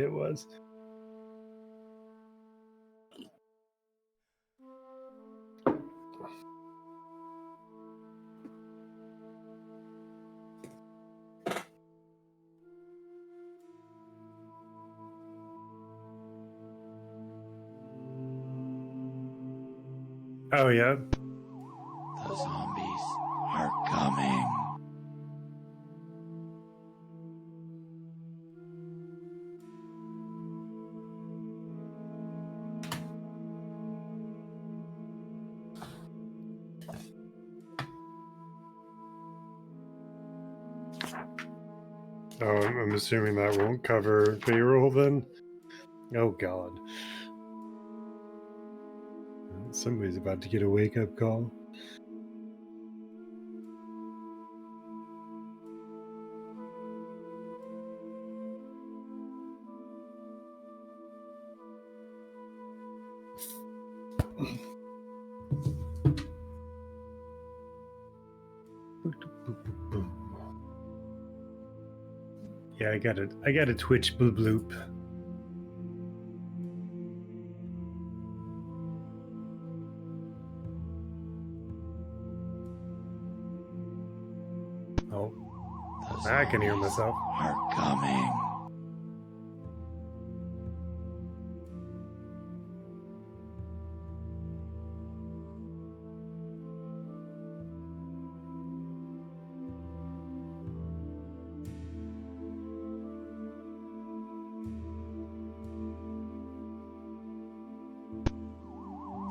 it was. Oh, yeah. The zombies are coming. Oh, I'm assuming that won't cover payroll then? Oh, God. Somebody's about to get a wake-up call. Yeah, I got a Twitch bloop bloop. Oh, I can hear myself. Are coming.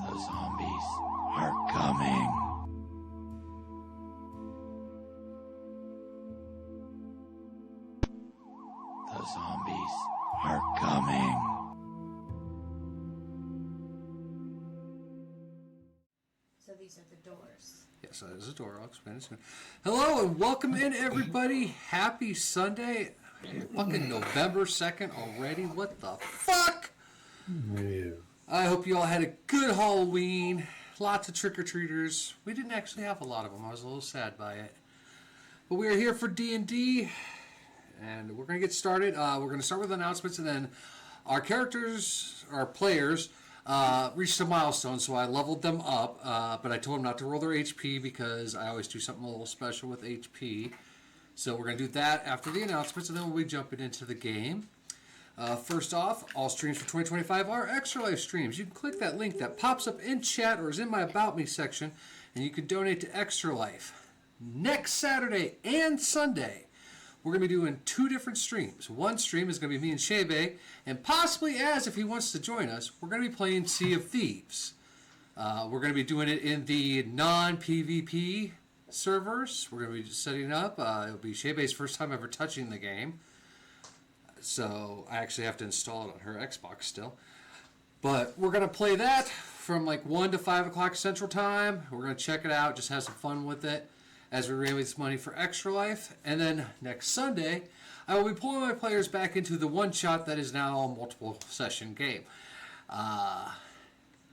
The zombies are coming. The zombies are coming. So these are the doors. Yes, that is a door. I'll explain it soon. Hello and welcome in, everybody. Happy Sunday. Fucking November 2nd already. What the fuck? Yeah. I hope you all had a good Halloween. Lots of trick-or-treaters. We didn't actually have a lot of them. I was a little sad by it. But we are here for D&D, and we're going to get started. We're going to start with announcements, and then our characters, our players, reached a milestone, so I leveled them up. But I told them not to roll their HP because I always do something a little special with HP. So we're going to do that after the announcements, and then we'll be jumping into the game. First off, all streams for 2025 are Extra Life streams. You can click that link that pops up in chat or is in my About Me section, and you can donate to Extra Life. Next Saturday and Sunday, we're going to be doing 2 different streams. One stream is going to be me and Shebe, and possibly Az, if he wants to join us, we're going to be playing Sea of Thieves. We're going to be doing it in the non-PvP servers. We're going to be setting up. It'll be Shebe's first time ever touching the game. So I actually have to install it on her Xbox still. But we're going to play that from like 1 to 5 o'clock Central Time. We're going to check it out, just have some fun with it as we raise money for Extra Life. And then next Sunday, I will be pulling my players back into the one-shot that is now a multiple session game.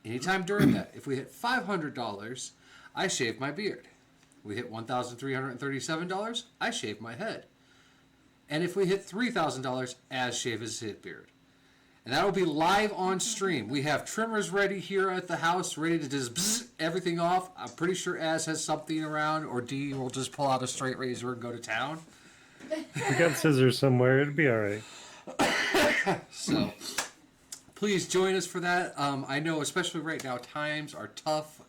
Anytime during that, if we hit $500, I shave my beard. We hit $1,337, I shave my head. And if we hit $3,000, Az shaves his beard. And that will be live on stream. We have trimmers ready here at the house, ready to just bzz everything off. I'm pretty sure Az has something around, or D will just pull out a straight razor and go to town. We got scissors somewhere. It'll be all right. So please join us for that. I know, especially right now, times are tough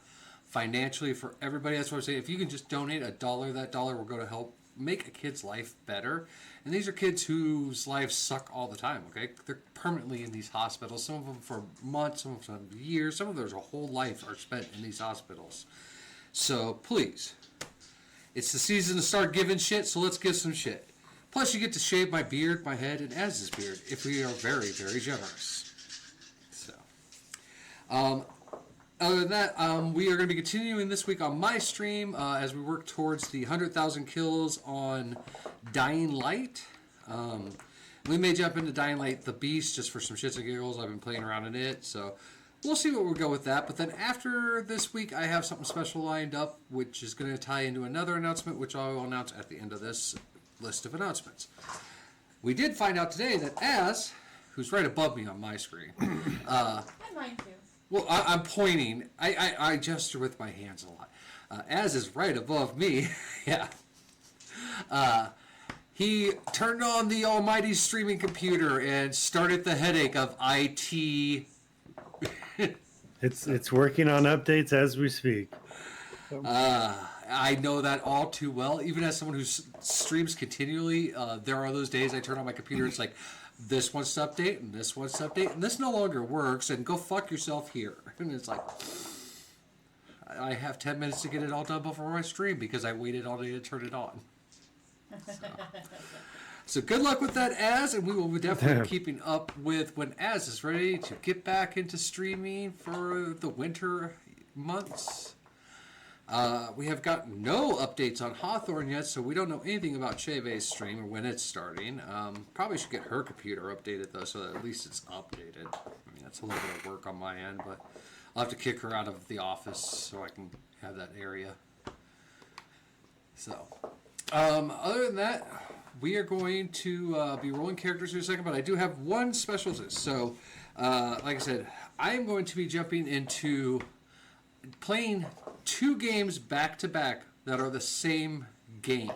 financially for everybody. That's what I'm saying. If you can just donate $1, that dollar will go to help make a kid's life better. And these are kids whose lives suck all the time, okay? They're permanently in these hospitals. Some of them for months, some of them years. Some of their whole life are spent in these hospitals. So please, it's the season to start giving shit, so let's give some shit. Plus you get to shave my beard, my head, and Az's beard if we are very, very generous. So, other than that, we are going to be continuing this week on my stream as we work towards the 100,000 kills on Dying Light. We may jump into Dying Light the Beast just for some shits and giggles. I've been playing around in it, so we'll see what we'll go with that. But then after this week, I have something special lined up, which is going to tie into another announcement, which I will announce at the end of this list of announcements. We did find out today that Az, who's right above me on my screen. I mind too. Well, I'm pointing. I gesture with my hands a lot. Az is right above me. Yeah. He turned on the almighty streaming computer and started the headache of IT. It's working on updates as we speak. I know that all too well. Even as someone who streams continually, there are those days I turn on my computer. It's like, this wants to update, and this wants to update, and this no longer works, and go fuck yourself here. And it's like, I have 10 minutes to get it all done before my stream because I waited all day to turn it on. So good luck with that, Az, and we will be definitely keeping up with when Az is ready to get back into streaming for the winter months. We have got no updates on Hawthorne yet, so we don't know anything about Cheve's stream or when it's starting. Probably should get her computer updated, though, so that at least it's updated. I mean, that's a little bit of work on my end, but I'll have to kick her out of the office so I can have that area. So, other than that, we are going to be rolling characters in a second, but I do have one special. So, like I said, I am going to be jumping into playing 2 games back to back that are the same game.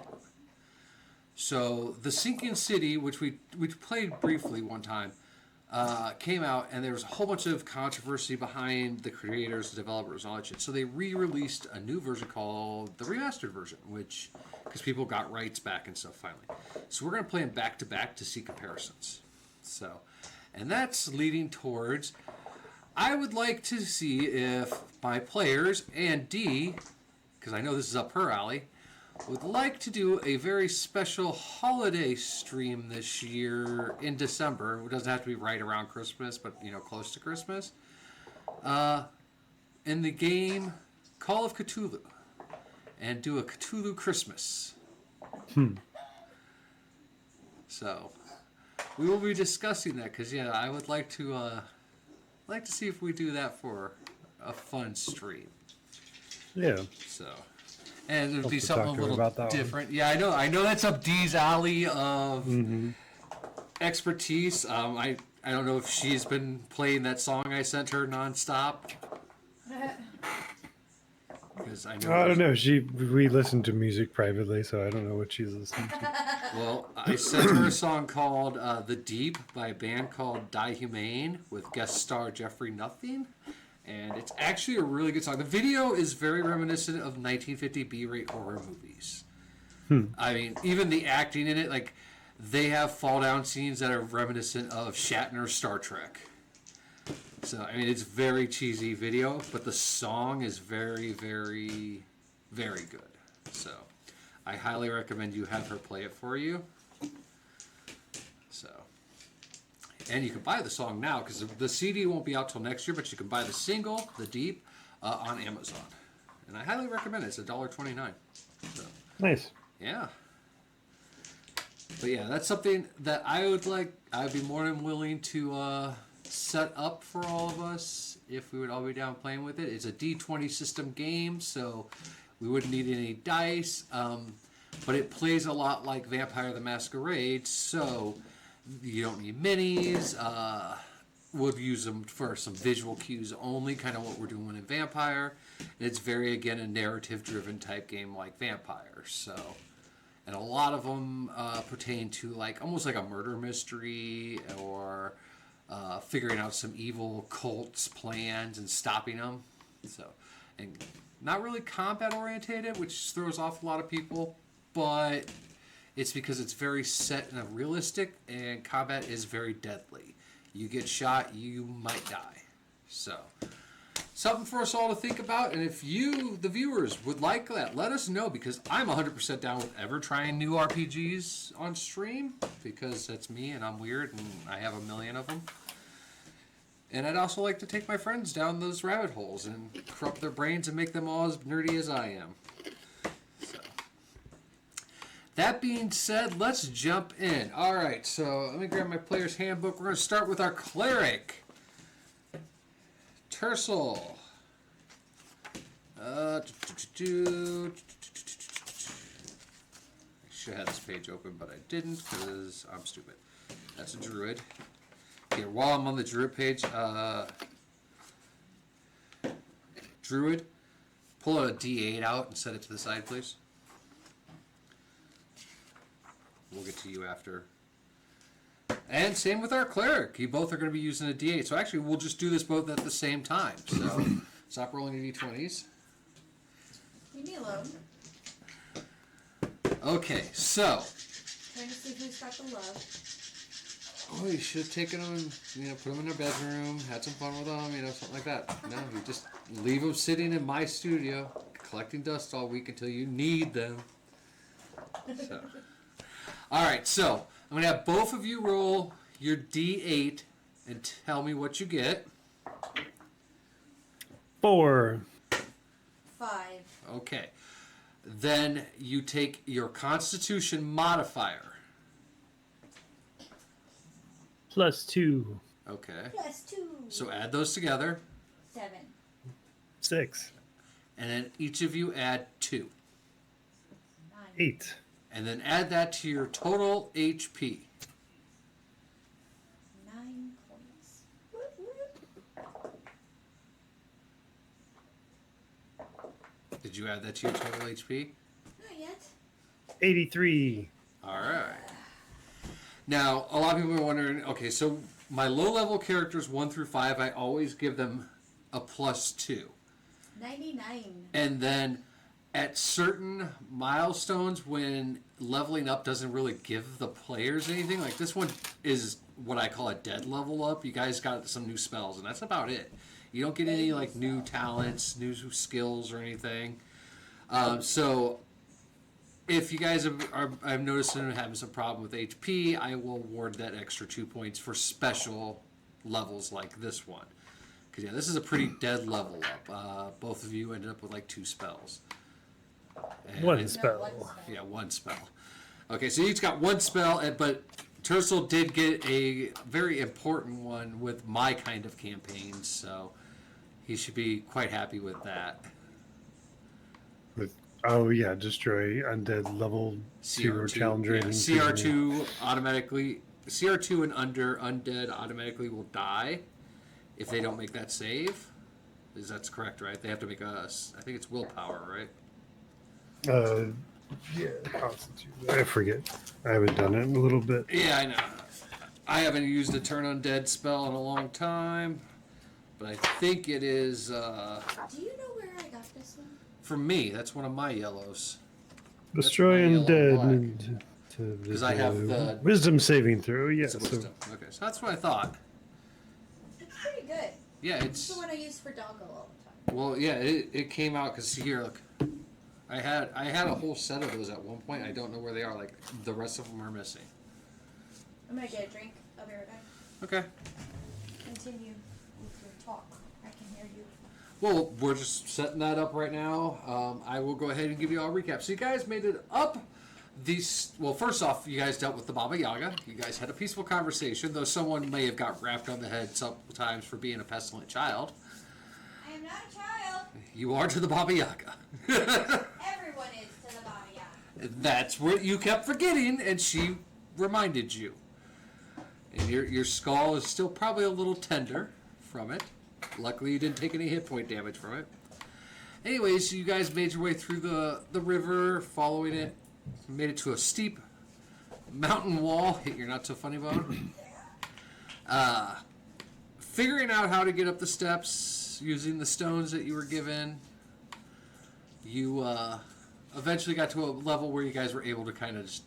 So the Sinking City, which we played briefly one time, came out, and there was a whole bunch of controversy behind the creators, the developers, and all that shit. So they re-released a new version called the remastered version, which because people got rights back and stuff finally. So we're gonna play them back to back to see comparisons. So, and that's leading towards. I would like to see if my players and Dee, because I know this is up her alley, would like to do a very special holiday stream this year in December. It doesn't have to be right around Christmas, but close to Christmas. In the game Call of Cthulhu, and do a Cthulhu Christmas. So we will be discussing that because I would like to see if we do that for a fun stream. Yeah. So, and it would be to something talk a to her little about that different. Yeah, I know that's up Dee's alley of expertise. I don't know if she's been playing that song I sent her nonstop. Because I know. I don't know. We listen to music privately, so I don't know what she's listening to. Well, I sent her a song called "The Deep" by a band called Die Humane with guest star Jeffrey Nothing, and it's actually a really good song. The video is very reminiscent of 1950 B-rate horror movies. I mean, even the acting in it, like they have fall down scenes that are reminiscent of Shatner's Star Trek. So, I mean, it's very cheesy video, but the song is very, very, very good. So, I highly recommend you have her play it for you. So, and you can buy the song now, because the CD won't be out till next year, but you can buy the single, The Deep, on Amazon. And I highly recommend it. It's $1.29. So, Nice. yeah. But yeah, that's something that I would like. I'd be more than willing to set up for all of us if we would all be down playing with it. It's a D20 system game, so we wouldn't need any dice. But it plays a lot like Vampire the Masquerade, so you don't need minis. We'll use them for some visual cues only, kind of what we're doing in Vampire. And it's very, again, a narrative-driven type game like Vampire. So, and a lot of them pertain to almost like a murder mystery or figuring out some evil cults' plans and stopping them. So, and not really combat orientated, which throws off a lot of people, but it's because it's very set and realistic, and combat is very deadly. You get shot, you might die. So, something for us all to think about, and if you, the viewers, would like that, let us know, because I'm 100% down with ever trying new RPGs on stream, because that's me, and I'm weird, and I have a million of them. And I'd also like to take my friends down those rabbit holes and corrupt their brains and make them all as nerdy as I am. So, that being said, let's jump in. Alright, so let me grab my player's handbook. We're going to start with our cleric, Tercel. I should have this page open, but I didn't because I'm stupid. That's a druid. Here, while I'm on the Druid page, Druid, pull a D8 out and set it to the side, please. We'll get to you after. And same with our Cleric. You both are going to be using a D8. So actually, we'll just do this both at the same time. So stop rolling your D20s. Leave me alone. Okay, so. Trying to see who's got the love. Oh, you should have taken them and, put them in their bedroom, had some fun with them, something like that. No, you just leave them sitting in my studio, collecting dust all week until you need them. So. All right, so I'm going to have both of you roll your D8 and tell me what you get. 4. 5. Okay. Then you take your Constitution modifier. +2. Okay. +2. So add those together, 7. 6. and then each of you add 2. 9. 8. And then add that to your total HP. 9 points. Did you add that to your total HP? Not yet. 83. All right. Now, a lot of people are wondering, okay, so my low-level characters 1 through 5, I always give them a +2. 99. And then at certain milestones when leveling up doesn't really give the players anything, like this one is what I call a dead level up. You guys got some new spells, and that's about it. You don't get any like new talents, new skills, or anything. So if you guys I've noticed them having some problem with HP, I will award that extra 2 points for special levels like this one. Because yeah, this is a pretty dead level up. Both of you ended up with like 2 spells. And One spell. one spell. Yeah, 1 spell. Okay, so you each got 1 spell, but Tercel did get a very important one with my kind of campaigns, so he should be quite happy with that. Destroy undead level 0 challenge yeah, rating. CR2 automatically, CR2 and under undead automatically will die if they don't make that save. That's correct, right? They have to make I think it's willpower, right? Constitute. I forget. I haven't done it in a little bit. Yeah, I know. I haven't used a turn undead spell in a long time, but I think it is Do you know where I got this one? for me. That's one of my yellows. Destroy my yellow and undead. Because I have the wisdom saving throw. Yes. it's a wisdom. Okay, so that's what I thought. It's pretty good. Yeah, It's it's the one I use for Doggo all the time. well, yeah. It came out because here, look, I had a whole set of those at one point. I don't know where they are. Like the rest of them are missing. I'm gonna get a drink. I'll be right back. Okay. Continue with your talk. I can hear you. Well, we're just setting that up right now. I will go ahead and give you all a recap. So you guys made it up. Well, first off, you guys dealt with the Baba Yaga. You guys had a peaceful conversation, though someone may have got wrapped on the head sometimes for being a pestilent child. I am not a child. You are to the Baba Yaga. Everyone is to the Baba Yaga. That's what you kept forgetting, and she reminded you. And your skull is still probably a little tender from it. Luckily, you didn't take any hit point damage from it. Anyways, you guys made your way through the river, following it. Made it to a steep mountain wall. Hit your not so funny bone. Figuring out how to get up the steps using the stones that you were given. You eventually got to a level where you guys were able to kind of just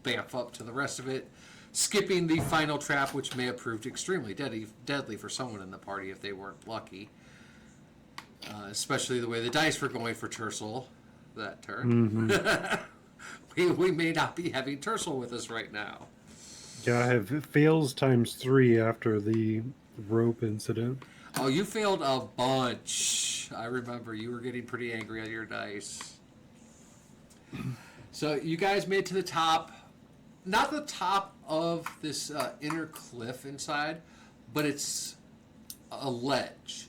bamf up to the rest of it, skipping the final trap, which may have proved extremely deadly for someone in the party if they weren't lucky. Especially the way the dice were going for Tercel that turn. Mm-hmm. We may not be having Tercel with us right now. Yeah, I have fails ×3 after the rope incident. Oh, you failed a bunch. I remember you were getting pretty angry at your dice. So you guys made it to the top. Not the top of this inner cliff inside, but it's a ledge.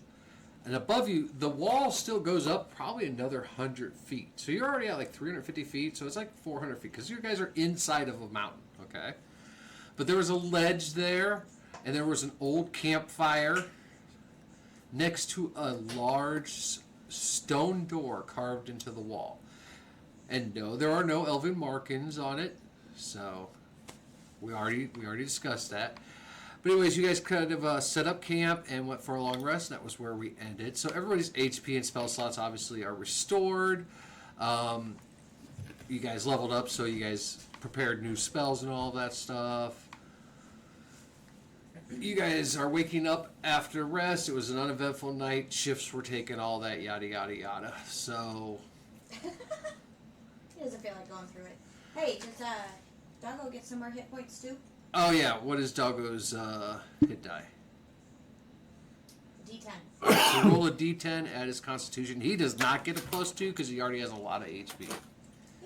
And above you, the wall still goes up probably another 100 feet. So you're already at like 350 feet, so it's like 400 feet because you guys are inside of a mountain, okay? But there was a ledge there and there was an old campfire next to a large stone door carved into the wall. And no, there are no elven markings on it, so we already discussed that. But anyways, you guys kind of set up camp and went for a long rest. And that was where we ended. So everybody's HP and spell slots obviously are restored. You guys leveled up, so you guys prepared new spells and all that stuff. You guys are waking up after rest. It was an uneventful night. Shifts were taken, all that, yada, yada, yada. So, He doesn't feel like going through it. Hey, does Doggo get some more hit points too? oh yeah, what is Doggo's hit die? D10. So roll a d10, add his constitution. He does not get a +2 because he already has a lot of HP. He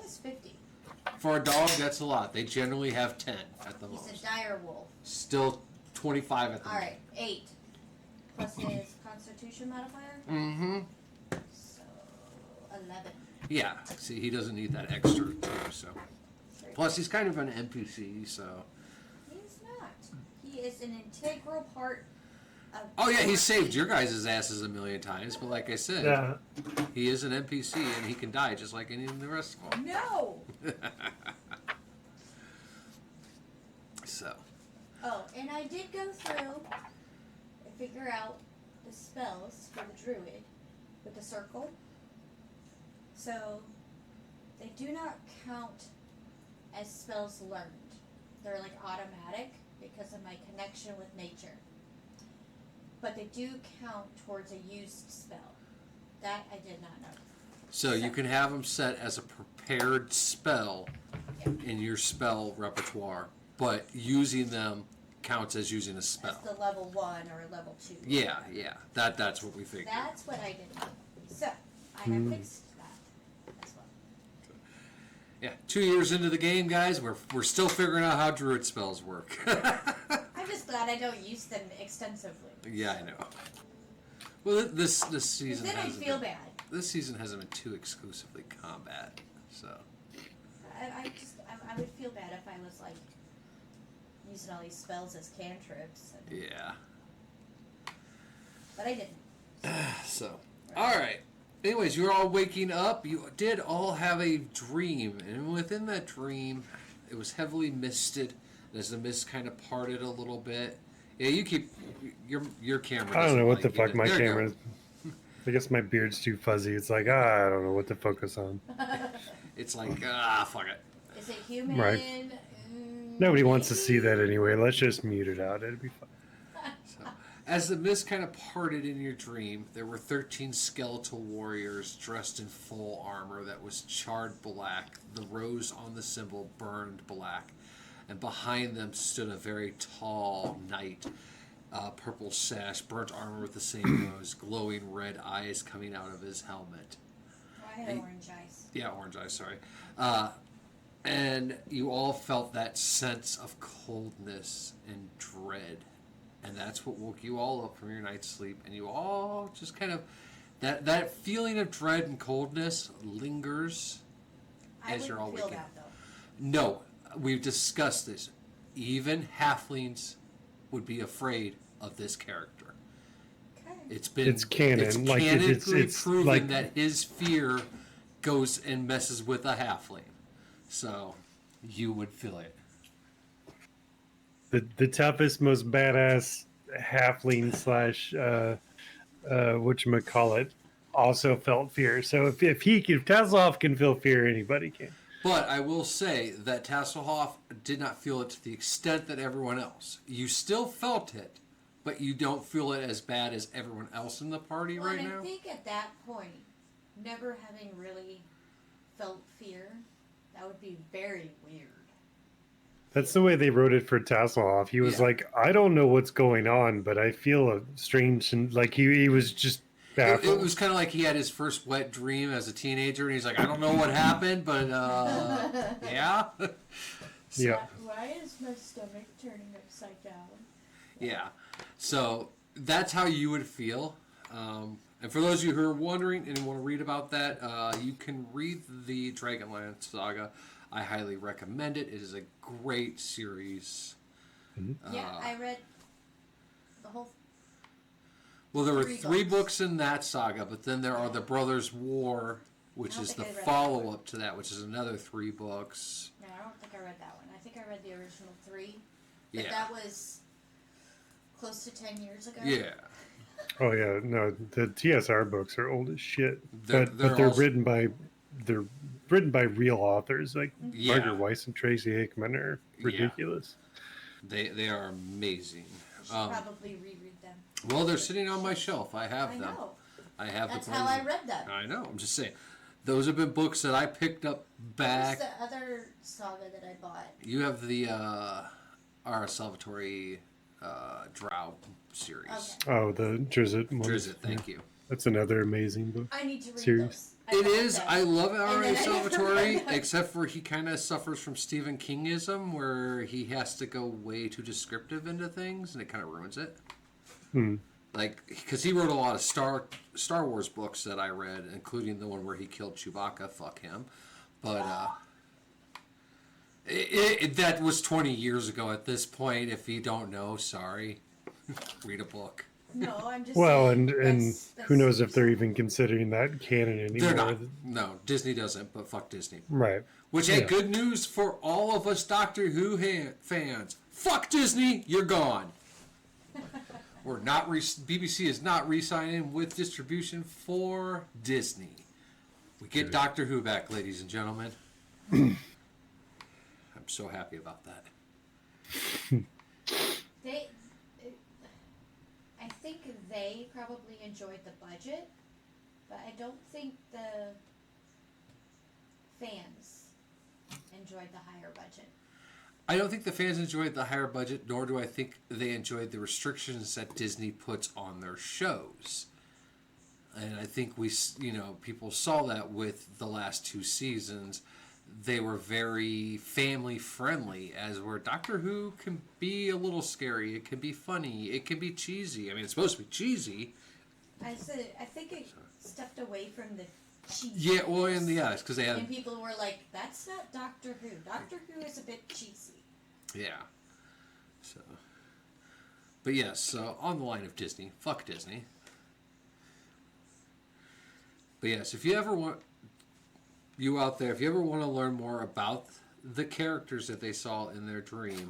has 50. For a dog, that's a lot. They generally have 10 at the He's most. a dire wolf. Still 25 at the most. Alright, 8. Plus his constitution modifier. Mm-hmm. So, 11. Yeah, see, he doesn't need that extra, too, so. Plus, he's kind of an NPC, so. He's not. He is an integral part of. Oh, yeah, he our saved team. your guys' asses a million times, but like I said, Yeah. he is an NPC and he can die just like any of the rest of them. No! So. Oh, and I did go through and figure out the spells for the druid with the circle. So, they do not count as spells learned. They're like automatic because of my connection with nature. But they do count towards a used spell. That I did not know. So you can have them set as a prepared spell in your spell repertoire, but using them counts as using a spell. As the level 1 or a level 2. Yeah, yeah. That's what we figured. That's what I didn't know. So, I have fixed that as well. Yeah, 2 years into the game, guys, we're still figuring out how druid spells work. I'm just glad I don't use them extensively. Yeah, I know. Well, this 'Cause season then I hasn't feel been, bad. this season hasn't been too exclusively combat, so. I would feel bad if I was like using all these spells as cantrips. Yeah. But I didn't. So, all right. Anyways, you're all waking up. You did all have a dream, and within that dream, it was heavily misted. As the mist kind of parted a little bit. Yeah, you keep your camera. I don't know what the doesn't like fuck you. my There you camera go. is. I guess my beard's too fuzzy. It's like, I don't know what to focus on. It's like fuck it. Is it human? Right. Nobody wants to see that anyway. Let's just mute it out. It'd be fine. So, as the mist kind of parted in your dream, there were 13 skeletal warriors dressed in full armor that was charred black. The rose on the symbol burned black. And behind them stood a very tall knight, purple sash, burnt armor with the same rose, glowing red eyes coming out of his helmet. Oh, I had orange eyes. Yeah, orange eyes, sorry. And you all felt that sense of coldness and dread. And that's what woke you all up from your night's sleep. And you all just kind of, that feeling of dread and coldness lingers I as you're all wouldn't feel waking that up. though. No, we've discussed this. Even halflings would be afraid of this character. Okay. It's been It's canon, It's like, canonically it's proven like- that his fear goes and messes with a halfling. So you would feel it. The toughest, most badass halfling slash whatchamacallit also felt fear. So if Tasselhoff can feel fear, anybody can. But I will say that Tasselhoff did not feel it to the extent that everyone else. You still felt it, but you don't feel it as bad as everyone else in the party Well, right and now. I think at that point, never having really felt fear, that would be very weird. That's the way they wrote it for Tasselhoff. He was Yeah. like, I don't know what's going on, but I feel a strange, and like he was just It baffled. was kind of like he had his first wet dream as a teenager, and he's like, I don't know what happened, but yeah. Yeah. Why is my stomach turning upside down? Yeah. So that's how you would feel. And for those of you who are wondering and want to read about that, you can read the Dragonlance saga. I highly recommend it. It is a great series. Yeah, I read The whole. Well, there were Three three books. books in that saga, but then there are the Brothers' War, which I don't is the think I read that follow-up to that, which is another 3 books. No, I don't think I read that one. I think I read the original 3. But Yeah. that was close to 10 years ago. Yeah. Oh yeah, no, the TSR books are old as shit, They're- but they're they're also- written by real authors. Like Yeah. Margaret Weiss and Tracy Hickman are Yeah. ridiculous. They are amazing. I should probably reread them. Well, they're sitting on my shelf. I have I them. know. I have That's the how I read them. I know. I'm just saying. Those have been books that I picked up What back. was the other saga that I bought? You have the R. Salvatore Drow series. Okay. Oh, the Drizzt ones. Drizzt, thank you. That's another amazing book. I need to read Serious? those. It bought is. them. I love And R.A. then I never Salvatore, read them. except for he kind of suffers from Stephen Kingism, where he has to go way too descriptive into things, and it kind of ruins it. Hmm. Like, because he wrote a lot of Star Wars books that I read, including the one where he killed Chewbacca. Fuck him. But that was 20 years ago at this point. If you don't know, sorry. Read a book. No, I'm just Well, saying, and that's who knows if they're even considering that canon anymore? They're not. No, Disney doesn't, but fuck Disney. Right. Which, hey, Yeah. good news for all of us Doctor Who fans. Fuck Disney, you're gone. We're not. BBC is not re-signing with distribution for Disney. We get Doctor Who back, ladies and gentlemen. I'm so happy about that. They, I think they probably enjoyed the budget, but I don't think the fans enjoyed the higher budget. I don't think the fans enjoyed the higher budget, nor do I think they enjoyed the restrictions that Disney puts on their shows. And I think people saw that with the last 2 seasons. They were very family friendly, as where Doctor Who can be a little scary. It can be funny. It can be cheesy. I mean, it's supposed to be cheesy. I think it stepped away from the cheese. Yeah, well, and it's because they And had, people were like, "That's not Doctor Who. Doctor Who is a bit cheesy." yeah. So, but yes, so on the line of Disney, fuck Disney. But yes, if you ever want, you out there, if you ever want to learn more about the characters that they saw in their dream,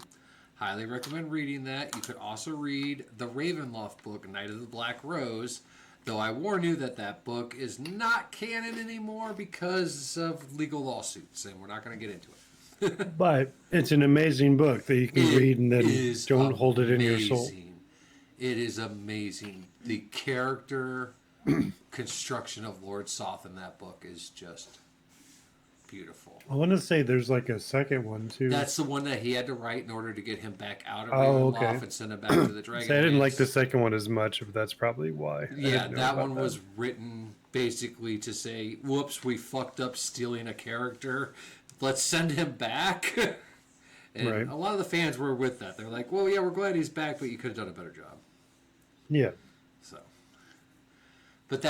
highly recommend reading that. You could also read the Ravenloft book, Night of the Black Rose, though I warn you that book is not canon anymore because of legal lawsuits, and we're not going to get into it. But it's an amazing book that you can read and then is don't hold it in your soul. amazing. It is amazing. The character construction of Lord Soth in that book is just beautiful. I want to say there's like a second one too. That's the one that he had to write in order to get him back out of Oh, Ravenloft okay. and send him back to the Dragon. See, I didn't like Age. the second one as much, but that's probably why. I Yeah, didn't know that about one was written basically to say, "Whoops, we fucked up stealing a character. Let's send him back." And Right. a lot of the fans were with that. They're like, "Well, yeah, we're glad he's back, but you could have done a better job." Yeah. So, but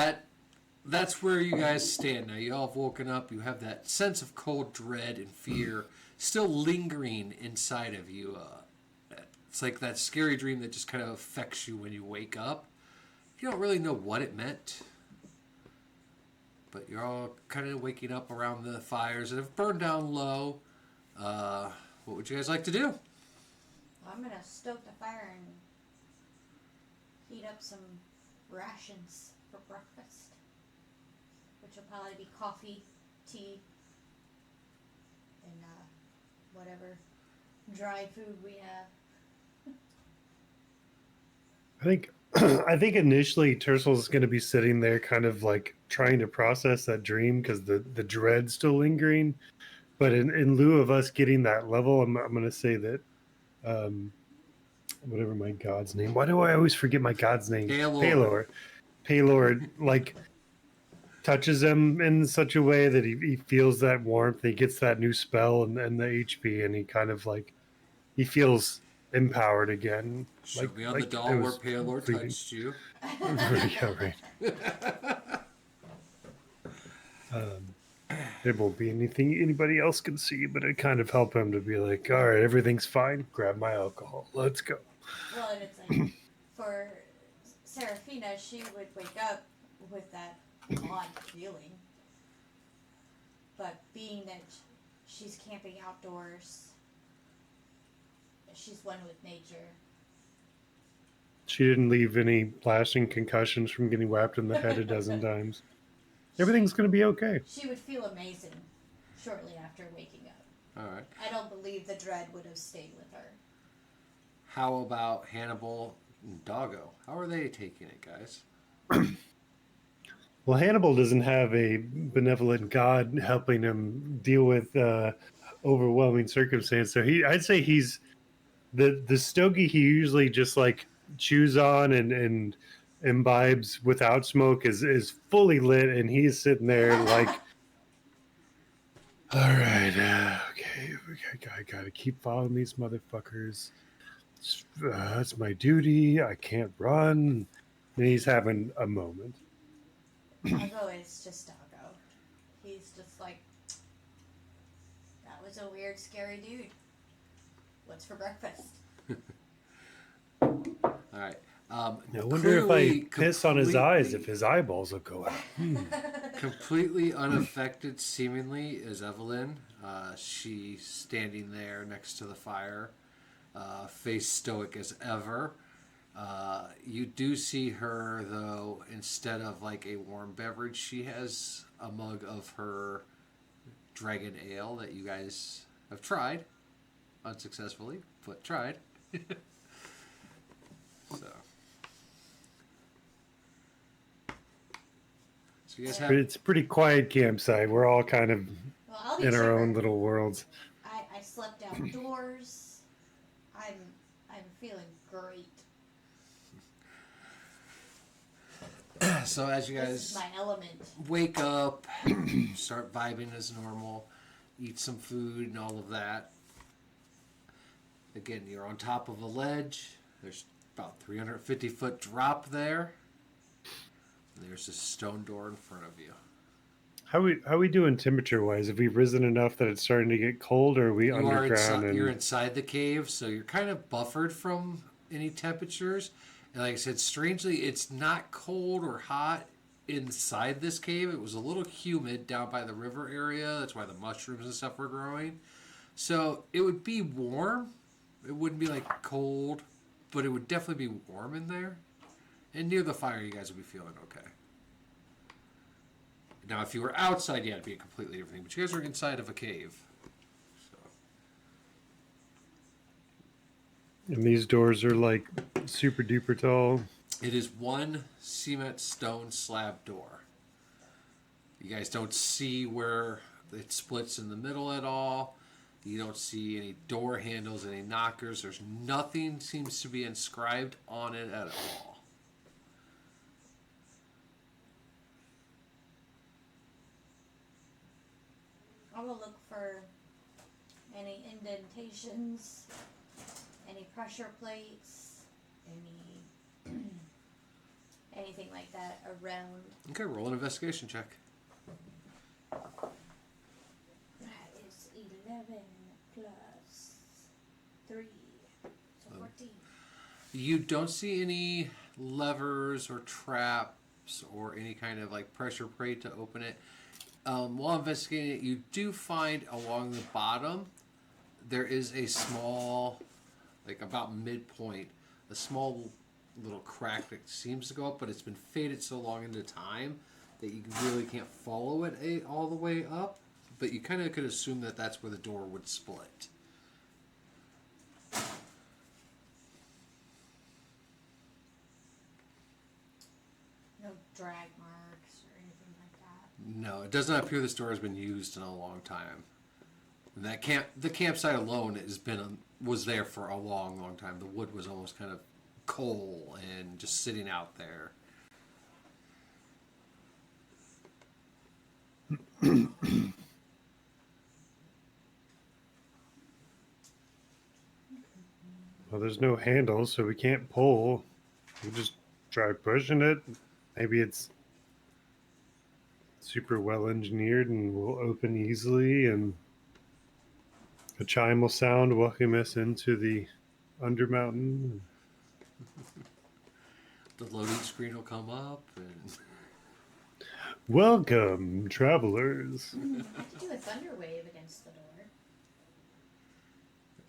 that's where you guys stand now. You all have woken up. You have that sense of cold dread and fear still lingering inside of you. It's like that scary dream that just kind of affects you when you wake up. You don't really know what it meant, but you're all kind of waking up around the fires that have burned down low. What would you guys like to do? I'm gonna stoke the fire and heat up some rations for breakfast, which will probably be coffee, tea, and whatever dry food we have. I think initially Tersel's going to be sitting there kind of like trying to process that dream because the dread's still lingering. But in lieu of us getting that level, I'm going to say that whatever my god's name. Why do I always forget my god's name? Paylor. Paylor, like, touches him in such a way that he feels that warmth. He gets that new spell and the HP, and he kind of like, he feels empowered again. Show me on like the doll it where was Paylor fleeting. touched you. Yeah, right. It won't be anything anybody else can see, but it kind of helped him to be like, all right, everything's fine. Grab my alcohol. Let's go. Well, and it's like for Serafina, she would wake up with that odd feeling. But being that she's camping outdoors, she's one with nature. She didn't leave any lasting concussions from getting whacked in the head a dozen times. Everything's going to be okay. She would feel amazing shortly after waking up. All right. I don't believe the dread would have stayed with her. How about Hannibal and Doggo? How are they taking it, guys? Well, Hannibal doesn't have a benevolent god helping him deal with overwhelming circumstance. So I'd say he's the stogie he usually just like chews on and imbibes without smoke is fully lit, and he's sitting there like, all right, okay, I gotta keep following these motherfuckers. That's my duty. I can't run. And he's having a moment. Doggo is just Doggo. He's just like, that was a weird, scary dude. What's for breakfast? All right. I wonder if I clearly, piss on his eyes, completely- if his eyeballs will go out. Completely unaffected, seemingly, is Evelyn. She's standing there next to the fire, face stoic as ever. You do see her, though, instead of like a warm beverage, she has a mug of her dragon ale that you guys have tried unsuccessfully, but tried. So you guys have. But it's a pretty quiet campsite. We're all kind of Well, I'll be in our chipper. own little worlds. I slept outdoors. I'm feeling great. So as you This is guys my element. wake up, start vibing as normal, eat some food and all of that. Again, you're on top of a ledge. There's about 350-foot drop there. And there's a stone door in front of you. How we doing temperature wise? Have we risen enough that it's starting to get cold, or are we You are underground? inside, you're inside the cave, so you're kind of buffered from any temperatures. And like I said, strangely, it's not cold or hot inside this cave. It was a little humid down by the river area. That's why the mushrooms and stuff were growing. So it would be warm. It wouldn't be like cold, but it would definitely be warm in there. And near the fire, you guys would be feeling okay. Now, if you were outside, yeah, it'd be a completely different thing. But you guys are inside of a cave. So. And these doors are like super duper tall. It is one cement stone slab door. You guys don't see where it splits in the middle at all. You don't see any door handles, any knockers. There's nothing seems to be inscribed on it at all. I will look for any indentations, any pressure plates, any anything like that around. Okay, roll an investigation check. That is 11 plus 3, so 14. You don't see any levers or traps or any kind of like pressure plate to open it. While investigating it, you do find along the bottom there is a small, like about midpoint, a small little crack that seems to go up, but it's been faded so long into time that you really can't follow it all the way up. But you kind of could assume that that's where the door would split. No drag marks or anything like that. No, it does not appear this door has been used in a long time. And the campsite alone was there for a long, long time. The wood was almost kind of coal and just sitting out there. Well, there's no handle, so we can't pull. We just try pushing it. Maybe it's super well engineered and will open easily, and a chime will sound, welcome us into the Undermountain. the loading screen will come up, and Welcome, travelers. I could do a thunder wave against the door.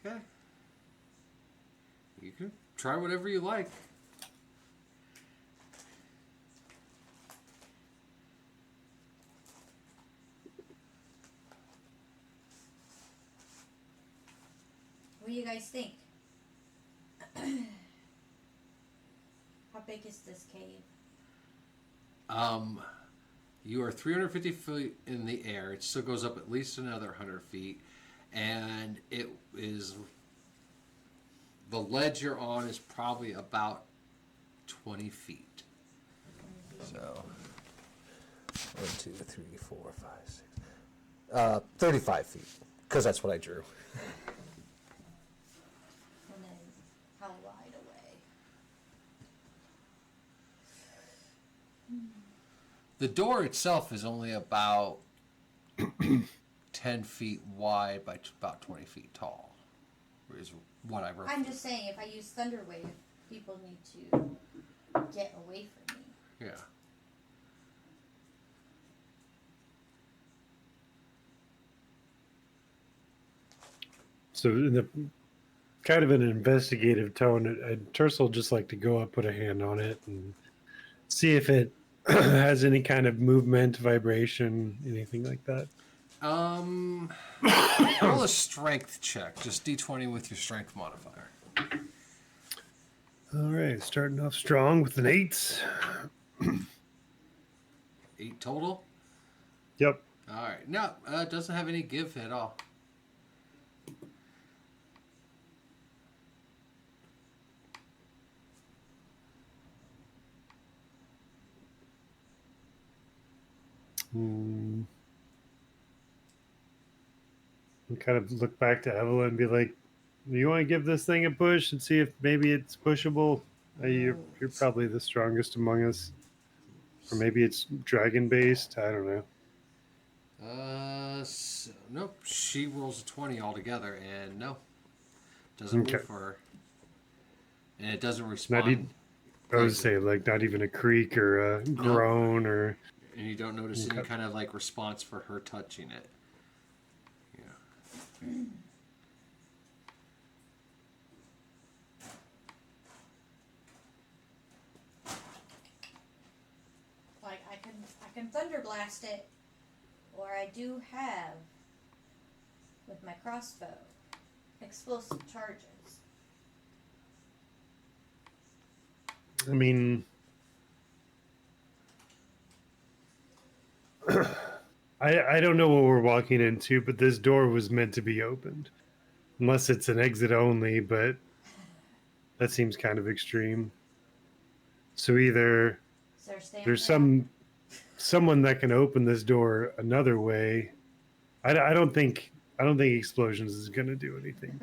okay. You can try whatever you like. What do you guys think? How big is this cave? You are 350 feet in the air. It still goes up at least another 100 feet, and it is the ledge you're on is probably about 20 feet. So 1, 2, 3, 4, 5, 6. 35 feet, because that's what I drew. And then how wide away? The door itself is only about 10 feet wide by about 20 feet tall, is what I wrote. I'm just saying, if I use thunder wave, people need to get away from me. Yeah. So in the kind of an investigative tone, Tercel just like to go up, put a hand on it, and see if it has any kind of movement, vibration, anything like that. Roll a strength check. Just D20 with your strength modifier. All right, starting off strong with an 8. 8 total. Yep. All right. No, it doesn't have any give at all. And kind of look back to Evelyn and be like, "You want to give this thing a push and see if maybe it's pushable? You're probably the strongest among us, or maybe it's dragon based. I don't know." Nope. She rolls a 20 altogether, and no, doesn't Okay. move for her, and it doesn't Not respond. even, I would say like not even a creak or a groan or. And you don't notice any Okay. kind of like response for her touching it. Yeah. Like I can thunder blast it, or I do have with my crossbow explosive charges. I mean, I don't know what we're walking into, but this door was meant to be opened, unless it's an exit only. But that seems kind of extreme. So either Is there a stand there's ramp? someone that can open this door another way. I don't think explosions is going to do anything.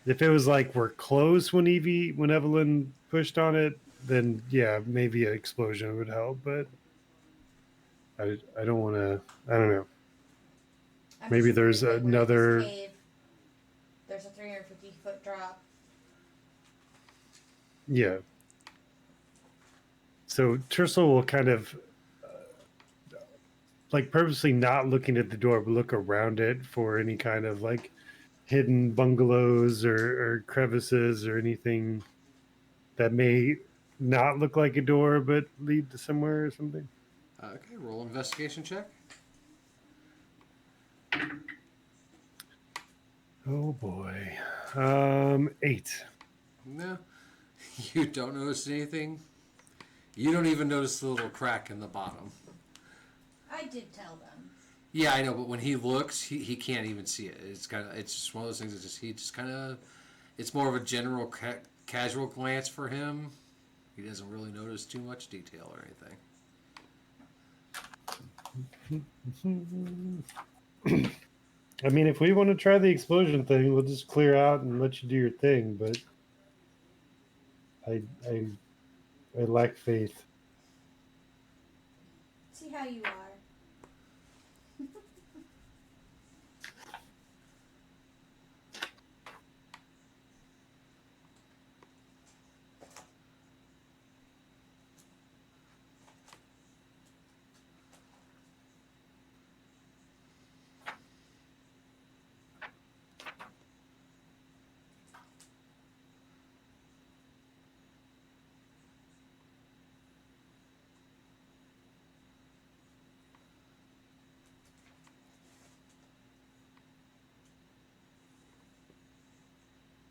If it was like we're close when Evelyn pushed on it, then yeah, maybe an explosion would help. But I don't want to. I don't know. I'm Maybe just there's worried that we're in another- this cave. There's a 350-foot drop. Yeah. So Tercel will kind of like purposely not looking at the door, but look around it for any kind of like hidden bungalows or crevices or anything that may not look like a door but lead to somewhere or something. Okay. Roll investigation check. Oh boy. 8. No, you don't notice anything. You don't even notice the little crack in the bottom. I did tell them. Yeah, I know, but when he looks, he can't even see it. It's just one of those things. It's more of a general casual glance for him. He doesn't really notice too much detail or anything. I mean, if we want to try the explosion thing, we'll just clear out and let you do your thing, but I lack faith. See how you are.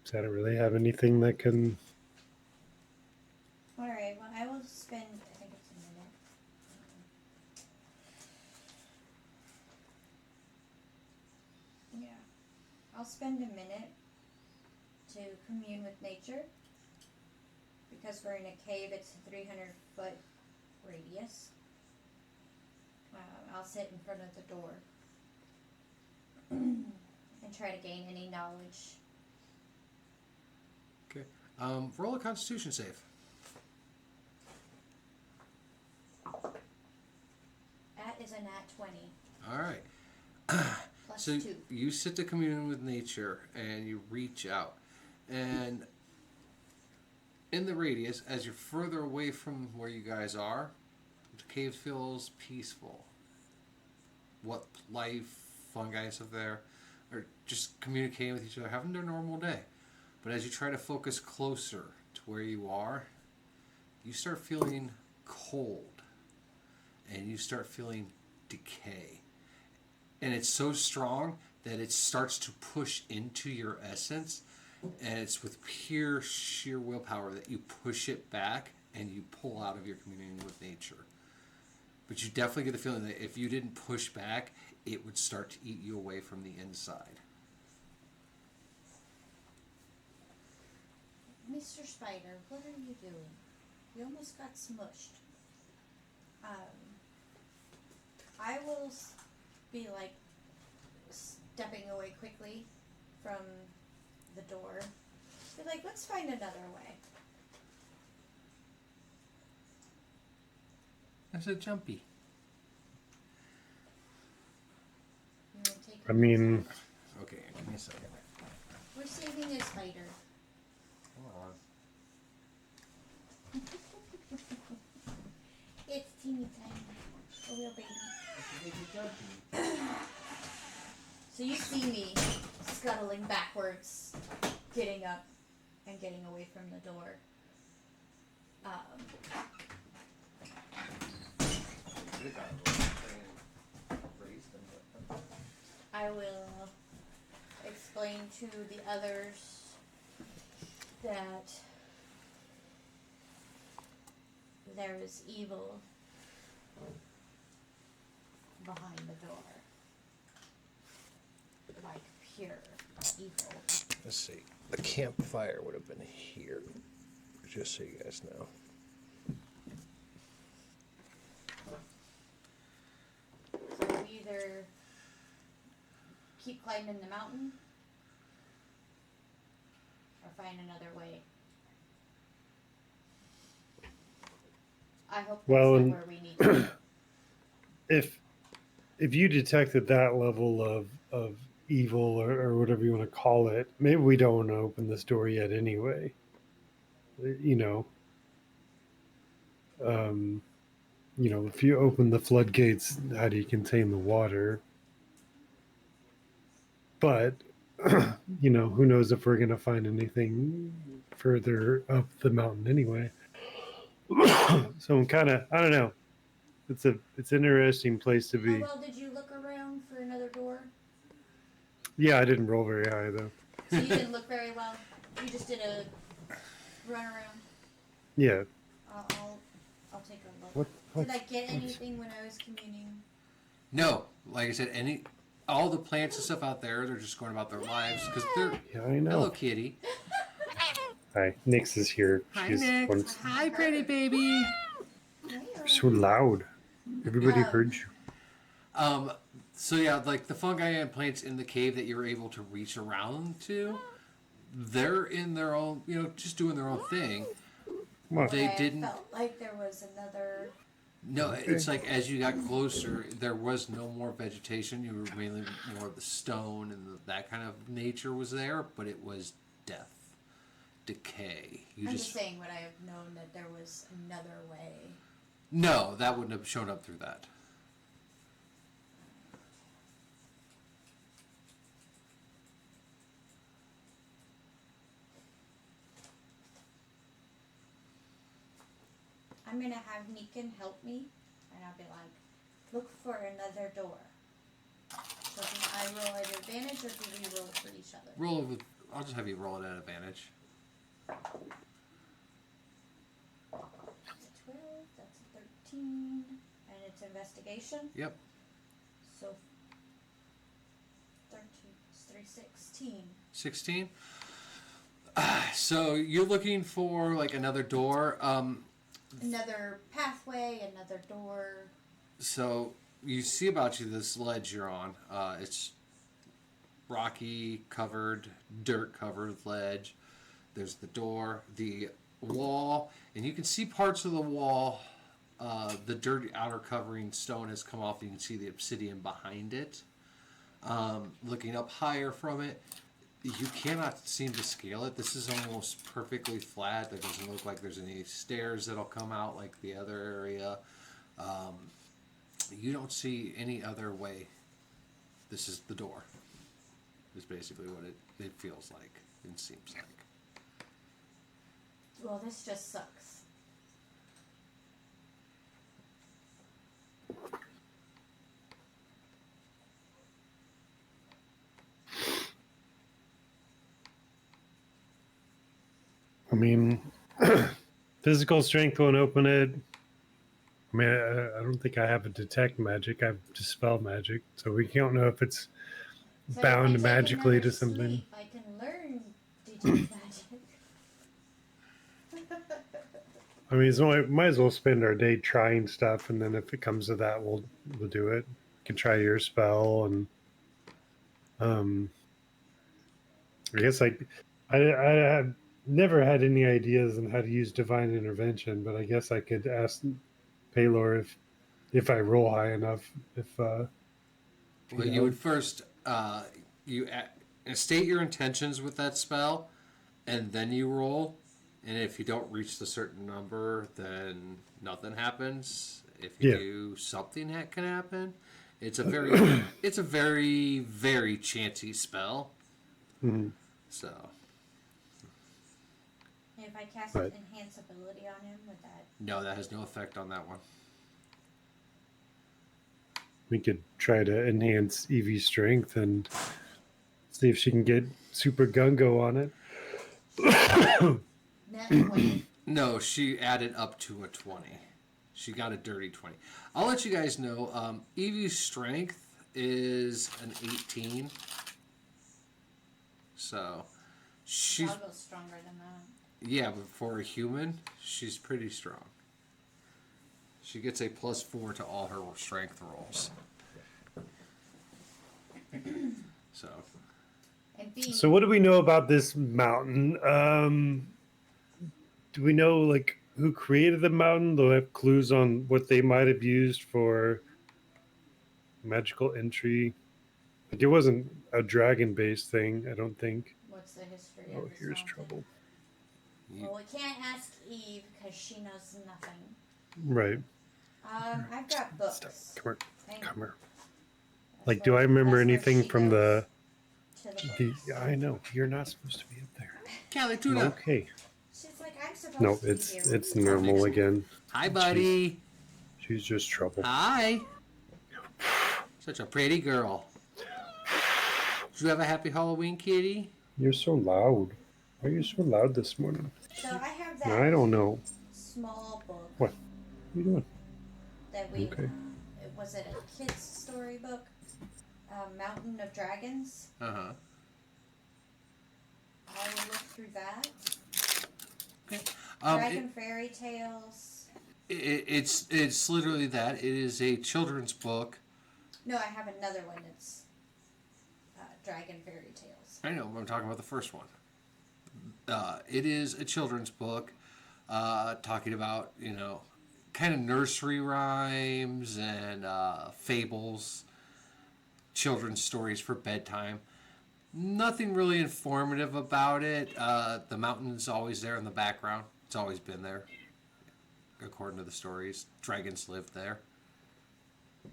So I don't really have anything that can. Alright, well, I will spend, I think it's a minute. Yeah. I'll spend a minute to commune with nature. Because we're in a cave, it's a 300-foot radius. I'll sit in front of the door and try to gain any knowledge. Okay. Roll a Constitution save. That is a nat 20. All right. Plus So 2. you sit to commune with nature and you reach out. And in the radius, as you're further away from where you guys are, the cave feels peaceful. What life, fungi and stuff there are just communicating with each other, having their normal day. But as you try to focus closer to where you are, you start feeling cold and you start feeling decay. And it's so strong that it starts to push into your essence, and it's with pure sheer willpower that you push it back and you pull out of your communion with nature. But you definitely get the feeling that if you didn't push back, it would start to eat you away from the inside. Mr. Spider, what are you doing? You almost got smushed. I will be like stepping away quickly from the door. Be like, let's find another way. That's a jumpy. You wanna take I mean, Okay, give me a second. we're saving a spider. Hold on. It's teeny tiny. A little baby. So you see me scuttling backwards, getting up and getting away from the door. I will explain to the others that there is evil behind the door. Like pure evil. Let's see. The campfire would have been here, just so you guys know. So we either keep climbing the mountain or find another way. I hope that's Well, not and- where we need to go. if you detected that level of evil or whatever you want to call it, maybe we don't want to open this door yet anyway. You know, if you open the floodgates, how do you contain the water? But who knows if we're gonna find anything further up the mountain anyway. So I'm kind of, I don't know. It's an interesting place to How be. well did you look around for another door? Yeah, I didn't roll very high though. So you didn't look very well. You just did a run around. Yeah. I'll take a look. What? Did I get anything when I was communing? No, like I said, all the plants and stuff out there, they're just going about their lives because they're. Yeah, I know. Hello, kitty. Hi, Nix is here. She's Hi, pretty baby. so loud. Everybody heard you. So yeah, like the fungi and plants in the cave that you were able to reach around to, they're in their own, just doing their own thing. What? They I didn't. felt like there was another. No, it's like as you got closer, there was no more vegetation. You were mainly more of the stone and that kind of nature was there, but it was death, decay. I'm just saying, would I have known that there was another way? No, that wouldn't have shown up through that. I'm gonna have Neekin help me, and I'll be like, look for another door. So do I roll at advantage, or do we roll for each other? Roll with I'll just have you roll it at advantage. That's a 12, that's a 13, and it's investigation. Yep. So 13, 3, 16. 16. So you're looking for like another door. Another pathway, another door. So you see about you this ledge you're on. It's rocky, covered, dirt covered ledge. There's the door, the wall, and you can see parts of the wall. The dirty outer covering stone has come off. You can see the obsidian behind it. Looking up higher from it, you cannot seem to scale it. This is almost perfectly flat. There doesn't look like there's any stairs that'll come out like the other area. You don't see any other way. This is the door. Is basically what it feels like and seems like. Well, this just sucks. I mean, physical strength won't open it. I mean, I don't think I have a detect magic. I have dispel magic, so we don't know if it's So bound if I take magically another to something. sleep, I can learn detect magic. I mean, might as well spend our day trying stuff, and then if it comes to that, we'll do it. You can try your spell, and I guess I have never had any ideas on how to use divine intervention, but I guess I could ask Paylor if I roll high enough. Well, you would first state your intentions with that spell, and then you roll. And if you don't reach the certain number, then nothing happens. If you do, something can happen. It's a very, very chancy spell. Mhm. So And if I cast Right. enhance ability on him, would that? no, that has no effect on that one. We could try to enhance Evie's strength and see if she can get super gungo on it. Net 20. No, she added up to a 20. She got a dirty 20. I'll let you guys know. Evie's strength is an 18. So she's I'll go stronger than that. yeah, but for a human, she's pretty strong. She gets a +4 to all her strength rolls. So And B, So, what do we know about this mountain? Do we know like who created the mountain? Do we have clues on what they might have used for magical entry? Like it wasn't a dragon-based thing, I don't think. what's the history Oh, of this here's mountain? trouble. Well, we can't ask Eve because she knows nothing. Right. I've got books. Come here. Hang Come on. here. That's Like, do where- I remember that's where anything she from goes the? to the The books. I know you're not supposed to be up there. Callie, tune up. Okay. She's like, I'm supposed No, to be it's here. it's normal again. Hi, buddy. She's just trouble. Hi. Such a pretty girl. Did you have a happy Halloween, kitty? You're so loud. Why are you so loud this morning? So I have that I don't know. small book What? What are you doing? that we. Okay. Was it a kid's storybook? Mountain of Dragons. Uh-huh. I will look through that. Okay. Dragon fairy tales. It's literally that. It is a children's book. No, I have another one that's Dragon fairy tales. I know, I'm talking about the first one. It is a children's book talking about, kind of nursery rhymes and fables, children's stories for bedtime. Nothing really informative about it. The mountain's always there in the background. It's always been there, according to the stories. Dragons lived there.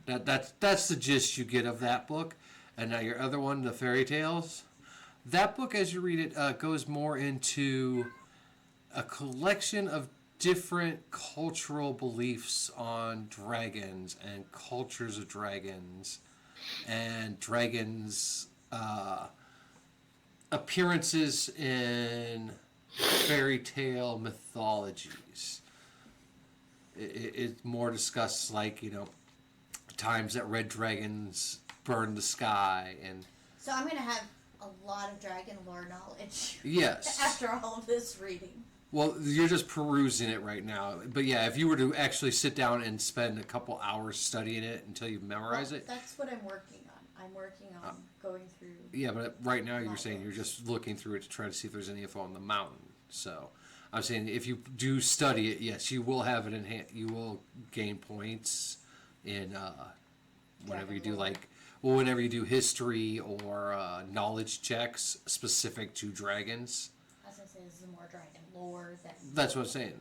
That's the gist you get of that book. And now your other one, the fairy tales. That book, as you read it, goes more into a collection of different cultural beliefs on dragons and cultures of dragons and dragons' appearances in fairy tale mythologies. It more discusses like, times that red dragons burned the sky and So I'm gonna have a lot of dragon lore knowledge yes. after all of this reading. Well, you're just perusing it right now. But yeah, if you were to actually sit down and spend a couple hours studying it until you memorize it. That's what I'm working on. I'm working on going through. Yeah, but right now you're My saying you're books. just looking through it to try to see if there's any info on the mountain. So I'm saying if you do study it, yes, you will have it in hand. You will gain points in whenever you do whenever you do history or knowledge checks specific to dragons. As I say, this is more dragon lore. That's what I'm saying.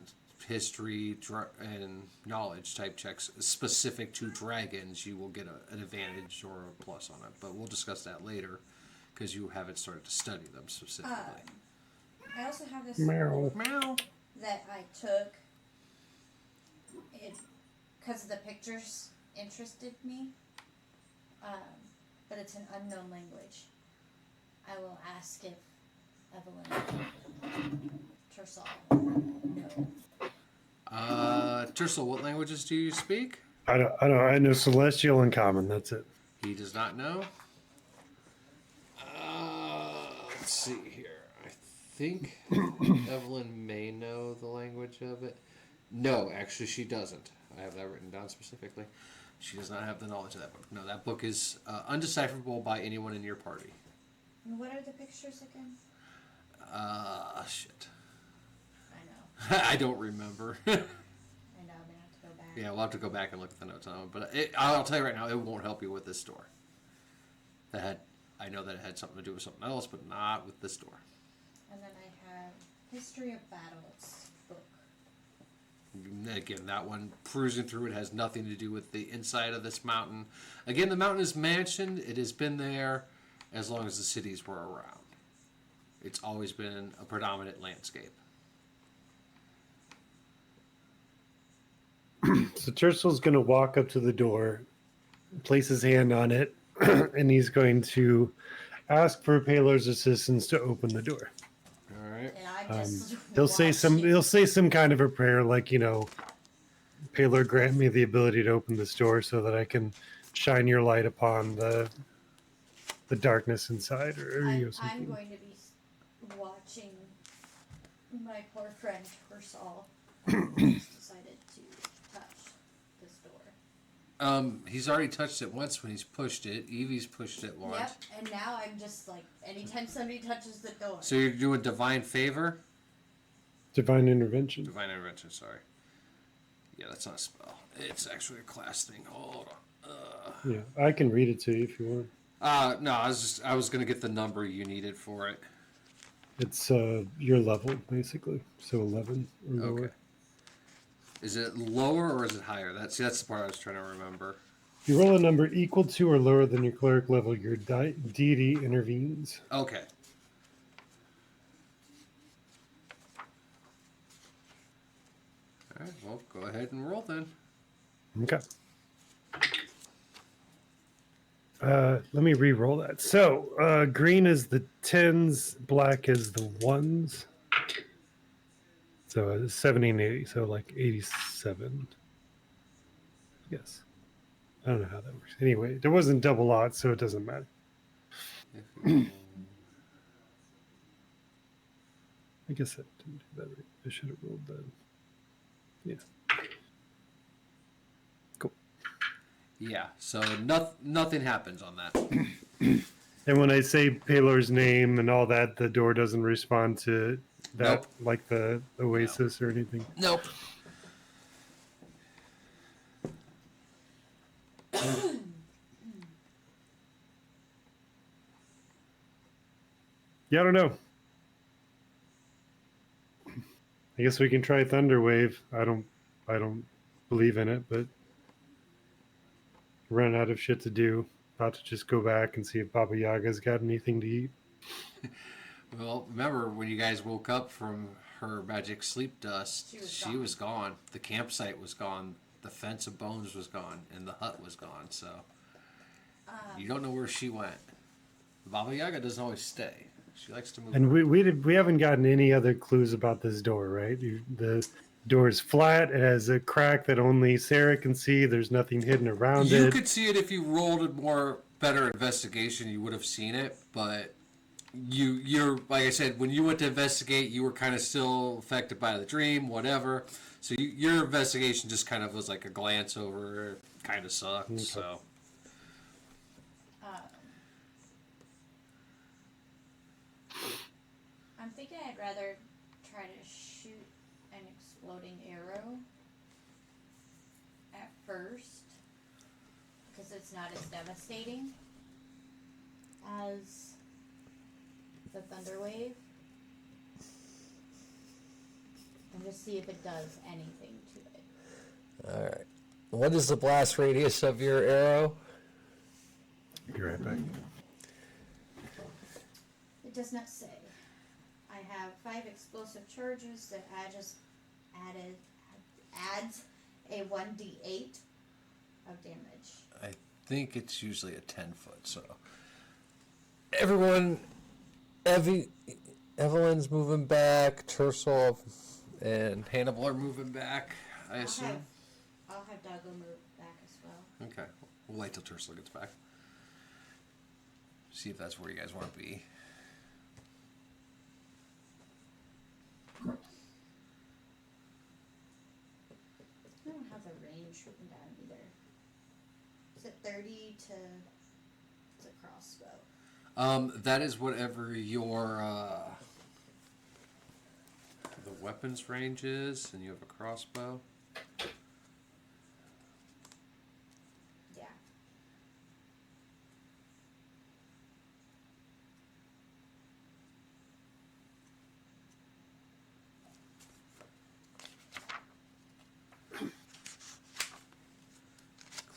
History and knowledge type checks specific to dragons, you will get an advantage or a plus on it. But we'll discuss that later because you haven't started to study them specifically. I also have this Meow. Meow. that I took. It because the pictures interested me, but it's an unknown language. I will ask if Evelyn Tersal knows. Tersal, what languages do you speak? I know Celestial and Common. That's it. He does not know. Let's see here. I think Evelyn may know the language of it. No, actually, she doesn't. I have that written down specifically. She does not have the knowledge of that book. No, that book is undecipherable by anyone in your party. And what are the pictures again? Shit. I know. I don't remember. I know. I'm gonna have to go back. Yeah, we'll have to go back and look at the notes on it. But I'll tell you right now, it won't help you with this store. I know that it had something to do with something else, but not with this store. And then I have History of Battles book. Again, that one, perusing through it, has nothing to do with the inside of this mountain. Again, the mountain is mansioned. It has been there as long as the cities were around. It's always been a predominant landscape. So Tersal's going to walk up to the door, place his hand on it, and he's going to ask for Paylor's assistance to open the door. All right. And I'm just He'll say some kind of a prayer, like, Paylor, grant me the ability to open this door so that I can shine your light upon the darkness inside, or I'm something. going to be watching my poor friend Tersal decided to touch this door. He's already touched it once when he's pushed it. Evie's pushed it once. Yep, and now I'm just like, anytime somebody touches the door. So you're doing divine favor? Divine intervention. Divine intervention, sorry. Yeah, that's not a spell. It's actually a class thing. Hold on. Yeah, I can read it to you if you want. No, I was gonna get the number you needed for it. It's your level, basically. So 11 or lower. Okay. Is it lower or is it higher? That's the part I was trying to remember. If you roll a number equal to or lower than your cleric level, your deity intervenes. Okay. All right. Well, go ahead and roll then. Okay. Let me re-roll that. So, green is the 10s, black is the 1s. So, 70 and 80, so like 87. Yes. I don't know how that works. Anyway, there wasn't double odds, so it doesn't matter. I guess I didn't do that right. I should have rolled that. Yeah. Cool. Yeah. So nothing happens on that. And when I say Paylor's name and all that, the door doesn't respond to that, Nope. like the Oasis or anything. Nope. Yeah, I don't know. I guess we can try Thunderwave. I don't believe in it, but run out of shit to do. About to just go back and see if Baba Yaga's got anything to eat. Well, remember when you guys woke up from her magic sleep dust? She was gone. The campsite was gone. The fence of bones was gone, and the hut was gone. So you don't know where she went. Baba Yaga doesn't always stay. She likes to move. And around. we haven't gotten any other clues about this door, right? The door is flat. It has a crack that only Sarah can see. There's nothing hidden around You it. could see it if you rolled a more better investigation. You would have seen it, but you're like I said, when you went to investigate, you were kind of still affected by the dream, whatever. So your investigation just kind of was like a glance over. Kind of sucked. Okay. So I'm thinking I'd rather try to shoot an exploding arrow at first because it's not as devastating as the thunder wave, and just see if it does anything to it. All right. What is the blast radius of your arrow? Be right back. It does not say. I have 5 explosive charges that I just adds a 1d8 of damage. I think it's usually a 10-foot. So Everyone, Evelyn's moving back. Tercel and Hannibal are moving back. I assume. I'll have Doggo move back as well. Okay, we'll wait till Tercel gets back. See if that's where you guys want to be. I don't have the range written down either. Is it 30 to... It's a crossbow. That is whatever your the weapons range is, and you have a crossbow. Yeah.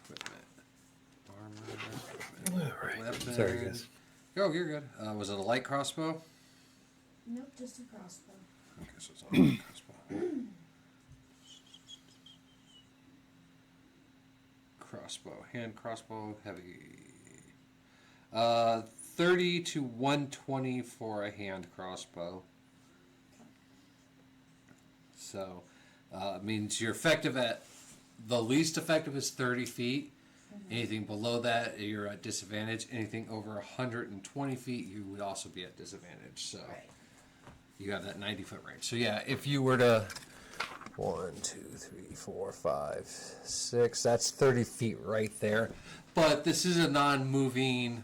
Equipment, armor, All right. weapons. Sorry, guys. Oh, you're good. Was it a light crossbow? Nope, just a crossbow. Okay, so it's not a light crossbow. Crossbow, hand crossbow, heavy. 30 to 120 for a hand crossbow. So, means you're effective at, the least effective is 30 feet. Anything below that, you're at disadvantage. Anything over 120 feet, you would also be at disadvantage. So, Right. you have that 90-foot range. So, yeah, if you were to 1, 2, 3, 4, 5, 6. That's 30 feet right there. But this is a non-moving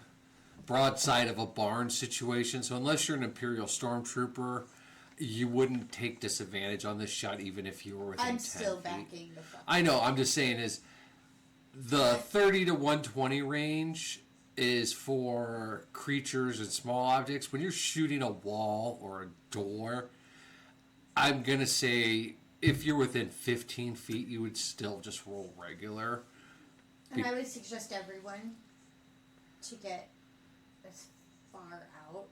broadside of a barn situation, so unless you're an Imperial Stormtrooper, you wouldn't take disadvantage on this shot even if you were within 10 I'm still feet. backing the fuck. I know, I'm just saying is the 30 to 120 range is for creatures and small objects. When you're shooting a wall or a door, I'm going to say if you're within 15 feet, you would still just roll regular. And I would suggest everyone to get as far out.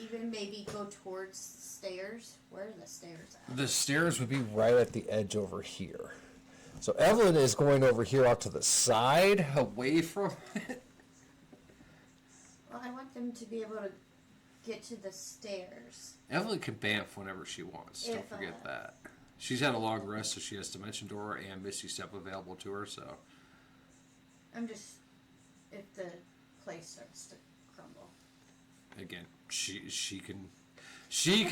Even maybe go towards the stairs. Where are the stairs at? The stairs would be right at the edge over here. So Evelyn is going over here out to the side. Away from it. Well, I want them to be able to get to the stairs. Evelyn can bamf whenever she wants. Don't If, forget that. She's had a long rest, so she has Dimension Door and Misty Step available to her. So I'm just... If the place starts to crumble. again, she can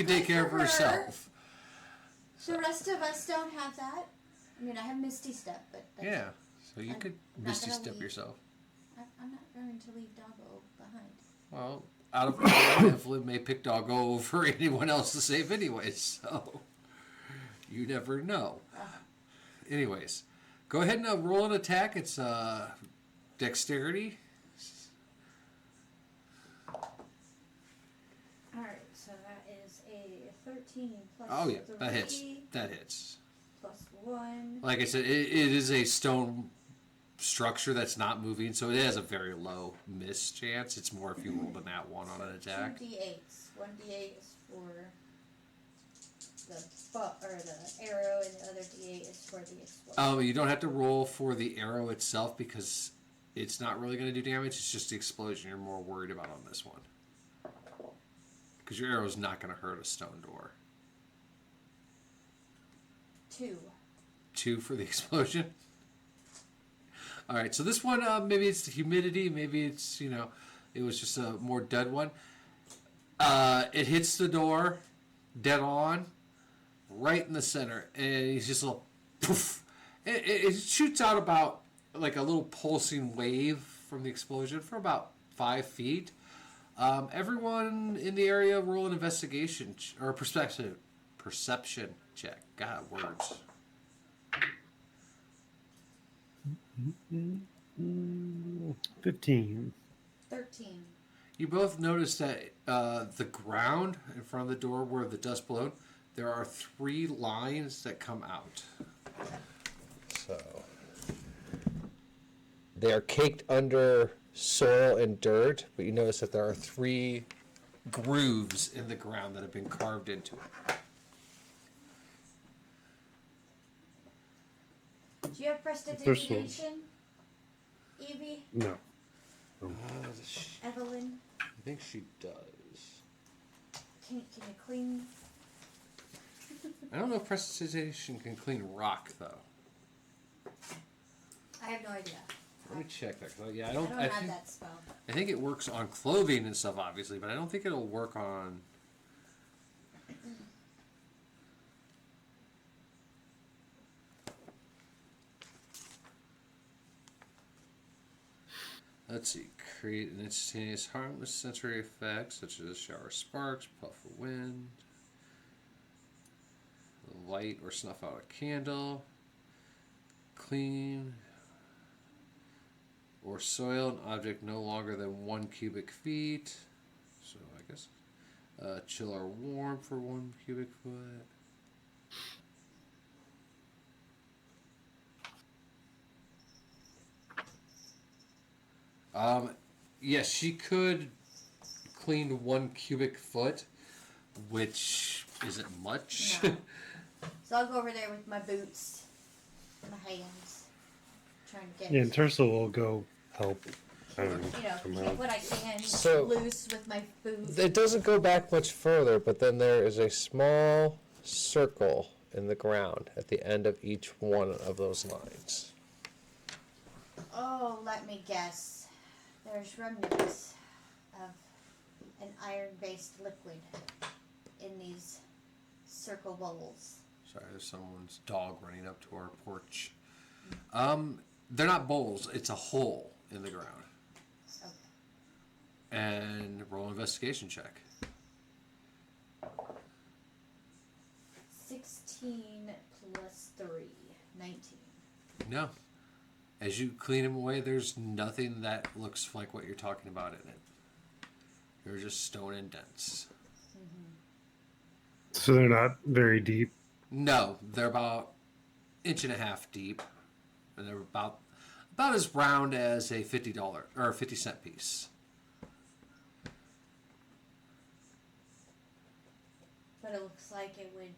take care of for her. herself. The rest of us don't have that. I mean, I have Misty Step, but that's Yeah, so you I'm could not Misty gonna Step leave. yourself. I'm not going to leave Doggo behind. Well, out of Evelyn may pick Doggo over anyone else to save anyways, so you never know. Anyways, go ahead and roll an attack. It's dexterity. Alright, so that is a 13 plus Oh yeah, 3 that hits. That hits. plus 1. Like I said, it is a stone structure that's not moving, so it has a very low miss chance. It's more if you rolled a nat 1 on an attack. 2 d8s. 1 d8 is for the arrow, and the other d8 is for the explosion. You don't have to roll for the arrow itself because it's not really going to do damage. It's just the explosion you're more worried about on this one. Because your arrow is not going to hurt a stone door. 2. 2 for the explosion. All right, so this one, maybe it's the humidity, maybe it's, it was just a more dead one. It hits the door dead on, right in the center, and he's just a little poof. It shoots out about like a little pulsing wave from the explosion for about 5 feet. Everyone in the area roll an investigation or perception check. God, words. 15. 13. You both notice that the ground in front of the door where the dust blowed, there are 3 lines that come out. So they are caked under soil and dirt, but you notice that there are 3 Grooves in the ground that have been carved into it. Do you have There's some- prestidigitation? Evie? No. Evelyn? I think she does. Can you clean? I don't know if prestidigitation can clean rock, though. I have no idea. Let me check that. 'Cause I I don't have think, that spell. I think it works on clothing and stuff, obviously, but I don't think it'll work on... Let's see. Create an instantaneous harmless sensory effect, such as a shower of sparks, puff of wind, light or snuff out a candle, clean or soil an object no longer than 1 cubic feet. So I guess chill or warm for 1 cubic foot. Yes, she could clean 1 cubic foot, which isn't much. No. So I'll go over there with my boots, my hands, trying to get, Yeah, and Tersa will go help. I don't know. get somehow. what I can So- loose with my boots. It doesn't go back much further, but then there is a small circle in the ground at the end of each one of those lines. Oh, let me guess. There's remnants of an iron-based liquid in these circle bowls. Sorry, there's someone's dog running up to our porch. They're not bowls. It's a hole in the ground. Okay. And roll an investigation check. 16 plus 3, 19. No. As you clean them away, there's nothing that looks like what you're talking about in it. They're just stone indents. So they're not very deep. No, they're about 1.5 deep, and they're about as round as a $50 or a 50-cent piece. But it looks like it would.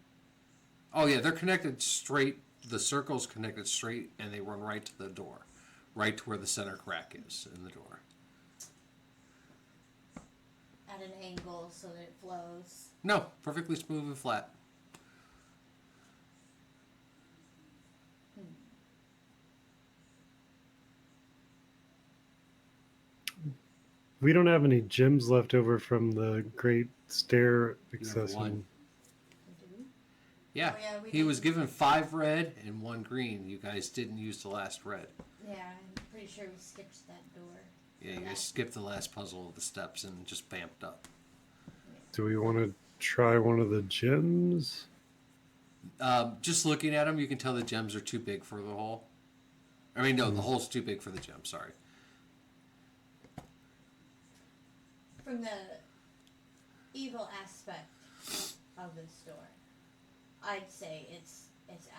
Oh yeah, they're connected straight. The circle's connected straight, and they run right to the door, right to where the center crack is in the door. At an angle so that it flows. No, perfectly smooth and flat. We don't have any gems left over from the great stair You have accession. one. Do? Yeah, Oh, yeah, we he was didn't- given 5 red and 1 green. You guys didn't use the last red. Yeah, I'm pretty sure we skipped that door. Yeah, you guys skipped the last puzzle of the steps and just vamped up. Do we want to try one of the gems? Just looking at them, you can tell the gems are too big for the hole. I mean, no, the hole's too big for the gem. Sorry. From the evil aspect of this door, I'd say it's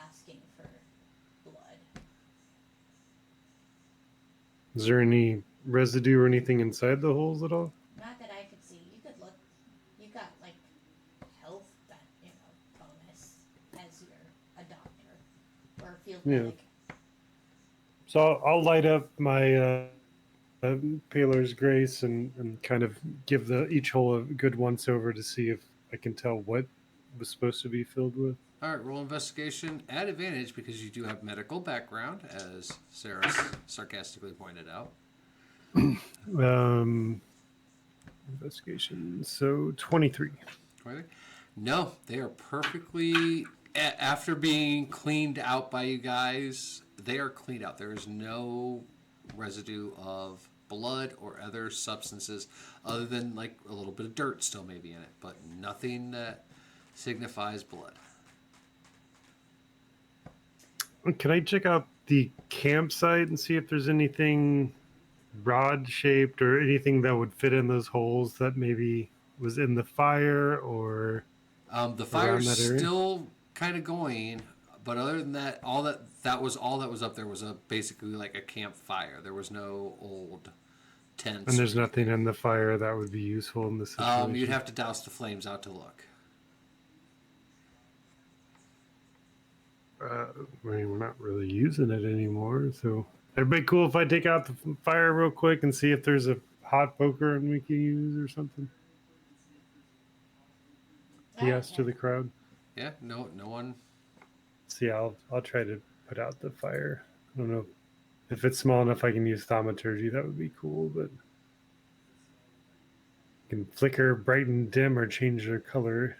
asking for blood. Is there any residue or anything inside the holes at all? Not that I could see. You could look. You got like health bonus as you're a doctor or a field Yeah. medic. So I'll light up my Paler's Grace and kind of give each hole a good once over to see if I can tell what was supposed to be filled with. All right, roll investigation at advantage because you do have medical background, as Sarah sarcastically pointed out. Investigation. So 23. No, they are perfectly. After being cleaned out by you guys, they are cleaned out. There is no residue of blood or other substances other than like a little bit of dirt still maybe in it, but nothing that signifies blood. Can I check out the campsite and see if there's anything rod shaped or anything that would fit in those holes that maybe was in the fire or The fire's that area? still kind of going, but other than that, all that was up there was basically like a campfire. There was no old tents. and there's nothing in the fire that would be useful in this situation? You'd have to douse the flames out to look. I mean, we're not really using it anymore, so everybody cool if I take out the fire real quick and see if there's a hot poker and we can use or something? Yes to the crowd. Yeah, no one. See, I'll try to put out the fire. I don't know if it's small enough I can use thaumaturgy. That would be cool, but can flicker, brighten, dim, or change their color.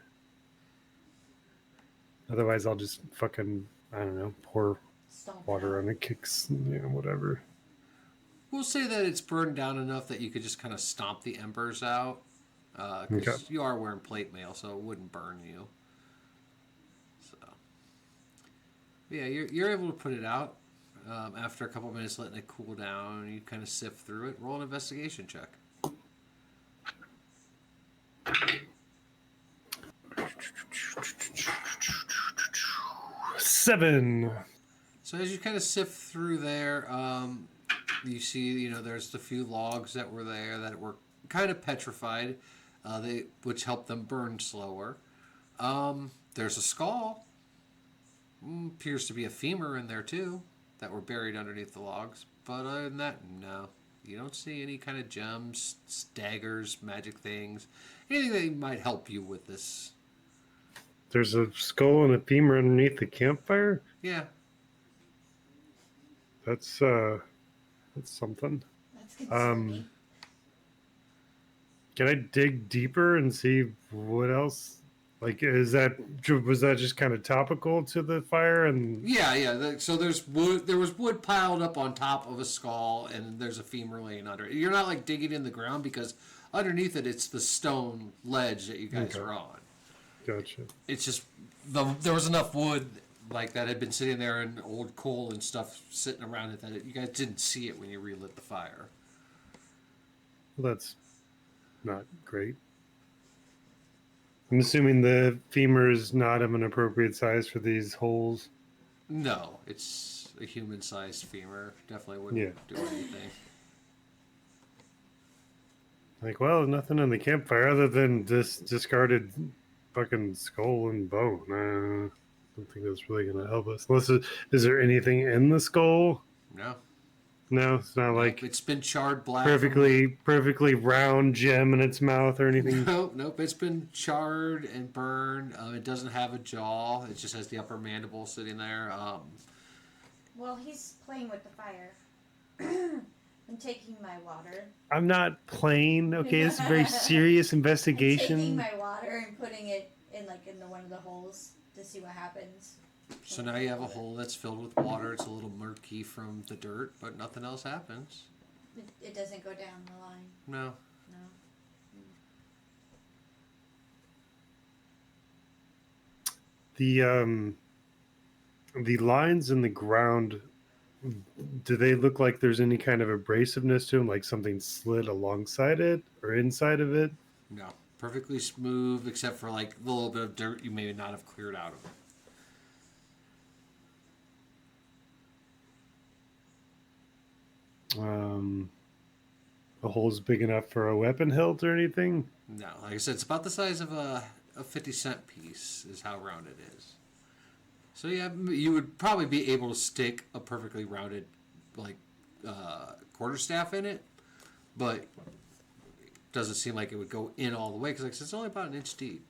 Otherwise, I'll just fucking, I don't know, pour Stomp water out. on it, kicks, whatever. We'll say that it's burned down enough that you could just kind of stomp the embers out. Because Okay. you are wearing plate mail, so it wouldn't burn you. So, yeah, you're able to put it out. After a couple minutes letting it cool down, you kind of sift through it. Roll an investigation check. Seven. So as you kind of sift through there, you see, there's a few logs that were there that were kind of petrified, which helped them burn slower. There's a skull. Appears to be a femur in there too, that were buried underneath the logs. But other than that, no. You don't see any kind of gems, daggers, magic things, anything that might help you with this. There's a skull and a femur underneath the campfire? Yeah. That's something. That's concerning. Can I dig deeper and see what else? Like, was that just kind of topical to the fire? And Yeah. So there's wood. There was wood piled up on top of a skull, and there's a femur laying under it. You're not like digging in the ground because underneath it, it's the stone ledge that you guys Okay. are on. Gotcha. It's just there was enough wood like that had been sitting there and old coal and stuff sitting around it that you guys didn't see it when you relit the fire. Well, that's not great. I'm assuming the femur is not of an appropriate size for these holes. No, it's a human-sized femur. Definitely wouldn't Yeah. do anything. Like, well, nothing in the campfire other than this discarded fucking skull and bone. I don't think that's really going to help us. Is there anything in the skull? No. No, it's not like It's been charred black. perfectly round gem in its mouth or anything. Nope. It's been charred and burned. It doesn't have a jaw. It just has the upper mandible sitting there. Well, he's playing with the fire. I'm taking my water. I'm not playing. Okay, this is a very serious I'm taking investigation. my water and putting it in one of the holes to see what happens. So now you have a hole that's filled with water. It's a little murky from the dirt, but nothing else happens. It doesn't go down the line. No. No. The lines in the ground, do they look like there's any kind of abrasiveness to them, like something slid alongside it or inside of it? No. Perfectly smooth, except for like the little bit of dirt you may not have cleared out of it. The hole's big enough for a weapon hilt or anything? No. Like I said, it's about the size of a 50-cent piece is how round it is. So yeah, you would probably be able to stick a perfectly rounded, like, quarterstaff in it. but doesn't seem like it would go in all the way because like I said, it's only about an inch deep.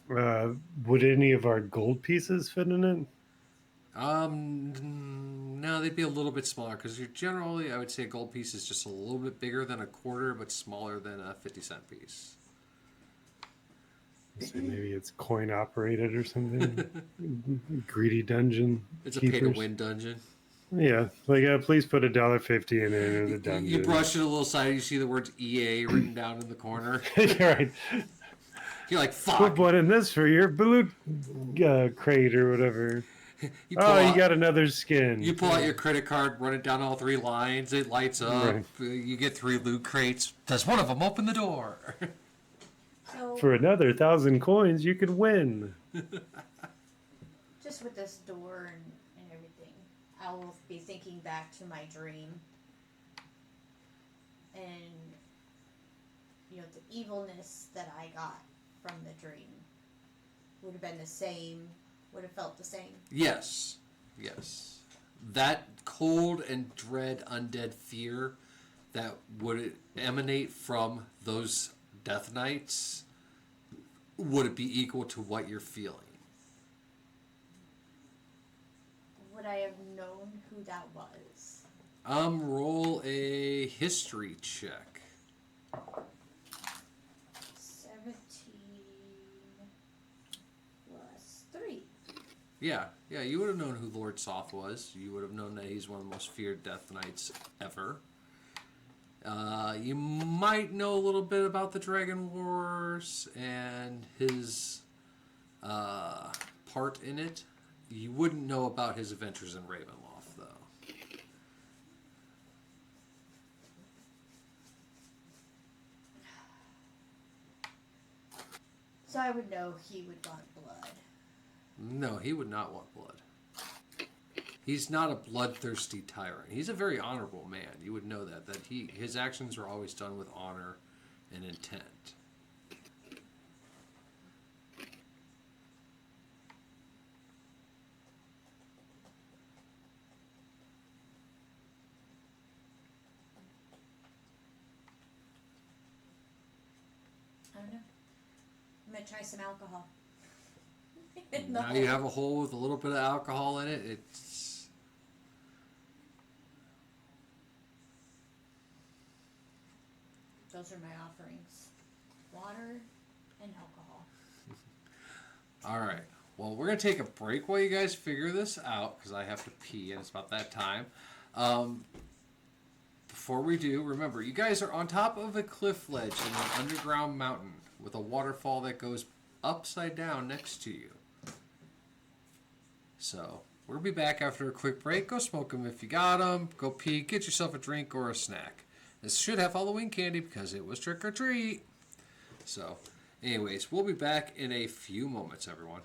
Would any of our gold pieces fit in it? No, they'd be a little bit smaller because you're generally, I would say, a gold piece is just a little bit bigger than a quarter, but smaller than a 50-cent piece. So maybe it's coin operated or something. Greedy dungeon. It's a keepers. pay-to-win dungeon. Yeah, like please put $1.50 in it or the You dungeon. brush it a little side, you see the words EA written down in the corner. You're right. You're like, Put fuck. one in this for your blue crate or whatever. You pull Oh, you out, got another skin. you pull out your credit card, run it down all 3 lines, it lights up. Right. You get 3 loot crates. Does one of them open the door? So For another 1,000 coins, you could win. just with this door and everything, I will be thinking back to my dream. And, the evilness that I got from the dream would have been the same, would have felt the same. Yes. Yes. That cold and dread undead fear that would emanate from those death knights, would it be equal to what you're feeling? Would I have known who that was? Roll a history check. 17 plus 3. Yeah, you would have known who Lord Soth was. You would have known that he's one of the most feared Death Knights ever. You might know a little bit about the Dragon Wars and his part in it. You wouldn't know about his adventures in Ravenloft, though. So I would know he would want blood. No, he would not want blood. He's not a bloodthirsty tyrant. He's a very honorable man. You would know that his actions are always done with honor and intent. I don't know. I'm gonna try some alcohol. Now you have a hole with a little bit of alcohol in it. Those are my offerings: water and alcohol. All right. Well, we're going to take a break while you guys figure this out because I have to pee and it's about that time. Before we do, remember, you guys are on top of a cliff ledge in an underground mountain with a waterfall that goes upside down next to you. So, we'll be back after a quick break. Go smoke them if you got them. Go pee. Get yourself a drink or a snack. This should have Halloween candy because it was trick or treat. So, anyways, we'll be back in a few moments, everyone.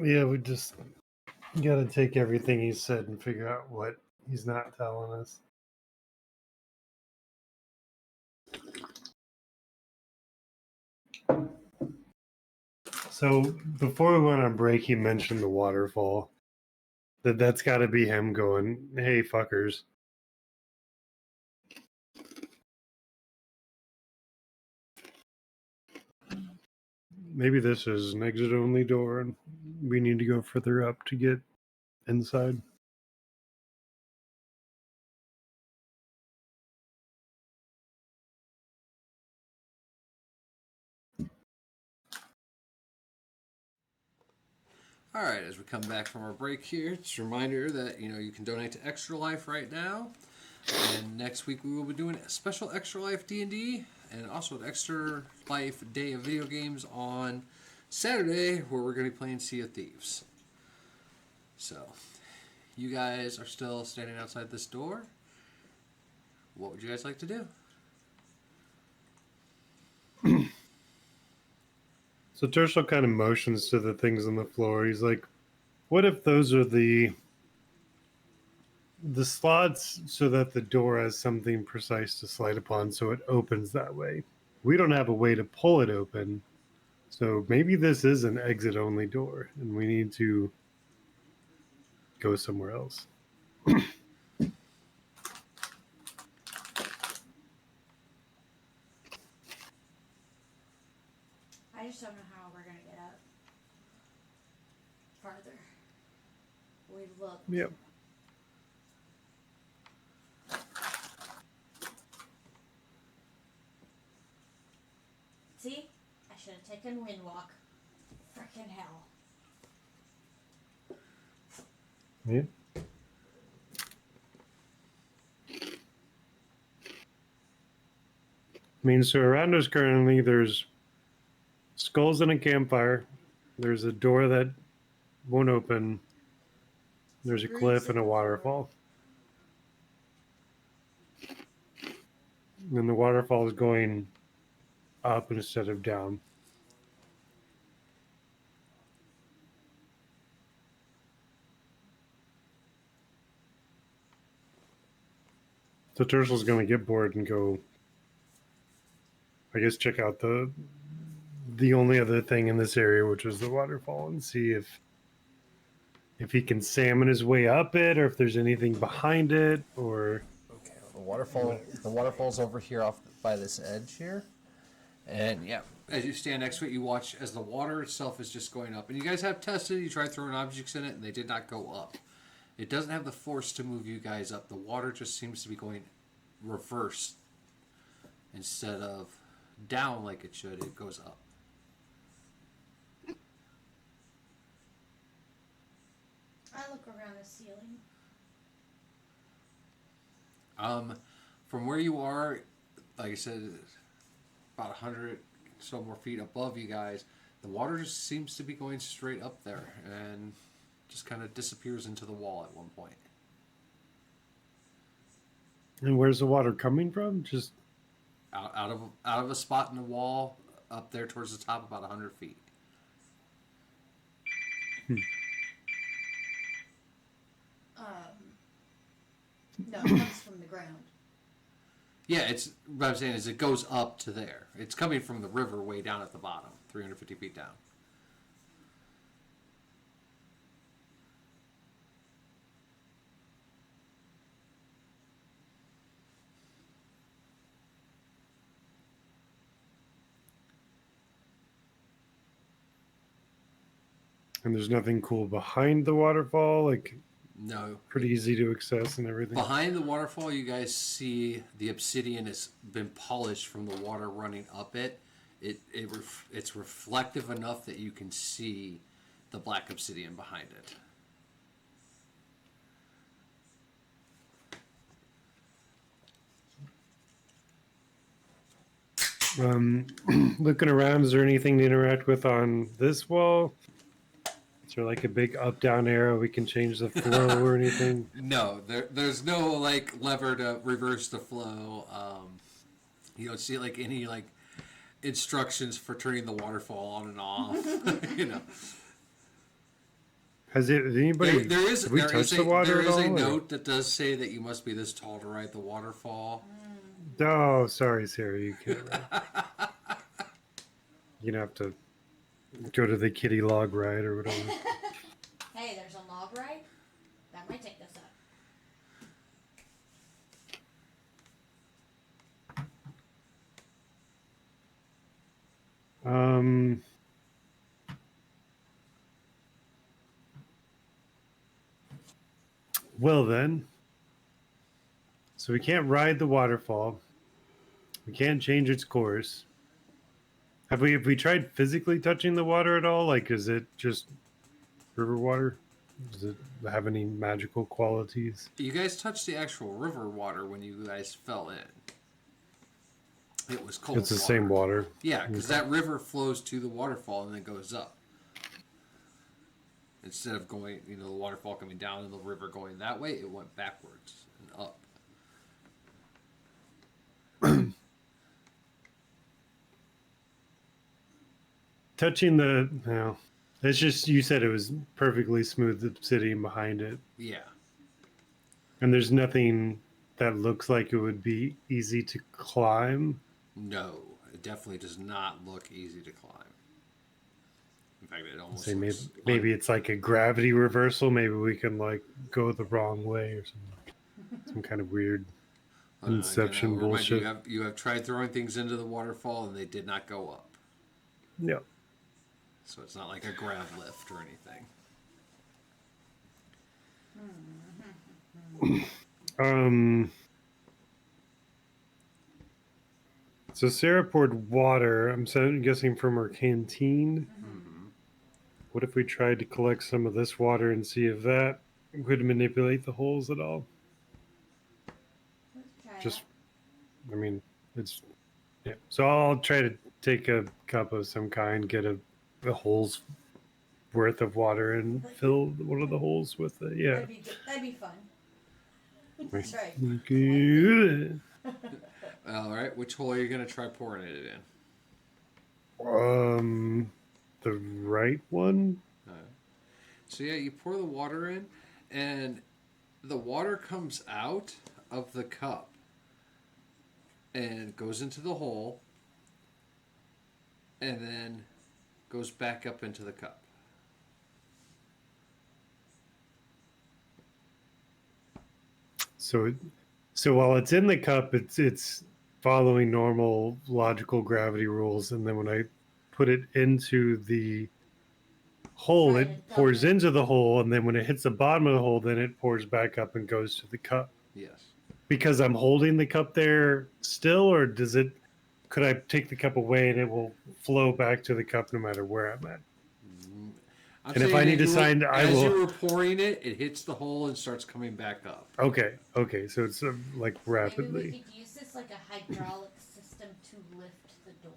Yeah, we just gotta take everything he said and figure out what he's not telling us. So before we went on break, he mentioned the waterfall. That's got to be him going, "Hey, fuckers." Maybe this is an exit-only door, and we need to go further up to get inside. All right, as we come back from our break here, just a reminder that you can donate to Extra Life right now, and next week we will be doing a special Extra Life D&D and also an Extra Life Day of Video Games on Saturday, where we're going to be playing Sea of Thieves. So, you guys are still standing outside this door. What would you guys like to do? So Tershel kind of motions to the things on the floor. He's like, "What if those are the slots so that the door has something precise to slide upon so it opens that way? We don't have a way to pull it open. So maybe this is an exit only door and we need to go somewhere else." I just don't know how we're gonna get up farther. We've looked. Yep. See? I should have taken Windwalk. Frickin' hell. Yeah. I mean, so around us currently, there's skulls and a campfire. There's a door that won't open. There's a cliff and a waterfall. And the waterfall is going up instead of down. So Tersel's going to get bored and go, I guess, check out the only other thing in this area, which is the waterfall, and see if he can salmon his way up it, or if there's anything behind it, or Okay, the waterfall. The waterfall's over here off by this edge here, and Yeah, as you stand next to it, you watch as the water itself is just going up. And you guys have tested, you tried throwing objects in it, and they did not go up. It doesn't have the force to move you guys up. The water just seems to be going reverse. Instead of down like it should, it goes up. I look around the ceiling. From where you are, like I said, about 100 so more feet above you guys, the water just seems to be going straight up there and just kind of disappears into the wall at one point. and where's the water coming from? Just Out of a spot in the wall up there towards the top, about 100 feet. No, it comes from the ground. Yeah, it's what I'm saying is it goes up to there. It's coming from the river way down at the bottom, 350 feet down. and there's nothing cool behind the waterfall, like No. pretty easy to access and everything. Behind the waterfall, you guys see the obsidian has been polished from the water running up it. It's reflective enough that you can see the black obsidian behind it. Looking around, is there anything to interact with on this wall? Is there like a big up down arrow we can change the flow or anything? No, there's no like lever to reverse the flow. You don't see like any like instructions for turning the waterfall on and off. You know. Has anybody? There is have we there touched is the a water there at is all, a or- note that does say that you must be this tall to ride the waterfall. Oh, sorry, Sarah. You can't. You're gonna have to go to the kitty log ride or whatever. Hey, there's a log ride. That might take this up. Um. Well then. So we can't ride the waterfall. We can't change its course. Have we tried physically touching the water at all? Like, is it just river water? Does it have any magical qualities? You guys touched the actual river water when you guys fell in. It was cold. It's the same water. Yeah, because that river flows to the waterfall and then goes up. Instead of going, the waterfall coming down and the river going that way, it went backwards and up. Touching the no, it's just you said it was perfectly smooth obsidian behind it, Yeah. and there's nothing that looks like it would be easy to climb. No, it definitely does not look easy to climb. In fact, it almost Say looks maybe it's like a gravity reversal. Maybe we can like go the wrong way or something. Some kind of weird Inception I'll remind bullshit. You have tried throwing things into the waterfall and they did not go up. Yeah. So it's not like a grab lift or anything. So Sarah poured water. I'm guessing from her canteen. What if we tried to collect some of this water and see if that could manipulate the holes at all? Let's try Just, I mean, it's yeah. So I'll try to take a cup of some kind, get a hole's worth of water, and fill one of the holes with it. that. Yeah. That'd be fun. That's right. Good. All right, which hole are you going to try pouring it in? The right one. So yeah, you pour the water in, and the water comes out of the cup and goes into the hole, and then goes back up into the cup. So while it's in the cup, it's following normal logical gravity rules, and then when I put it into the hole, Right, it it pours doubles. into the hole, and then when it hits the bottom of the hole, then it pours back up and goes to the cup. Yes. Because I'm holding the cup there still, or could I take the cup away and it will flow back to the cup no matter where I'm at? I'm And if saying I that need to you were- sign, I as will. you were pouring it, it hits the hole and starts coming back up. Okay, so it's like Maybe rapidly. we could use this like a hydraulic system to lift the door.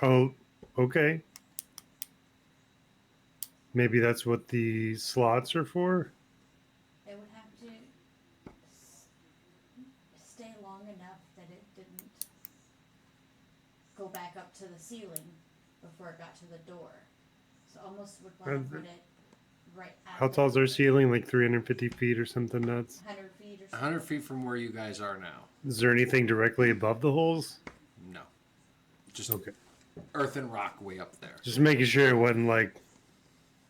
Oh, okay. Maybe that's what the slots are for. It would have to stay long enough that it didn't go back up to the ceiling before it got to the door. So almost would want to put it right at How tall is our ceiling? Like 350 feet or something nuts? 100 feet or something. 100 feet from where you guys are now. Is there anything directly above the holes? No. Just Okay. earth and rock way up there. Just making sure it wasn't like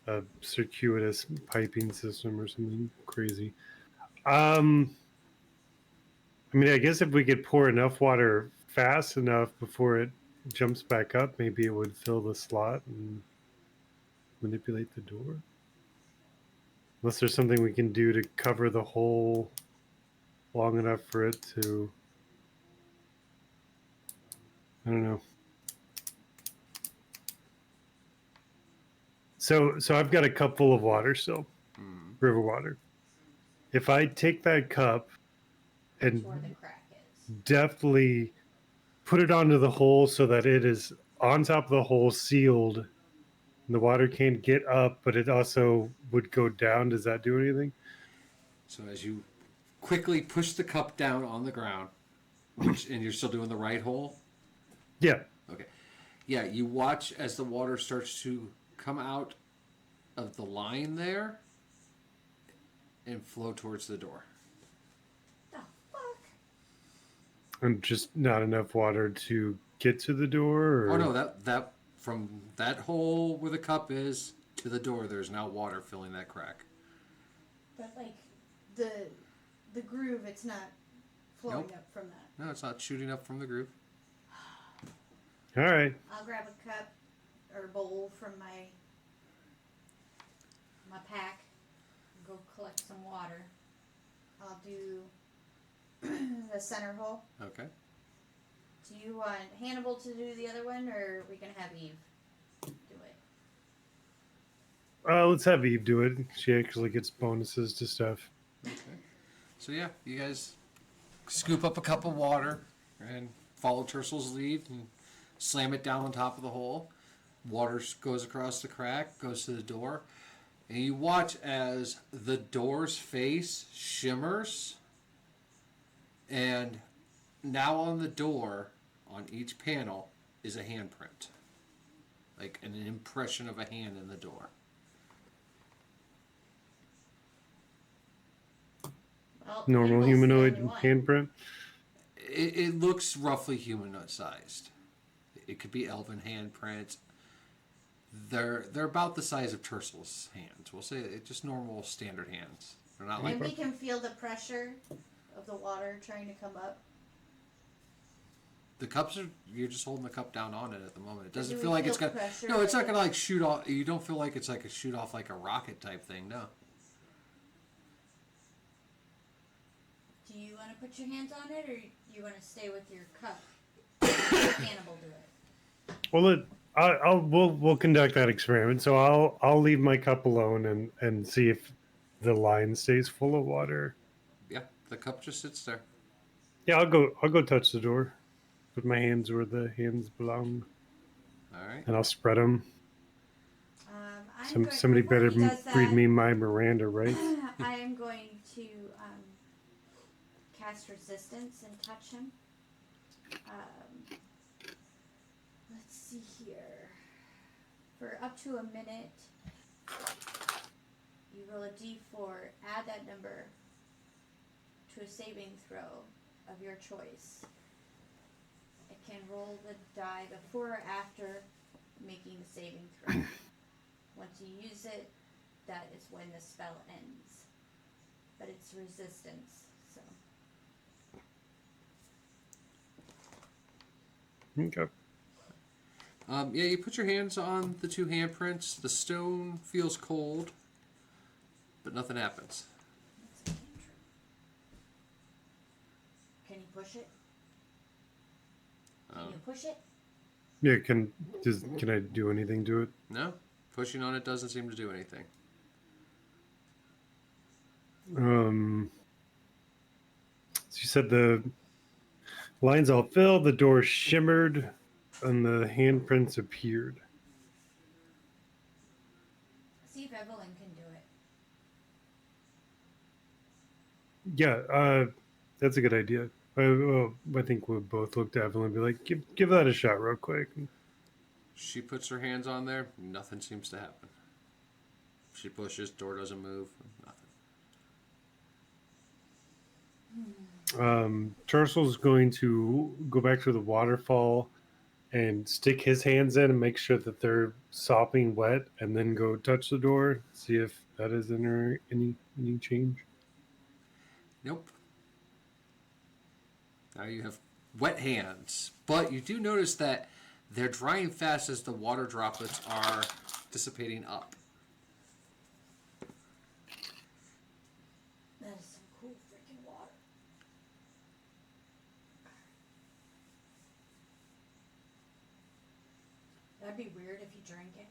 a circuitous piping system or something crazy. I mean, I guess if we could pour enough water fast enough before it jumps back up, maybe it would fill the slot and manipulate the door. Unless there's something we can do to cover the hole long enough for it to. I don't know. So I've got a cup full of water still, river water. If I take that cup and Where the crack is. deftly put it onto the hole so that it is on top of the hole, sealed, and the water can't get up, but it also would go down, does that do anything? So as you quickly push the cup down on the ground, and you're still doing the right hole, Yeah. okay. Yeah, you watch as the water starts to come out of the line there and flow towards the door. The fuck? And just not enough water to get to the door? Or... Oh no, that from that hole where the cup is to the door, there's now water filling that crack. But like the groove, it's not flowing Nope. up from that. No, it's not shooting up from the groove. All right. I'll grab a cup or bowl from my pack and go collect some water. I'll do the center hole. Okay. Do you want Hannibal to do the other one, or are we gonna have Eve do it? Let's have Eve do it. She actually gets bonuses to stuff. Okay. So yeah, you guys scoop up a cup of water and follow Tersel's lead and slam it down on top of the hole. Water goes across the crack, goes to the door, and you watch as the door's face shimmers, and now on the door, on each panel, is a handprint. Like an impression of a hand in the door. Well, Normal Hannibal's the humanoid only one. handprint. It looks roughly humanoid sized. It could be elven handprints. They're about the size of Tersel's hands. We'll say it's just normal standard hands. They're not like And we can feel the pressure of the water trying to come up. the cups are. You're just holding the cup down on it at the moment. It doesn't Do feel we like it's feel gonna. pressure No, it's not like gonna like shoot off. You don't feel like it's like a shoot off like a rocket type thing. No. Do you want to put your hands on it, or you want to stay with your cup? Hannibal do it. Well, we'll conduct that experiment. So I'll leave my cup alone and see if the line stays full of water. Yeah, the cup just sits there. Yeah, I'll go touch the door. Put my hands where the hands belong, All right. and I'll spread them. Somebody before better he does read that, me my Miranda rights. I am going to cast resistance and touch him. Let's see here. For up to a minute, you roll a d4, add that number to a saving throw of your choice. It can roll the die before or after making the saving throw. Once you use it, that is when the spell ends. But it's resistance, so. Okay. Yeah, you put your hands on the two handprints. The stone feels cold, but nothing happens. That's a cantrip. Can you push it? Can you push it? Yeah. Can I do anything to it? No, pushing on it doesn't seem to do anything. So you said the lines all filled, the door shimmered, and the handprints appeared. See if Evelyn can do it. Yeah, that's a good idea. I think we'll both look to Evelyn and be like, give that a shot real quick. She puts her hands on there. Nothing seems to happen. She pushes. Door doesn't move. Nothing. Tersel's going to go back to the waterfall and stick his hands in and make sure that they're sopping wet, and then go touch the door, see if that is any change. Nope. Now you have wet hands, but you do notice that they're drying fast as the water droplets are dissipating up. That is some cool freaking water. That'd be weird if you drank it.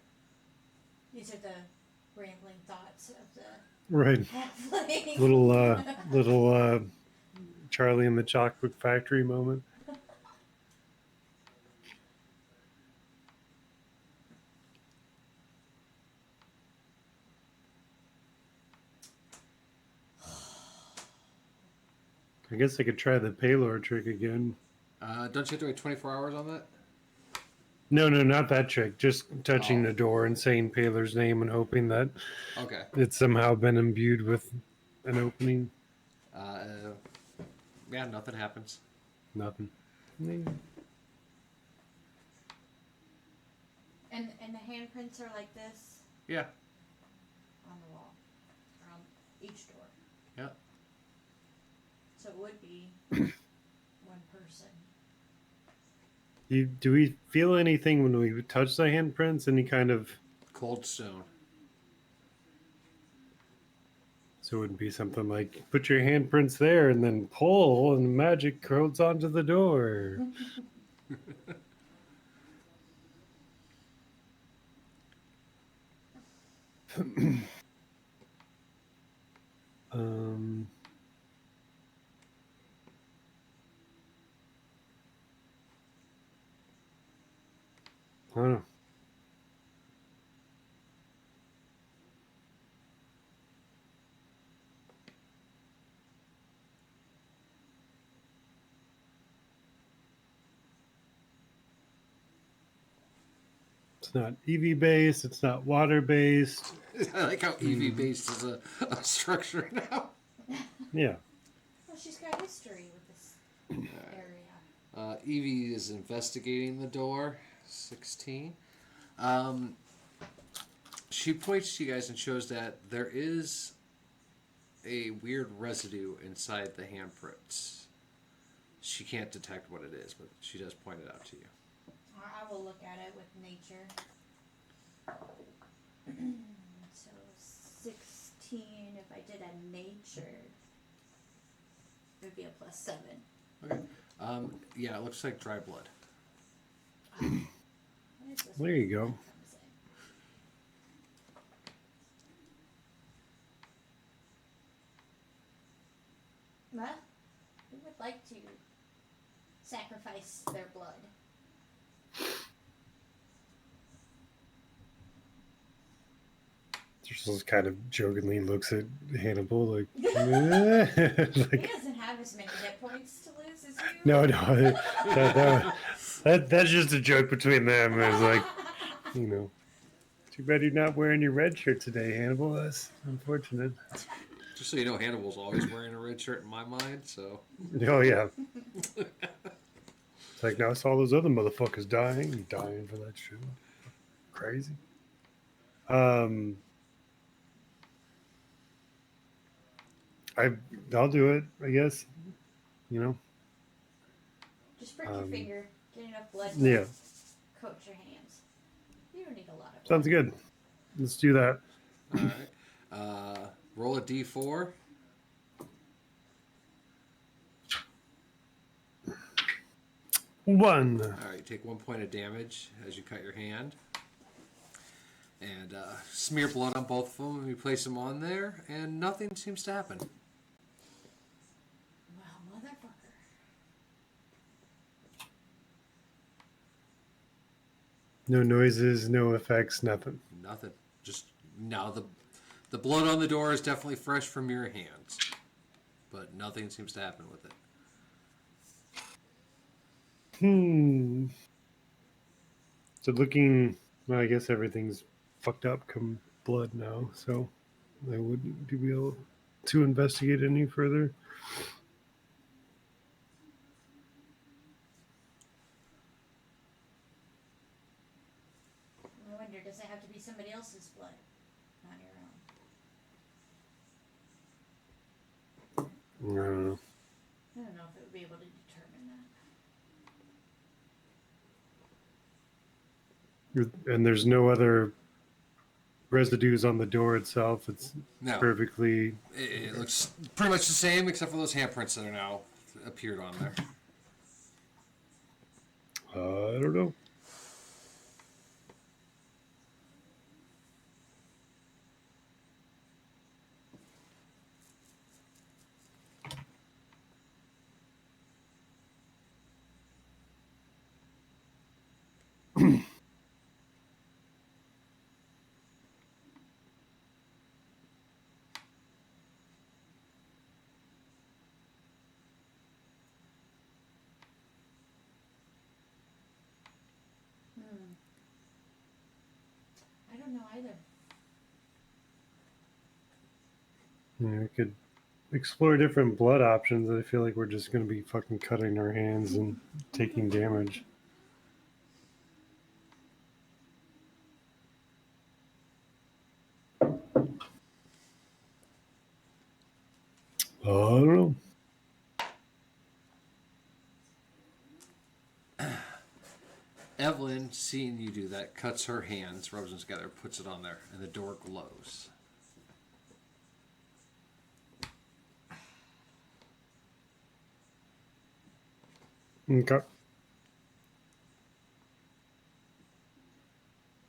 These are the rambling thoughts of the Right. halfling. Little Charlie and the Chocolate Factory moment. I guess I could try the Paylor trick again. Don't you have to wait 24 hours on that? No, no, not that trick. Just touching Oh. the door and saying Paler's name and hoping that Okay. it's somehow been imbued with an opening. Yeah, nothing happens. Nothing. And the handprints are like this Yeah. on the wall, around each door. Yeah. So it would be one person. Do we feel anything when we touch the handprints? Any kind of. Cold stone. So it wouldn't be something like put your handprints there and then pull and the magic codes onto the door. um, I don't know. It's not EV based. It's not water based. I like how EV based is a structure now. Yeah. Well, she's got history with this area. Evie is investigating the door. 16. She points to you guys and shows that there is a weird residue inside the handprints. She can't detect what it is, but she does point it out to you. I will look at it with nature. So 16. If I did a nature, it would be a +7. Okay. Yeah, it looks like dry blood. What is this There you go. comes in? Well, we would like to sacrifice their blood. Just kind of jokingly looks at Hannibal like, He like doesn't have as many hit points to lose as you. no, that's just a joke between them. It's like, you know, too bad you're not wearing your red shirt today, Hannibal. That's unfortunate. Just so you know, Hannibal's always wearing a red shirt in my mind, so. Oh yeah. It's like now I saw those other motherfuckers dying for that shit. Crazy. I'll do it, I guess. You know. Just prick your finger, get enough blood to Yeah. coat your hands. You don't need a lot of blood. Sounds good. Let's do that. Alright. Roll a d4. One. Alright, you take 1 point of damage as you cut your hand. And smear blood on both of them, and you place them on there, and nothing seems to happen. Well, motherfucker. No noises, no effects, nothing. Nothing. Just now the blood on the door is definitely fresh from your hands. But nothing seems to happen with it. So looking, well, I guess everything's fucked up come blood now, so I wouldn't be able to investigate any further. I wonder, does it have to be somebody else's blood, not your own? I don't know. I don't know if it would be able to determine that. And there's no other residues on the door itself. It's No. perfectly. It looks pretty much the same except for those handprints that are now appeared on there. I don't know. either. Yeah, we could explore different blood options. I feel like we're just going to be fucking cutting our hands and taking damage. I don't know. Evelyn, seeing you do that, cuts her hands, rubs them together, puts it on there, and the door glows. Okay.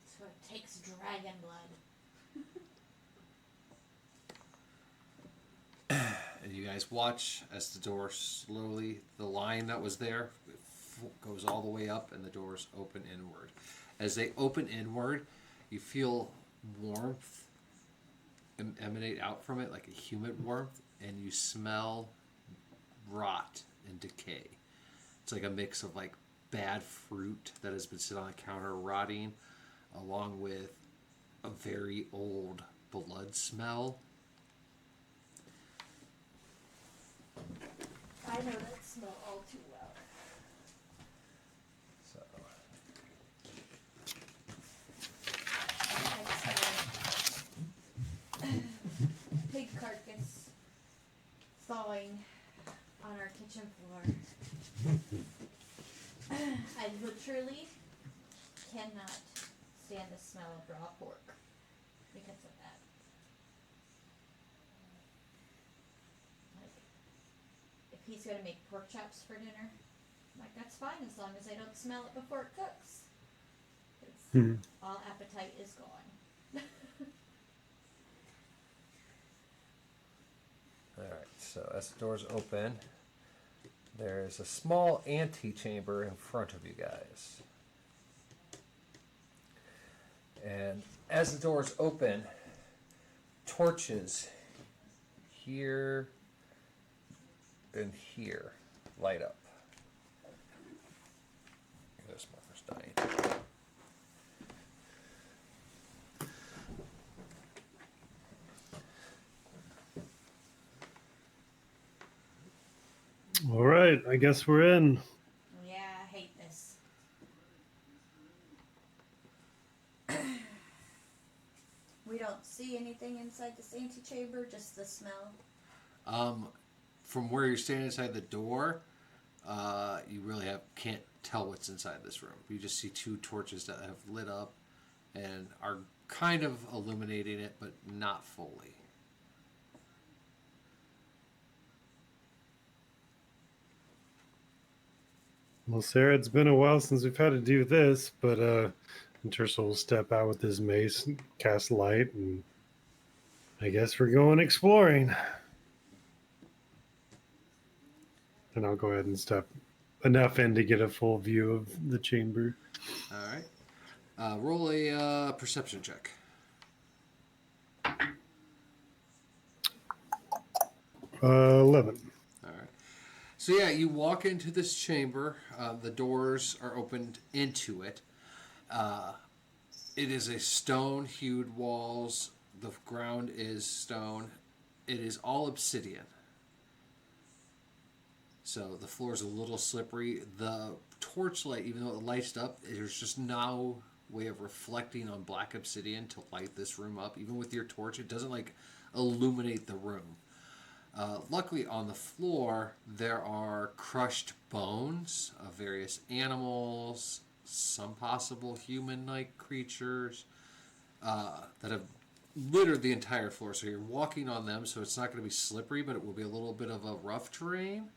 So it takes dragon blood. And you guys watch as the door slowly, the line that was there, goes all the way up and the doors open inward. As they open inward, you feel warmth emanate out from it, like a humid warmth, and you smell rot and decay. It's like a mix of like bad fruit that has been sitting on the counter rotting, along with a very old blood smell. I know that smell all too well. So, I smell pig carcass thawing on our kitchen floor. I literally cannot stand the smell of raw pork because of that. Like, if he's gonna make pork chops for dinner, I'm like, that's fine as long as I don't smell it before it cooks. 'Cause all appetite is gone. alright, so as the doors open, there's a small antechamber in front of you guys. And as the doors open, torches here and here light up. This motherfucker's dying. All right, I guess we're in. Yeah, I hate this. We don't see anything inside this antechamber, just the smell. From where you're standing inside the door, you really can't tell what's inside this room. You just see two torches that have lit up and are kind of illuminating it, but not fully. Well, Sarah, it's been a while since we've had to do this, but Tersa will step out with his mace and cast light, and I guess we're going exploring. And I'll go ahead and step enough in to get a full view of the chamber. All right. Roll a perception check. 11. All right. So yeah, you walk into this chamber. The doors are opened into it. It is a stone-hued walls. The ground is stone. It is all obsidian. So the floor is a little slippery. The torchlight, even though it lights up, there's just no way of reflecting on black obsidian to light this room up. Even with your torch, it doesn't like illuminate the room. Luckily, on the floor, there are crushed bones of various animals, some possible human-like creatures that have littered the entire floor. So you're walking on them, so it's not going to be slippery, but it will be a little bit of a rough terrain.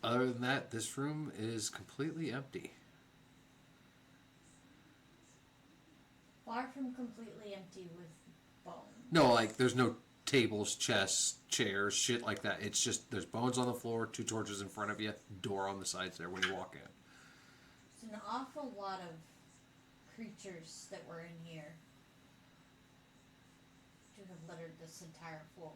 Other than that, this room is completely empty. Far from completely empty with bones. No, like, there's no tables, chests, chairs, shit like that. It's just, there's bones on the floor, two torches in front of you, door on the sides there when you walk in. It's an awful lot of creatures that were in here to have littered this entire floor.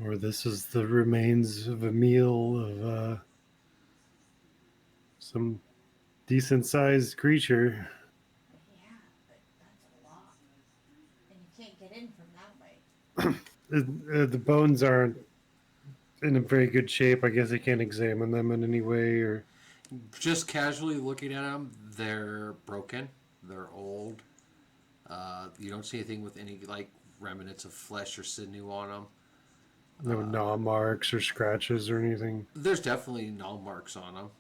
Or this is the remains of a meal of some decent sized creature. Yeah, but that's a lot. And you can't get in from that way. The bones aren't in a very good shape. I guess I can't examine them in any way. Or Just casually looking at them, they're broken. They're old. You don't see anything with any like remnants of flesh or sinew on them. no gnaw marks or scratches or anything. There's definitely gnaw marks on them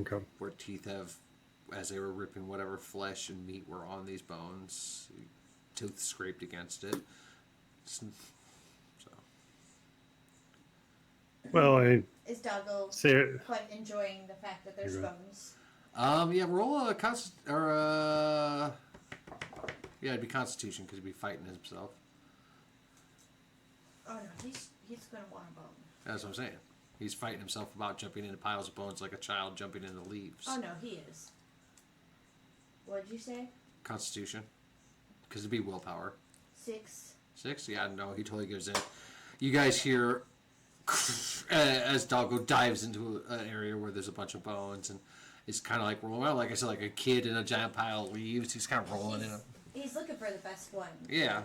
Okay. where teeth have, as they were ripping whatever flesh and meat were on these bones, tooth scraped against it. So, Well, I Is Doggo say quite enjoying the fact that there's You're right. bones? yeah, roll a yeah, it'd be Constitution because he'd be fighting himself. Oh no, he's gonna want a bone. That's what I'm saying. He's fighting himself about jumping into piles of bones like a child jumping into leaves. Oh no, he is. What'd you say? Constitution, because it'd be willpower. 6. 6? Yeah, no, he totally gives in. You guys hear as Doggo dives into an area where there's a bunch of bones and it's kind of like rolling around, like I said, like a kid in a giant pile of leaves. He's kind of rolling in. He's looking for the best one. Yeah,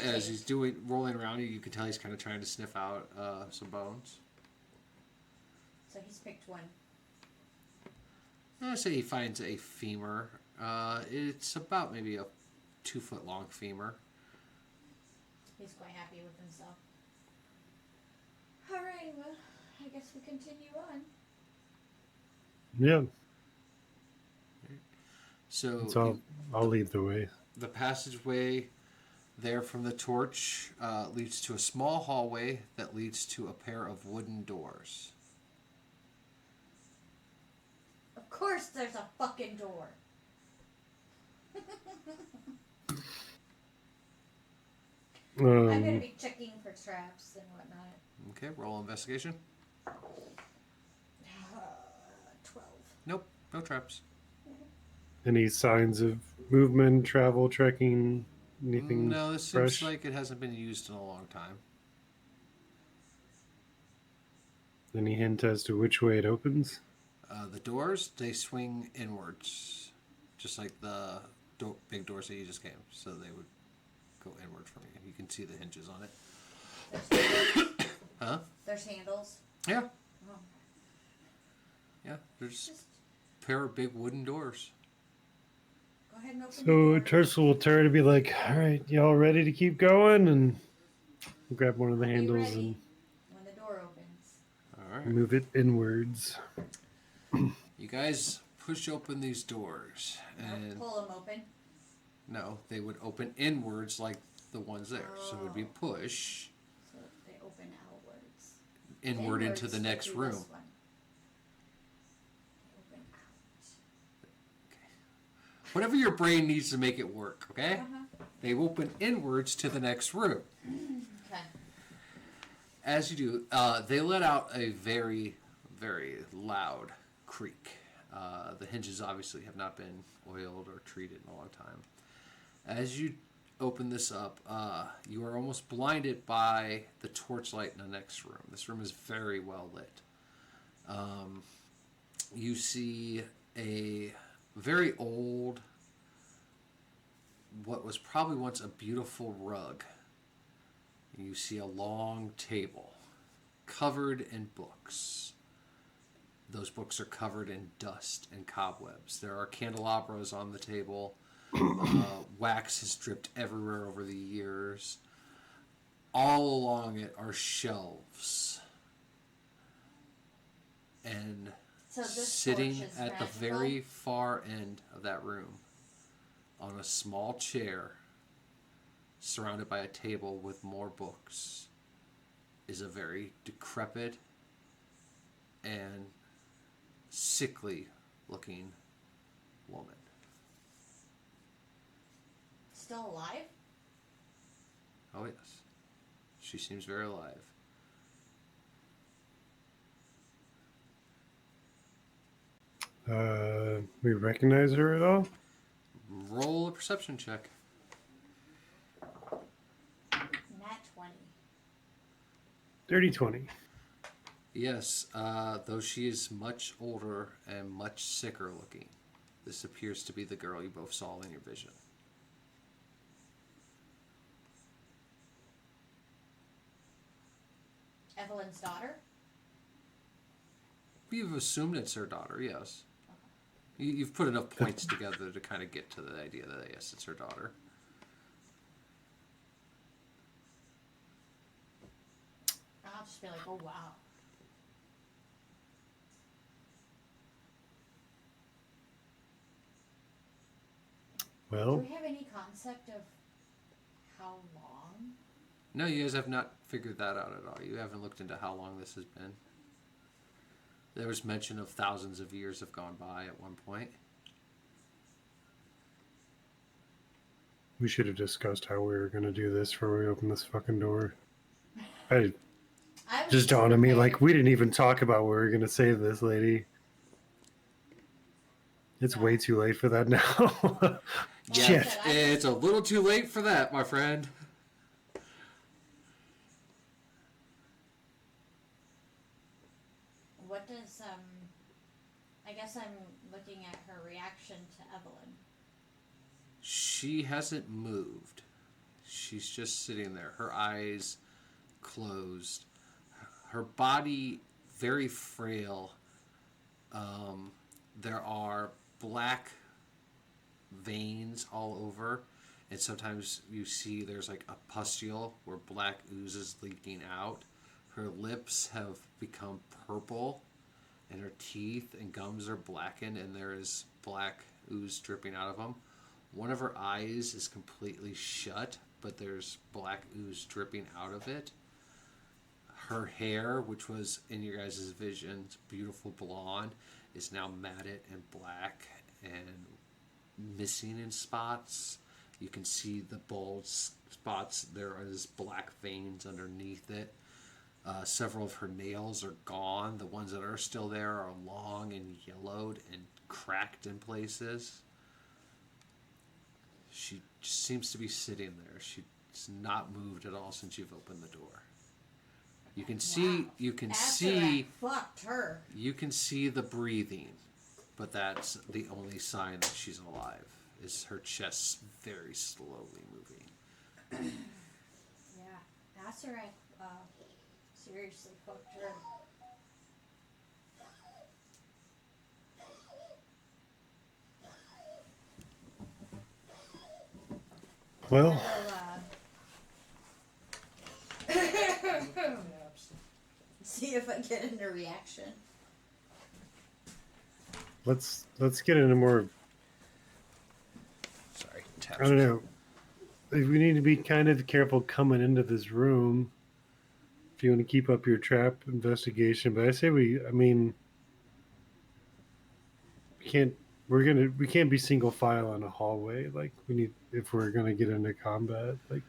as he's rolling around, you can tell he's kind of trying to sniff out some bones. So he's picked one. I say he finds a femur. It's about maybe a 2-foot long femur. He's quite happy with himself. Alright, well, I guess we continue on. yeah. So So I'll lead the way. the passageway there from the torch leads to a small hallway that leads to a pair of wooden doors. Of course there's a fucking door. I'm gonna be checking for traps and whatnot. Okay, roll investigation. 12. Nope, no traps. Any signs of movement, travel, trekking, anything? No, this fresh? seems like it hasn't been used in a long time. Any hint as to which way it opens? The doors, they swing inwards, just like the big doors that you just came. So they would go inward from you. You can see the hinges on it. Huh? There's handles. Yeah. Oh. Yeah, there's Just a pair of big wooden doors. go ahead and open So the door. Tercel will turn to be like, "All right, y'all ready to keep going?" And grab one of the I'll be handles ready and when the door opens. All right. move it inwards. You guys push open these doors, and Pull them open. no, they would open inwards like the ones there. So it would be push So they open outwards. inward into the Inwards next would be room. this one. They open out. Whatever your brain needs to make it work, okay? Uh-huh. They open inwards to the next room. Okay. As you do, they let out a very, very loud creak. The hinges obviously have not been oiled or treated in a long time. As you open this up, you are almost blinded by the torchlight in the next room. This room is very well lit. You see a very old, what was probably once a beautiful rug. You see a long table covered in books. Those books are covered in dust and cobwebs. There are candelabras on the table. Wax has dripped everywhere over the years. All along it are shelves. And So this sitting torch is at the magical? very far end of that room, on a small chair, surrounded by a table with more books, is a very decrepit and sickly looking woman. Still alive? Oh yes, she seems very alive. We recognize her at all? Roll a perception check. Nat 20. Dirty 20. Yes, though she is much older and much sicker looking. This appears to be the girl you both saw in your vision. Evelyn's daughter? You've assumed it's her daughter, yes. You've put enough points together to kind of get to the idea that, yes, it's her daughter. I'll just be like, oh wow. Do Well, we have any concept of how long? No, you guys have not figured that out at all. You haven't looked into how long this has been. There was mention of thousands of years have gone by at one point. we should have discussed how we were going to do this before we open this fucking door. I I was just dawned on me, prepared. like, we didn't even talk about where we were going to save this lady. It's way too late for that now. Yeah, Shit. it's a little too late for that, my friend. What does I guess I'm looking at her reaction to Evelyn. She hasn't moved. She's just sitting there, her eyes closed, her body very frail. There are black veins all over, and sometimes you see there's like a pustule where black ooze is leaking out. Her lips have become purple, and her teeth and gums are blackened, and there is black ooze dripping out of them. One of her eyes is completely shut, but there's black ooze dripping out of it. Her hair, which was in your guys' vision, beautiful blonde, is now matted and black and missing in spots. You can see the bald spots. There is black veins underneath it. Several of her nails are gone. The ones that are still there are long and yellowed and cracked in places. She just seems to be sitting there. She's not moved at all since you've opened the door. You can see, Wow. you can After see, I fucked her. you can see the breathing, but that's the only sign that she's alive. Is her chest very slowly moving. Yeah. After I seriously fucked her. Well, See if I get into reaction. let's get into more. Sorry. I don't know. We need to be kind of careful coming into this room if you want to keep up your trap investigation. But I say we can't. We can't be single file in a hallway. Like we need if we're gonna get into combat. Like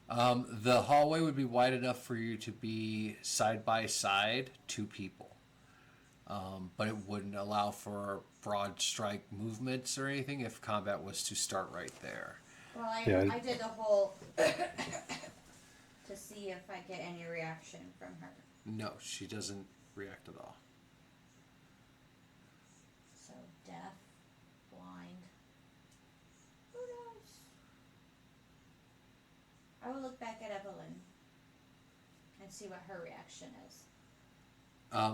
The hallway would be wide enough for you to be side by side, two people. But it wouldn't allow for broad strike movements or anything if combat was to start right there. Well, Yeah. I did the whole to see if I get any reaction from her. No, she doesn't react at all. So deaf, blind. Who knows? I will look back at Evelyn and see what her reaction is.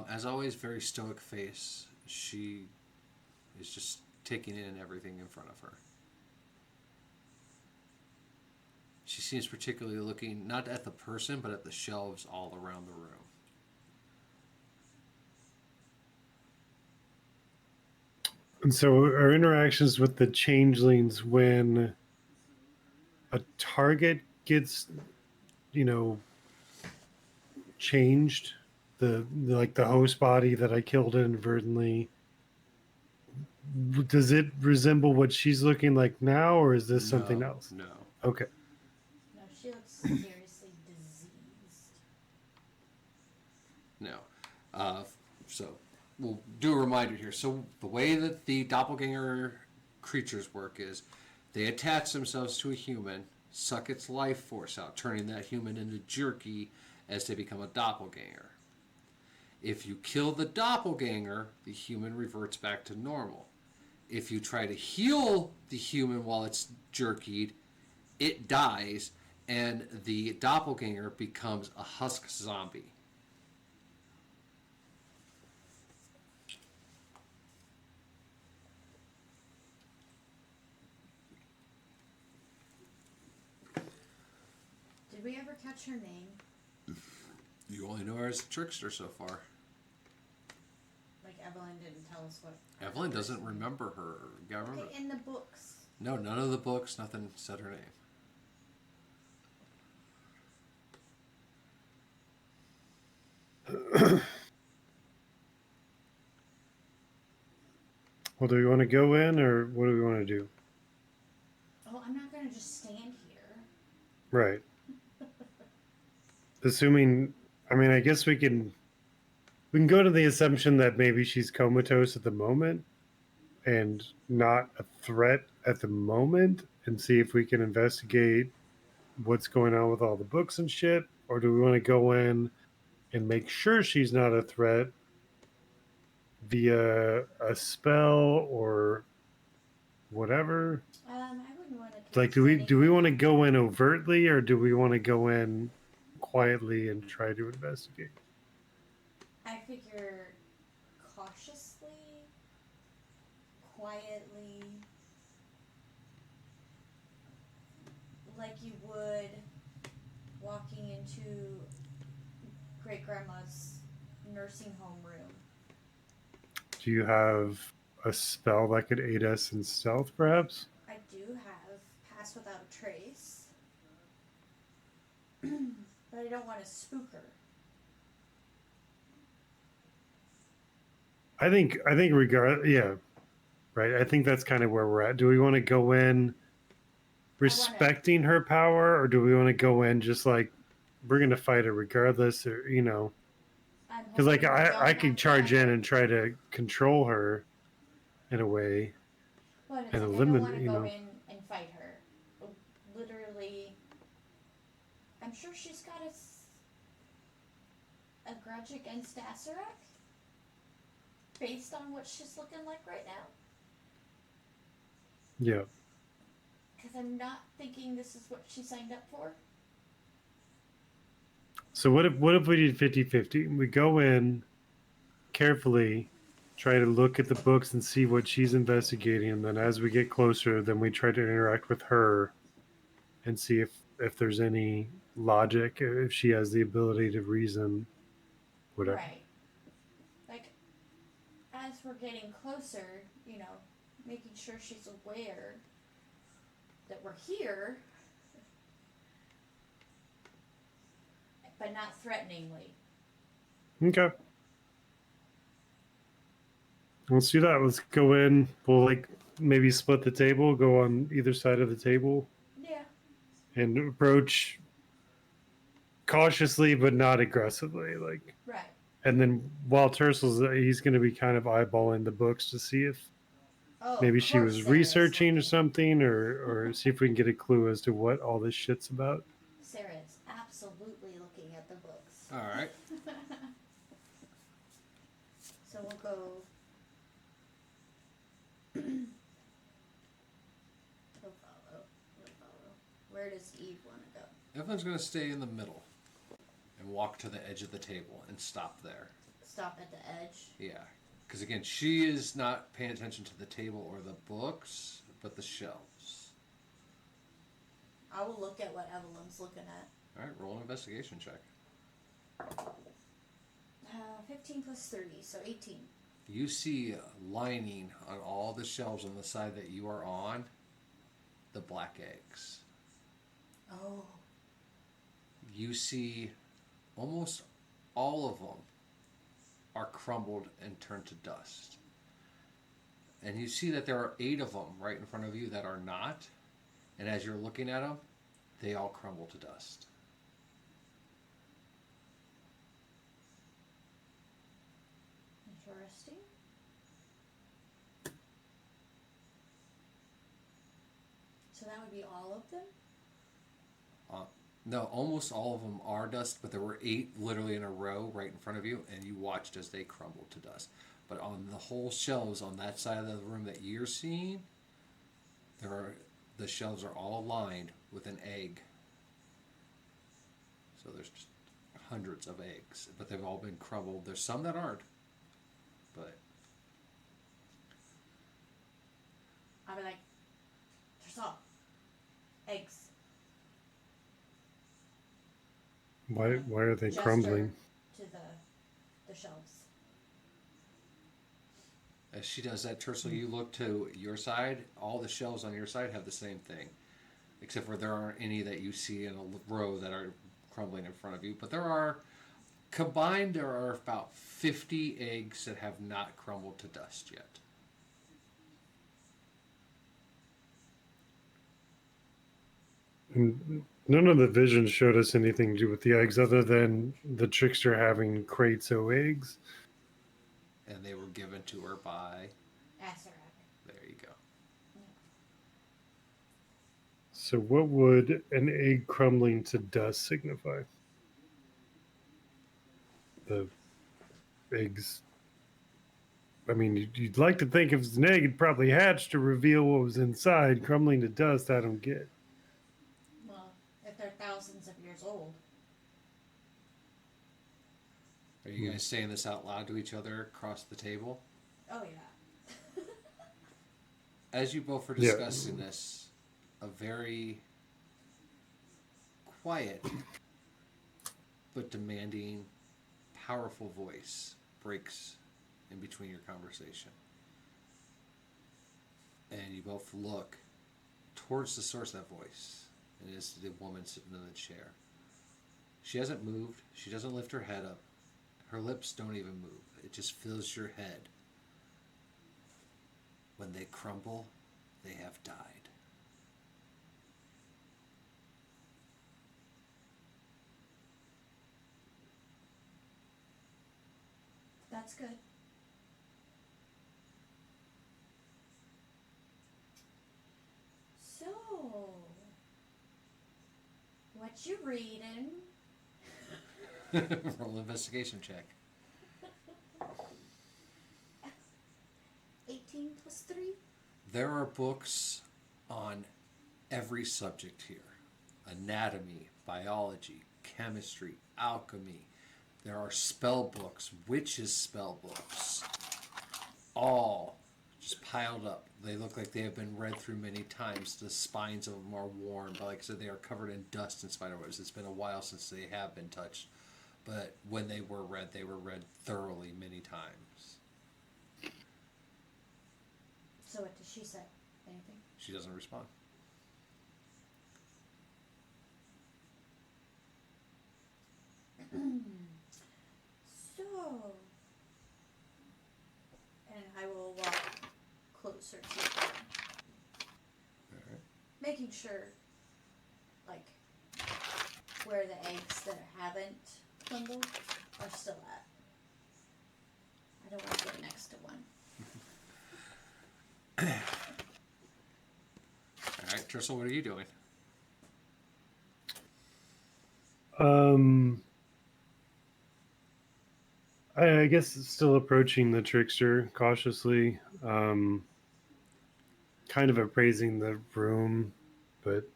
As always, very stoic face. She is just taking in everything in front of her. She seems particularly looking not at the person, but at the shelves all around the room. And so our interactions with the changelings when a target gets, changed, like the host body that I killed inadvertently, does it resemble what she's looking like now, or is this something No, else? No. Okay. No, she looks seriously diseased. No. So we'll do a reminder here. So the way that the doppelganger creatures work is they attach themselves to a human, suck its life force out, turning that human into jerky as they become a doppelganger. If you kill the doppelganger, the human reverts back to normal. If you try to heal the human while it's jerkied, it dies, and the doppelganger becomes a husk zombie. Did we ever catch her name? You only know her as a trickster so far. Like Evelyn didn't tell us what. Evelyn doesn't remember her. You gotta remember. Okay, in the books. No, none of the books, nothing said her name. Well, do we want to go in, or what do we want to do? Oh, I'm not gonna just stand here. Right. Assuming, I mean, I guess we can go to the assumption that maybe she's comatose at the moment and not a threat at the moment, and see if we can investigate what's going on with all the books and shit, or do we want to go in and make sure she's not a threat via a spell or whatever? I wouldn't want to. Like, do we want to go in overtly, or do we want to go in quietly and try to investigate? I figure cautiously, quietly, like you would walking into great grandma's nursing home room. Do you have a spell that could aid us in stealth, perhaps? I do have Pass Without a Trace, but I don't want to spook her. I think yeah, right. I think that's kind of where we're at. Do we want to go in respecting her power, or do we want to go in just like we're gonna fight her regardless, or because like I could charge in and try to control her in a way. But it's and like I don't eliminate, want to go in and fight her. Literally, I'm sure she's got a grudge against Asarak, based on what she's looking like right now. Yeah. Because I'm not thinking this is what she signed up for. So what if we did 50-50? We go in carefully, try to look at the books and see what she's investigating, and then as we get closer, then we try to interact with her and see if there's any logic, if she has the ability to reason, whatever. Right. Like, as we're getting closer, making sure she's aware that we're here, but not threateningly. Okay. Let's do that. Let's go in. We'll maybe split the table, go on either side of the table, Yeah. and approach cautiously but not aggressively. Right. And then while he's going to be kind of eyeballing the books to see if Oh, maybe of she course was Sarah's researching or looking. something, or see if we can get a clue as to what all this shit's about. Sarah's absolutely looking at the books. All right. So we'll go. We'll follow. Where does Eve want to go? Evelyn's going to stay in the middle and walk to the edge of the table and stop there. Stop at the edge. Yeah. Because again, she is not paying attention to the table or the books, but the shelves. I will look at what Evelyn's looking at. All right, roll an investigation check. 15 plus 30, so 18. You see lining on all the shelves on the side that you are on the black eggs. Oh. You see almost all of them are crumbled and turned to dust. And you see that there are 8 of them right in front of you that are not. And as you're looking at them, they all crumble to dust. Interesting. So that would be all of them? No, almost all of them are dust, but there were 8 literally in a row right in front of you, and you watched as they crumbled to dust. But on the whole shelves on that side of the room that you're seeing, the shelves are all lined with an egg. So there's just hundreds of eggs, but they've all been crumbled. There's some that aren't, but I'll be like, there's all eggs. Why are they Gesture crumbling? to the shelves. as she does that, Tercel, you look to your side. All the shelves on your side have the same thing, except for there aren't any that you see in a row that are crumbling in front of you. But there are, combined, there are about 50 eggs that have not crumbled to dust yet. And none of the visions showed us anything to do with the eggs other than the trickster having crates of eggs. And they were given to her by, Asarak. there you go. So what would an egg crumbling to dust signify? The eggs. I mean, you'd like to think if it's an egg, it'd probably hatch to reveal what was inside. Crumbling to dust, I don't get. Well, if they're thousands of years old. Are you guys saying this out loud to each other across the table? Oh yeah. As you both are Yeah. discussing this, a very quiet but demanding, powerful voice breaks in between your conversation. And you both look towards the source of that voice, and it's the woman sitting in the chair. She hasn't moved. She doesn't lift her head up. Her lips don't even move. It just fills your head. When they crumble, they have died. That's good. So, what you reading? Roll an investigation check. 18 plus 3? There are books on every subject here: anatomy, biology, chemistry, alchemy. There are spell books, witches' spell books, all just piled up. They look like they have been read through many times. The spines of them are worn, but like I said, they are covered in dust and spiderwebs. It's been a while since they have been touched, but when they were read thoroughly many times. So, what does she say? Anything? She doesn't respond. So, and I will walk closer to her, Alright. making sure, like, where the eggs that haven't crumbled are still at. I don't want to get next to one. Alright, Tercel, what are you doing? I guess it's still approaching the trickster cautiously, kind of appraising the room, but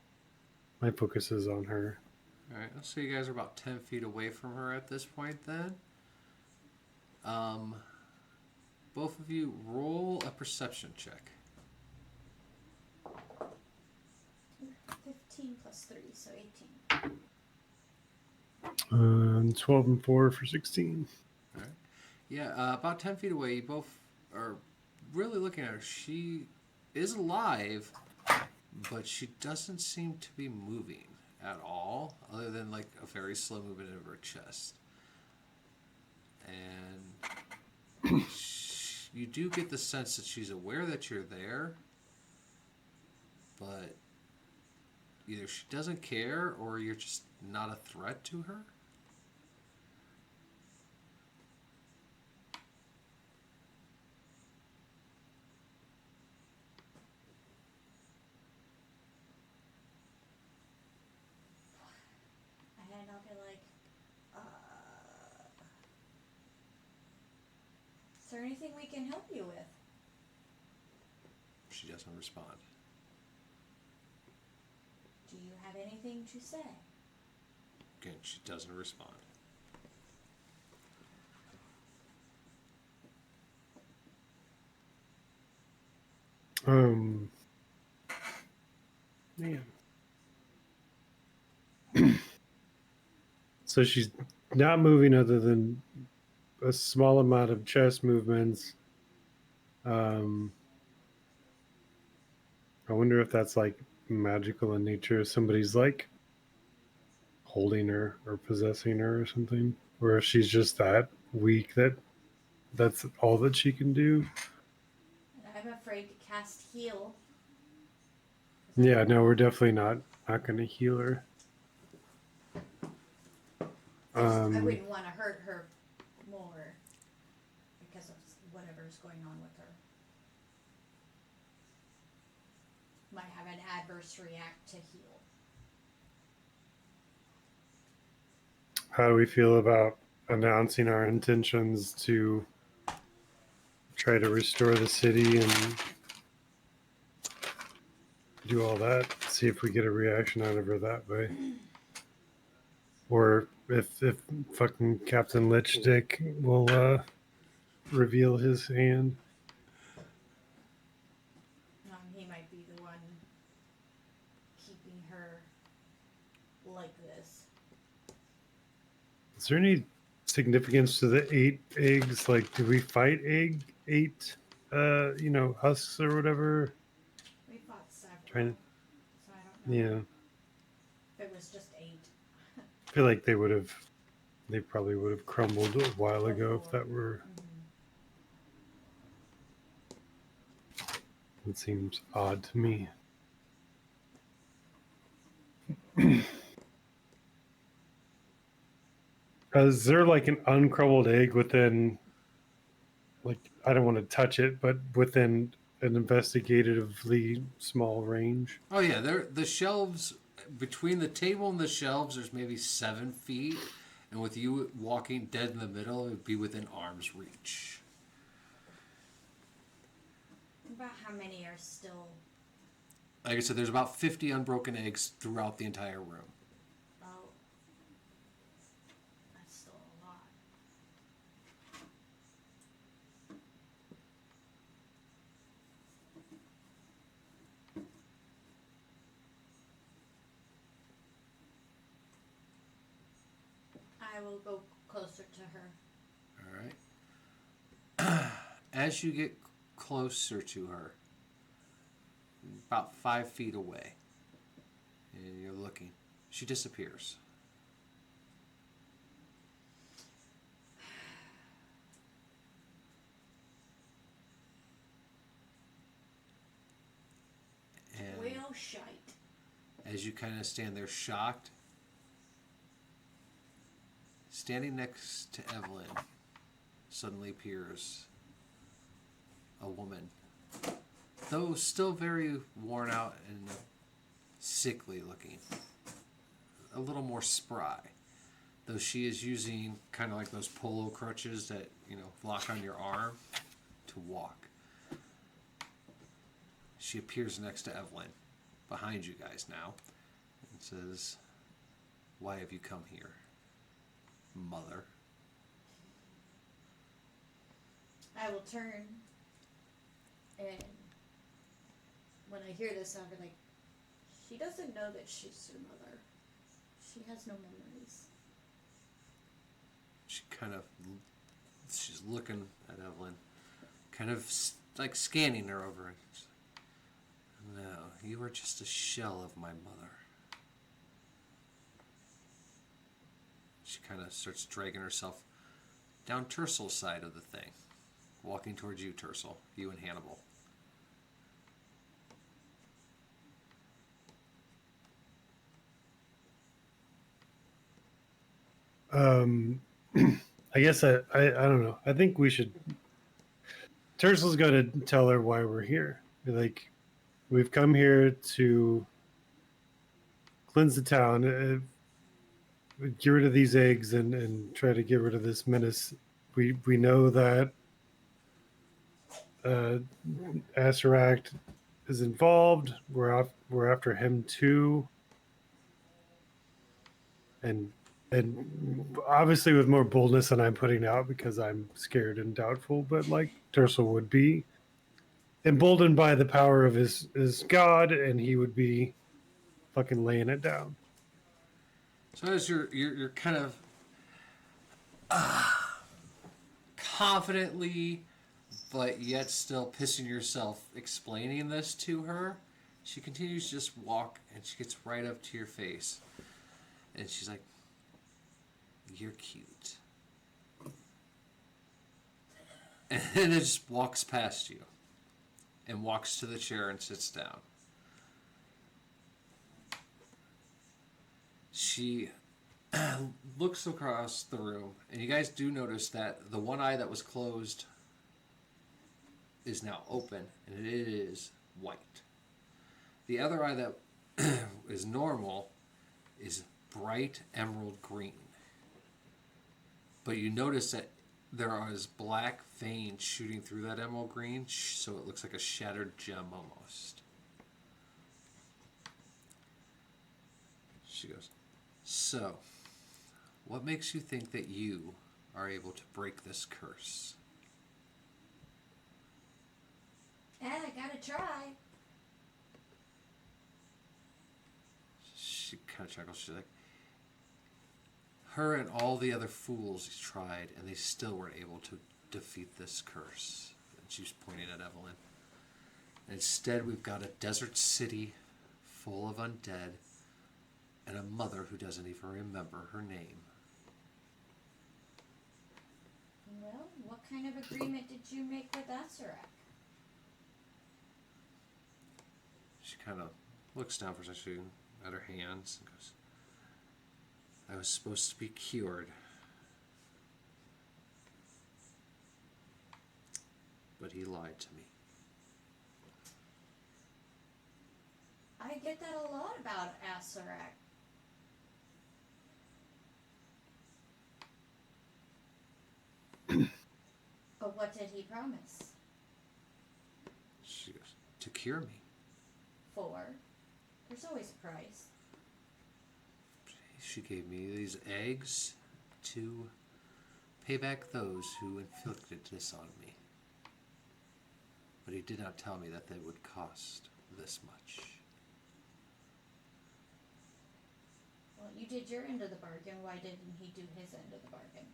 my focus is on her. Alright, let's say you guys are about 10 feet away from her at this point then. Both of you roll a perception check. 15 plus 3, so 18. 12 and 4 for 16. Alright. Yeah, about 10 feet away, you both are really looking at her. She is alive, but she doesn't seem to be moving at all, other than like a very slow movement of her chest. And you do get the sense that she's aware that you're there, but either she doesn't care or you're just not a threat to her. anything we can help you with? She doesn't respond. Do you have anything to say? Again, she doesn't respond. Man. So she's not moving other than a small amount of chest movements. I wonder if that's like magical in nature. If somebody's like holding her or possessing her or something, or if she's just that weak that that's all that she can do. I'm afraid to cast heal. Yeah, no, we're definitely not going to heal her. I wouldn't want to hurt her more because of whatever's going on with her. Might have an adverse react to heal. How do we feel about announcing our intentions to try to restore the city and do all that? See if we get a reaction out of her that way. Or if fucking Captain Lich Dick will reveal his hand. He might be the one keeping her like this. Is there any significance to the 8 eggs? Like, do we fight 8 husks or whatever? We fought several. Trying to, So I don't know yeah. if it was just 8. I feel like they probably would have crumbled a while ago if that were. It seems odd to me. Is there like an uncrumbled egg within, like, I don't want to touch it, but within an investigatively small range? Oh yeah, the shelves between the table and the shelves. There's maybe 7 feet, and with you walking dead in the middle, it would be within arm's reach. About how many are still? Like I said, there's about 50 unbroken eggs throughout the entire room. Oh, that's still a lot. I will go closer to her. All right. As you get closer to her, about 5 feet away, and you're looking, she disappears. And Well, shite. as you kind of stand there shocked, standing next to Evelyn suddenly appears a woman, though still very worn out and sickly looking, a little more spry, though she is using kind of like those polo crutches that lock on your arm to walk. She appears next to Evelyn, behind you guys now, and says, "Why have you come here, mother?" I will turn, and when I hear this, I'll be like, she doesn't know that she's her mother. She has no memories. She's looking at Evelyn, kind of like scanning her over. And she's like, "No, you are just a shell of my mother." She kind of starts dragging herself down Tersel's side of the thing, walking towards you, Tersel, you and Hannibal. I guess I don't know. I think we should. Tersel's got to tell her why we're here. Like, we've come here to cleanse the town, get rid of these eggs, and try to get rid of this menace. We know that Aceract is involved. We're after him too, and obviously with more boldness than I'm putting out because I'm scared and doubtful. But like Tercel would be emboldened by the power of his god, and he would be fucking laying it down. So as you're kind of confidently, but yet still pissing yourself explaining this to her, she continues to just walk, and she gets right up to your face, and she's like, "You're cute," and then it just walks past you, and walks to the chair and sits down. She looks across the room, and you guys do notice that the one eye that was closed is now open, and it is white. The other eye that is normal is bright emerald green. But you notice that there is black veins shooting through that emerald green, so it looks like a shattered gem almost. She goes, "So, what makes you think that you are able to break this curse?" I gotta try. She kind of chuckles. She's like, "Her and all the other fools tried, and they still weren't able to defeat this curse." And she's pointing at Evelyn. "Instead, we've got a desert city full of undead and a mother who doesn't even remember her name." Well, what kind of agreement did you make with Asarak? She kind of looks down for a second at her hands and goes, "I was supposed to be cured, but he lied to me." I get that a lot about Asarak. But what did he promise? She goes, "To cure me." For? There's always a price. She gave me these eggs to pay back those who inflicted this on me. But he did not tell me that they would cost this much. Well, you did your end of the bargain. Why didn't he do his end of the bargain?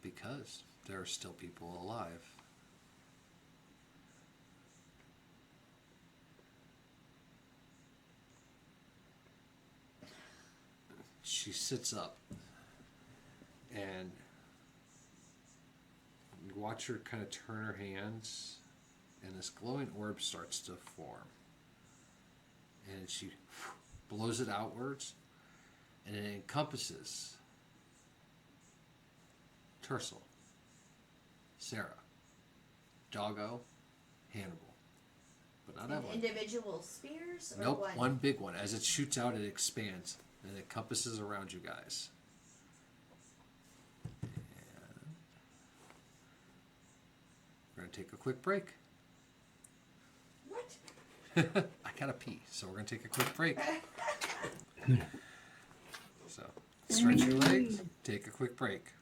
Because there are still people alive. She sits up, and you watch her kind of turn her hands, and this glowing orb starts to form. And she blows it outwards, and it encompasses Tercel, Sarah, Doggo, Hannibal. But not Evelyn. Individual spears? Or Nope, one big one. As it shoots out, it expands, and it encompasses around you guys. And we're going to take a quick break. What? I gotta pee, so we're going to take a quick break. So, stretch your legs, take a quick break.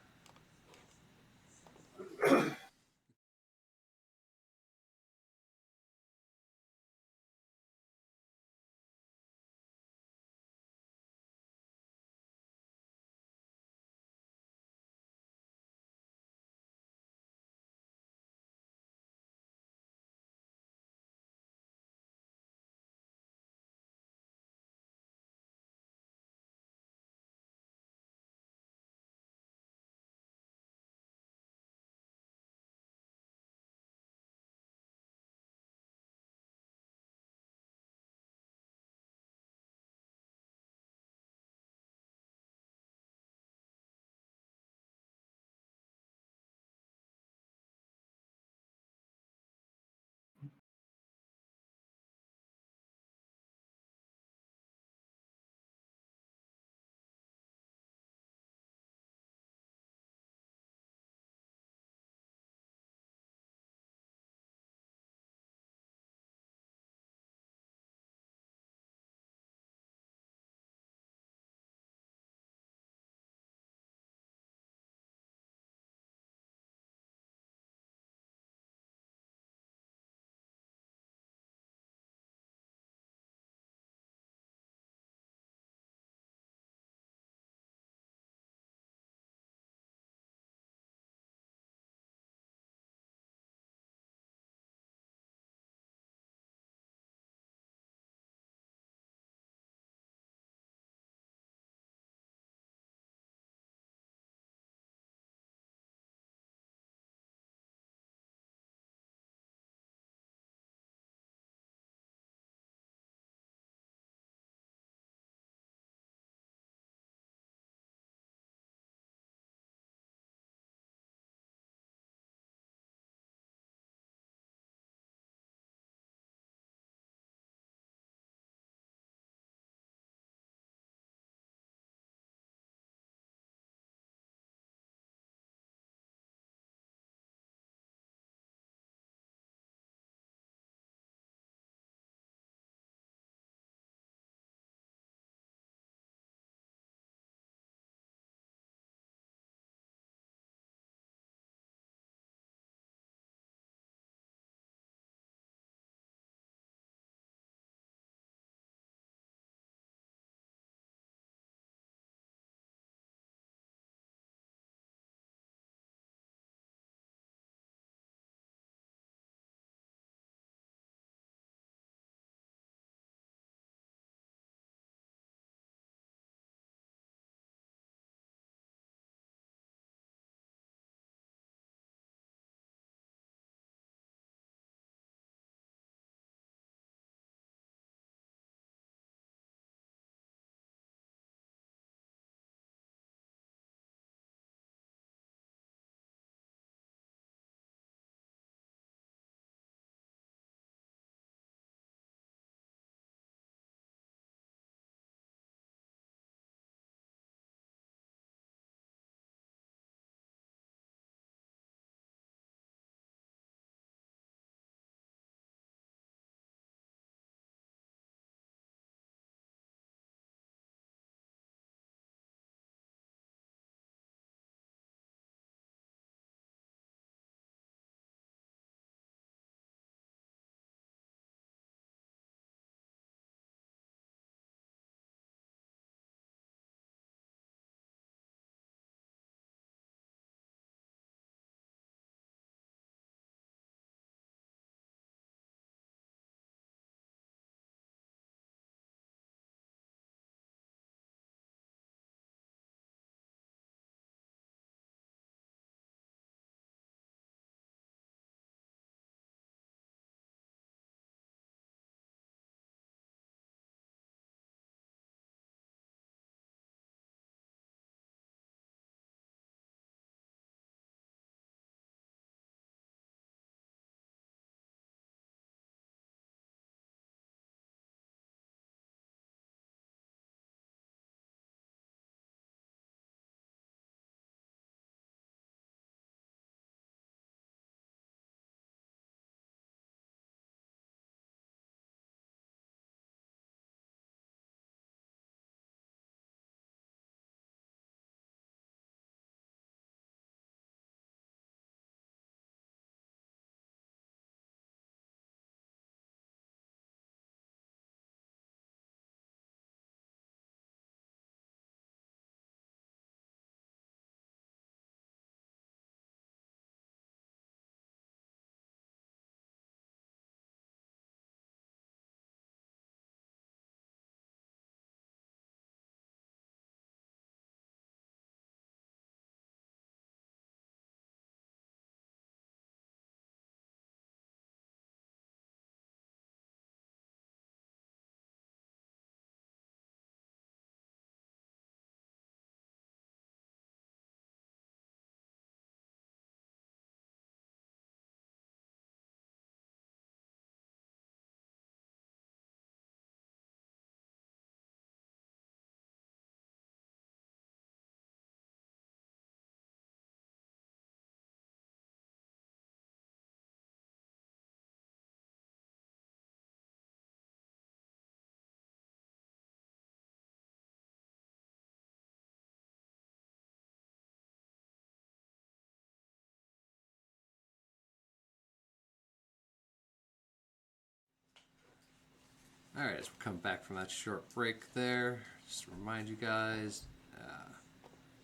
Alright, as we come back from that short break there, just to remind you guys,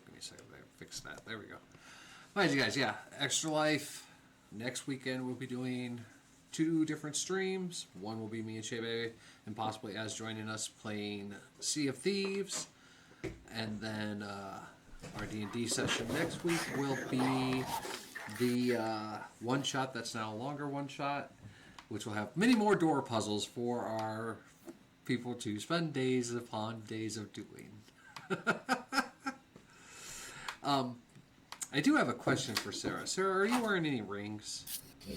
give me a second, I fix that, there we go. Remind you guys, yeah, Extra Life, next weekend we'll be doing 2 different streams. One will be me and Shea Baby, and possibly Az joining us playing Sea of Thieves. And then our D&D session next week will be the one-shot that's now a longer one-shot, which will have many more door puzzles for our people to spend days upon days of doing. I do have a question for Sarah. Sarah, are you wearing any rings? I'm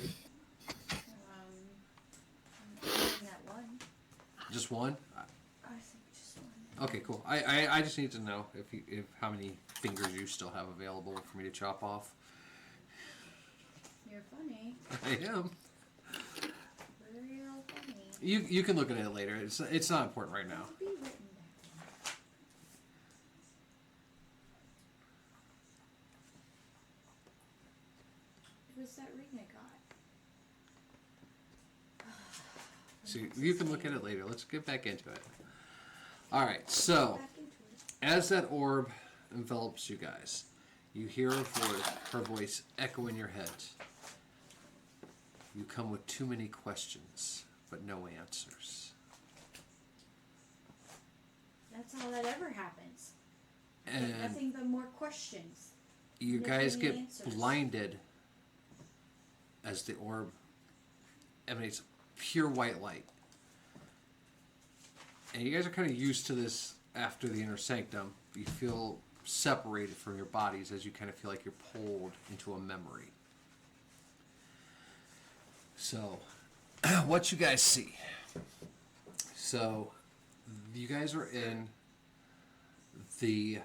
using that one. Just one? I think just one. Okay, cool. I just need to know if how many fingers you still have available for me to chop off. You're funny. I am. Real funny. You can look at it later. It's not important right now. It'll be written there. It was that ring I got. So you can look at it later. Let's get back into it. All right. So Back into it. as that orb envelops you guys, you hear her voice echo in your head. You come with too many questions, but no answers. That's all that ever happens. Get And nothing but more questions. you no guys get answers. blinded as the orb emanates pure white light. And you guys are kind of used to this after the inner sanctum. You feel separated from your bodies as you kind of feel like you're pulled into a memory. So, what you guys see. So, you guys are in the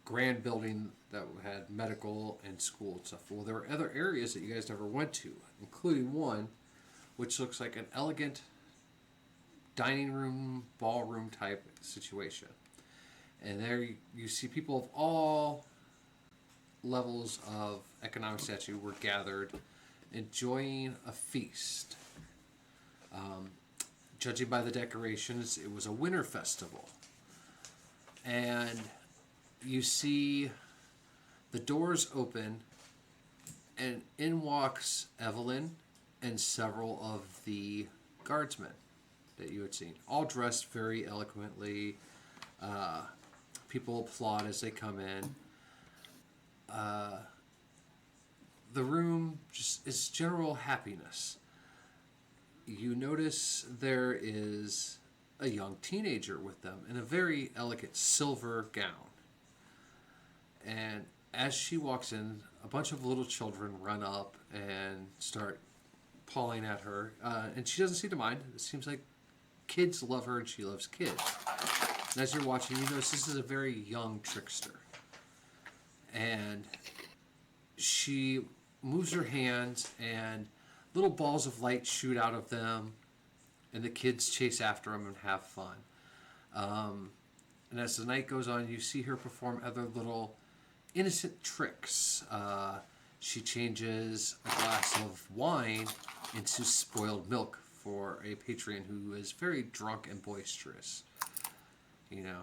grand building that had medical and school and stuff. Well, there were other areas that you guys never went to, including one which looks like an elegant dining room, ballroom type situation. And there you see people of all levels of economic stature were gathered, enjoying a feast. Judging by the decorations, it was a winter festival. And you see the doors open, and in walks Evelyn and several of the guardsmen that you had seen, all dressed very eloquently. People applaud as they come in. The room just is general happiness. You notice there is a young teenager with them in a very elegant silver gown. And as she walks in, a bunch of little children run up and start pawing at her. And she doesn't seem to mind. It seems like kids love her and she loves kids. And as you're watching, you notice this is a very young trickster. And she moves her hands and little balls of light shoot out of them, and the kids chase after them and have fun. And as the night goes on, you see her perform other little innocent tricks. She changes a glass of wine into spoiled milk for a patron who is very drunk and boisterous. You know,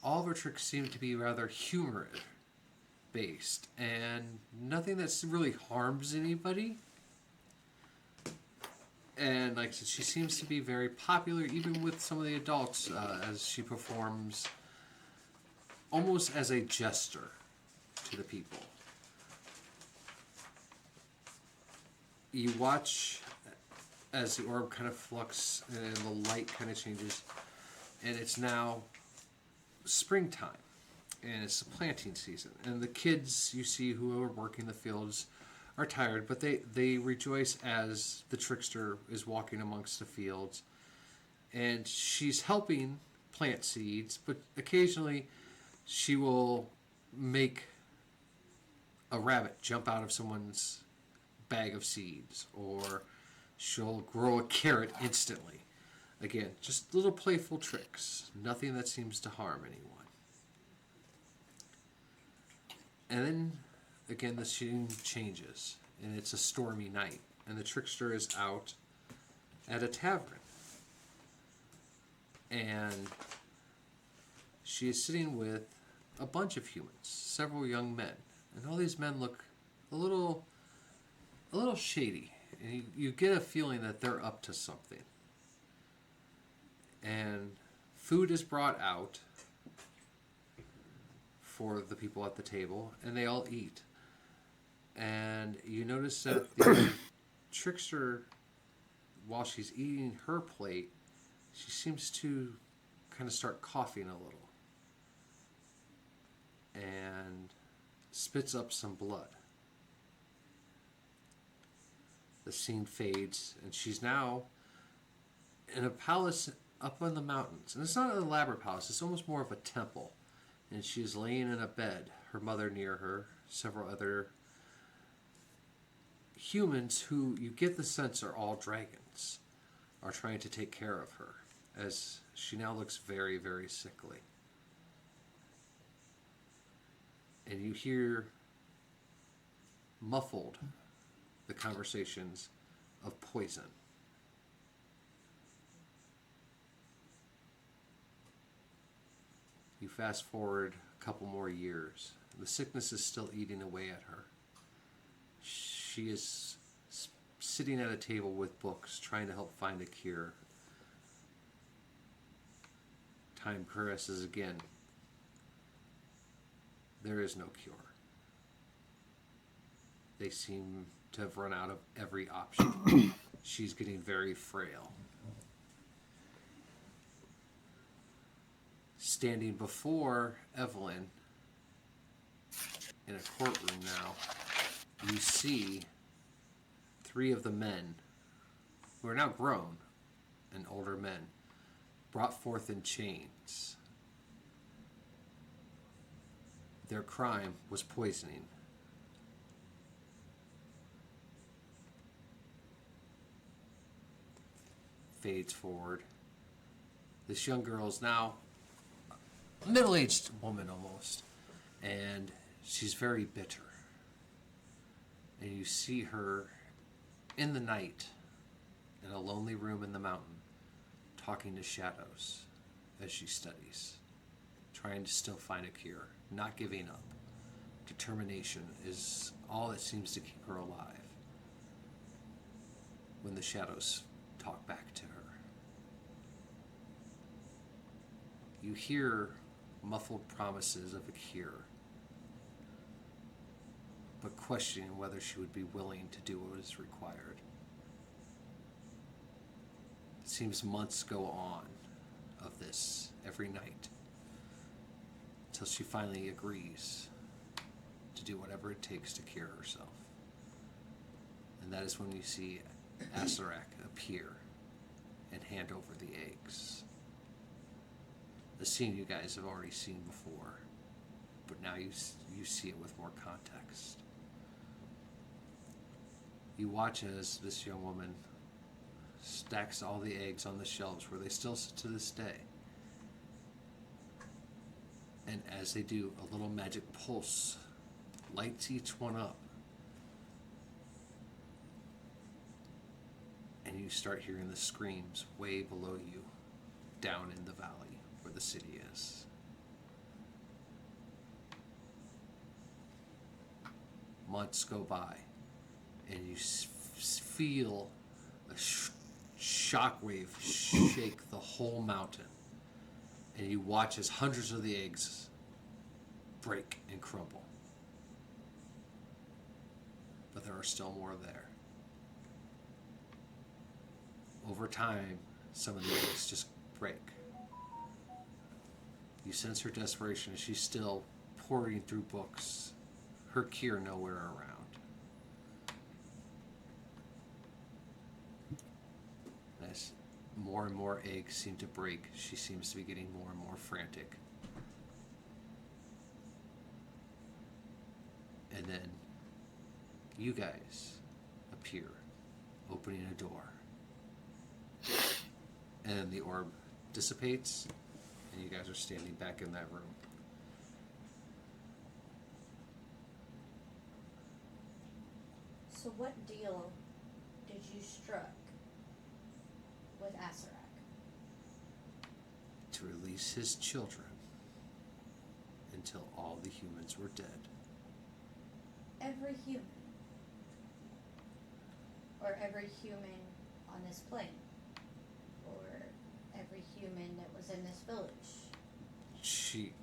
all of her tricks seem to be rather humor based and nothing that really harms anybody. And like I said, she seems to be very popular even with some of the adults as she performs almost as a jester to the people. You watch as the orb kind of flux and the light kind of changes, and it's now springtime and it's the planting season, and the kids you see who are working the fields are tired, but they rejoice as the trickster is walking amongst the fields, and she's helping plant seeds, but occasionally she will make a rabbit jump out of someone's bag of seeds, or she'll grow a carrot instantly. Again, just little playful tricks, nothing that seems to harm anyone. And then again, the scene changes, and it's a stormy night, and the trickster is out at a tavern. and she is sitting with a bunch of humans, several young men, and all these men look a little shady, and you get a feeling that they're up to something. And food is brought out for the people at the table, and they all eat. And you notice that the trickster, while she's eating her plate, she seems to kind of start coughing a little and spits up some blood. The scene fades, and she's now in a palace up in the mountains. And it's not an elaborate palace, it's almost more of a temple. And she's laying in a bed, her mother near her, several other humans who you get the sense are all dragons, are trying to take care of her, as she now looks very, very sickly. And you hear muffled the conversations of poison. You fast forward a couple more years. The sickness is still eating away at her. She is sitting at a table with books, trying to help find a cure. Time caresses again. There is no cure. They seem to have run out of every option. She's getting very frail. Standing before Evelyn in a courtroom now, you see 3 of the men, who are now grown and older men, brought forth in chains. Their crime was poisoning. Fades forward. This young girl is now a middle-aged woman almost, and she's very bitter. And you see her in the night in a lonely room in the mountain, talking to shadows as she studies, trying to still find a cure, not giving up. Determination is all that seems to keep her alive when the shadows talk back to her. You hear muffled promises of a cure, but questioning whether she would be willing to do what is required. It seems months go on of this every night until she finally agrees to do whatever it takes to cure herself. And that is when you see Asarak appear and hand over the eggs. The scene you guys have already seen before, but now you see it with more context. You watch as this young woman stacks all the eggs on the shelves where they still sit to this day. And as they do, a little magic pulse lights each one up. And you start hearing the screams way below you, down in the valley where the city is. Months go by, and you feel a shockwave shake the whole mountain. And you watch as hundreds of the eggs break and crumble. But there are still more there. Over time, some of the eggs just break. You sense her desperation as she's still poring through books, her cure nowhere around. As more and more eggs seem to break, she seems to be getting more and more frantic. And then you guys appear, opening a door. And then the orb dissipates, and you guys are standing back in that room. So what deal did you struck with Asarak? to release his children until all the humans were dead. Every human. Or every human on this plane. Or every human that was in this village. She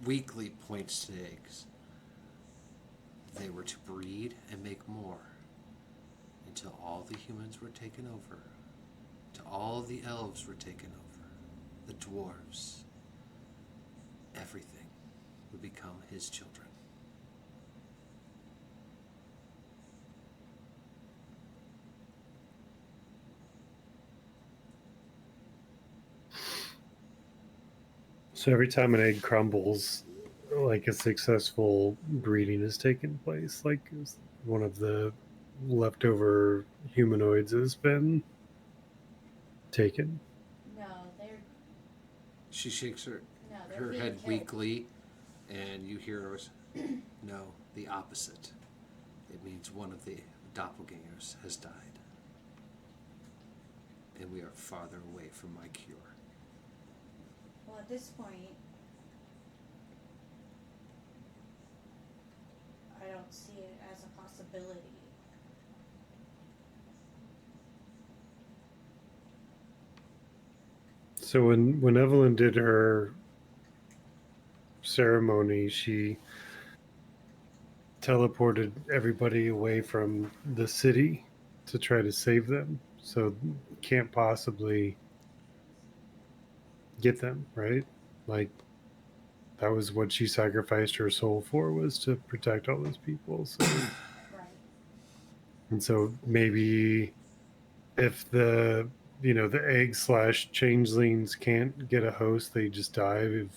weakly points to the eggs. They were to breed and make more until all the humans were taken over, till all the elves were taken over, the dwarves. Everything would become his children. So every time an egg crumbles, like a successful breeding has taken place, like one of the leftover humanoids has been taken. No, they're She shakes her they're being head killed. weakly, and you hear her, no, the opposite. It means one of the doppelgangers has died. And we are farther away from my cure. Well, at this point, I don't see it as a possibility. So when Evelyn did her ceremony, she teleported everybody away from the city to try to save them. So can't possibly get them, right? Like that was what she sacrificed her soul for, was to protect all those people. So Right. and so maybe if the the egg / changelings can't get a host, they just die of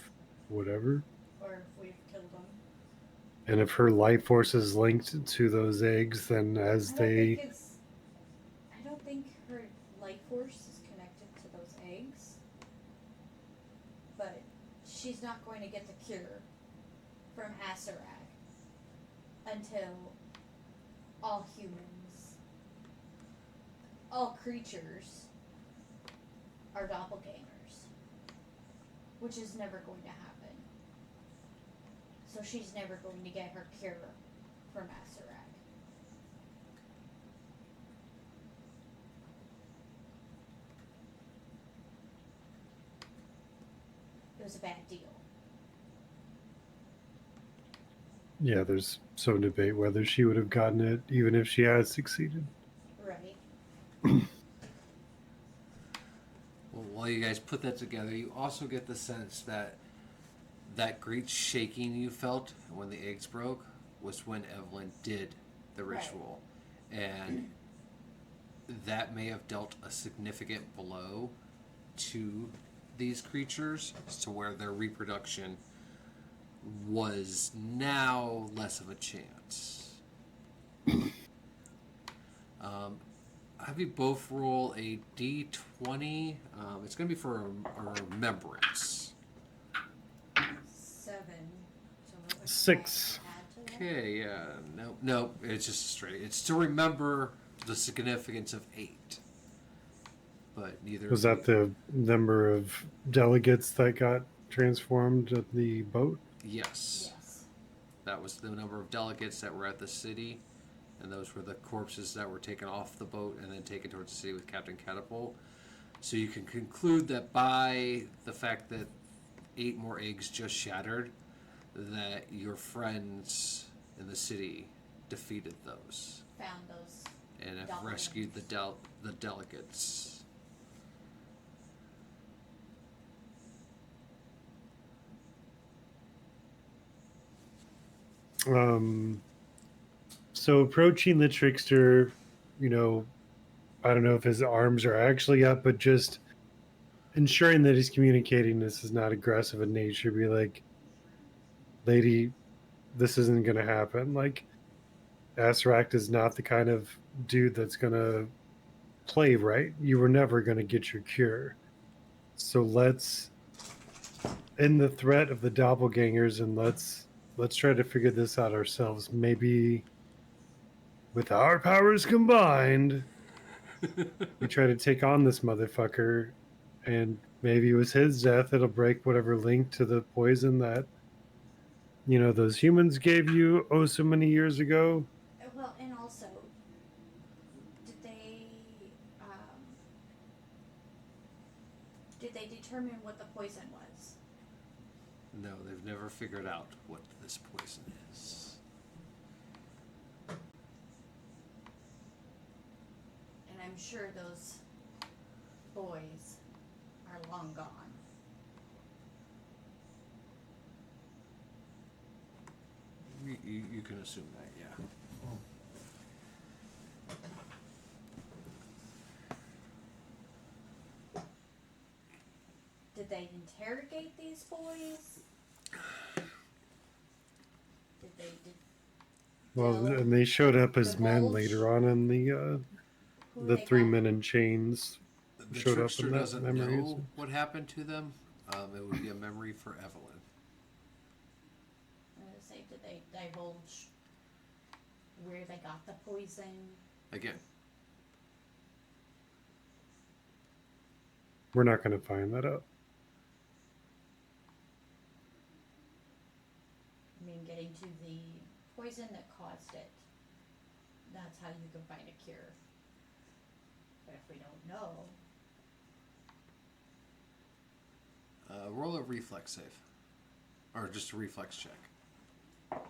whatever. Or if we've killed them. And if her life force is linked to those eggs, then as they I don't think her life force is connected to those eggs. But she's not going to get the cure from Asarak until all humans, all creatures are doppelgangers, which is never going to happen. So she's never going to get her cure from Asarak. It was a bad deal. yeah, there's some debate whether she would have gotten it even if she had succeeded. Right. Well, while you guys put that together, you also get the sense that that great shaking you felt when the eggs broke was when Evelyn did the Right. ritual. And that may have dealt a significant blow to these creatures as to where their reproduction was now less of a chance. Have you both roll a d20? It's going to be for a remembrance. 7. So what was 6. that? Add to that? Okay, yeah. No, it's just straight. It's to remember the significance of 8. But neither. Was that the number of delegates that got transformed at the boat? Yes. Yes. That was the number of delegates that were at the city, and those were the corpses that were taken off the boat and then taken towards the city with Captain Catapult. So you can conclude that by the fact that 8 more eggs just shattered, that your friends in the city defeated those Found those. and have Doppelgangers. rescued the delegates. So approaching the trickster, I don't know if his arms are actually up, but just ensuring that he's communicating this is not aggressive in nature. Be like, lady, this isn't going to happen. Like, Asarak is not the kind of dude that's going to play right. You were never going to get your cure. So let's end the threat of the doppelgangers and let's try to figure this out ourselves. Maybe with our powers combined, we try to take on this motherfucker and Maybe it was his death. It'll break whatever link to the poison that, you know, those humans gave you oh so many years ago. Well, and also, did they did they determine what the poison was? No, they've never figured out what this poison is. And I'm sure those boys are long gone. You can assume that, yeah. Did they interrogate these boys? Did they? Well, No. and they showed up as men Divulge later on in Who the they three got? men in chains. The Showed up trickster in that doesn't memories. know what happened to them. It would be a memory for Evelyn. I'm gonna say, did they divulge where they got the poison? Again, We're not going to find that out. I mean, getting to the poison that caused it. That's how you can find a cure. But if we don't know, roll a reflex save. Or just a reflex check. would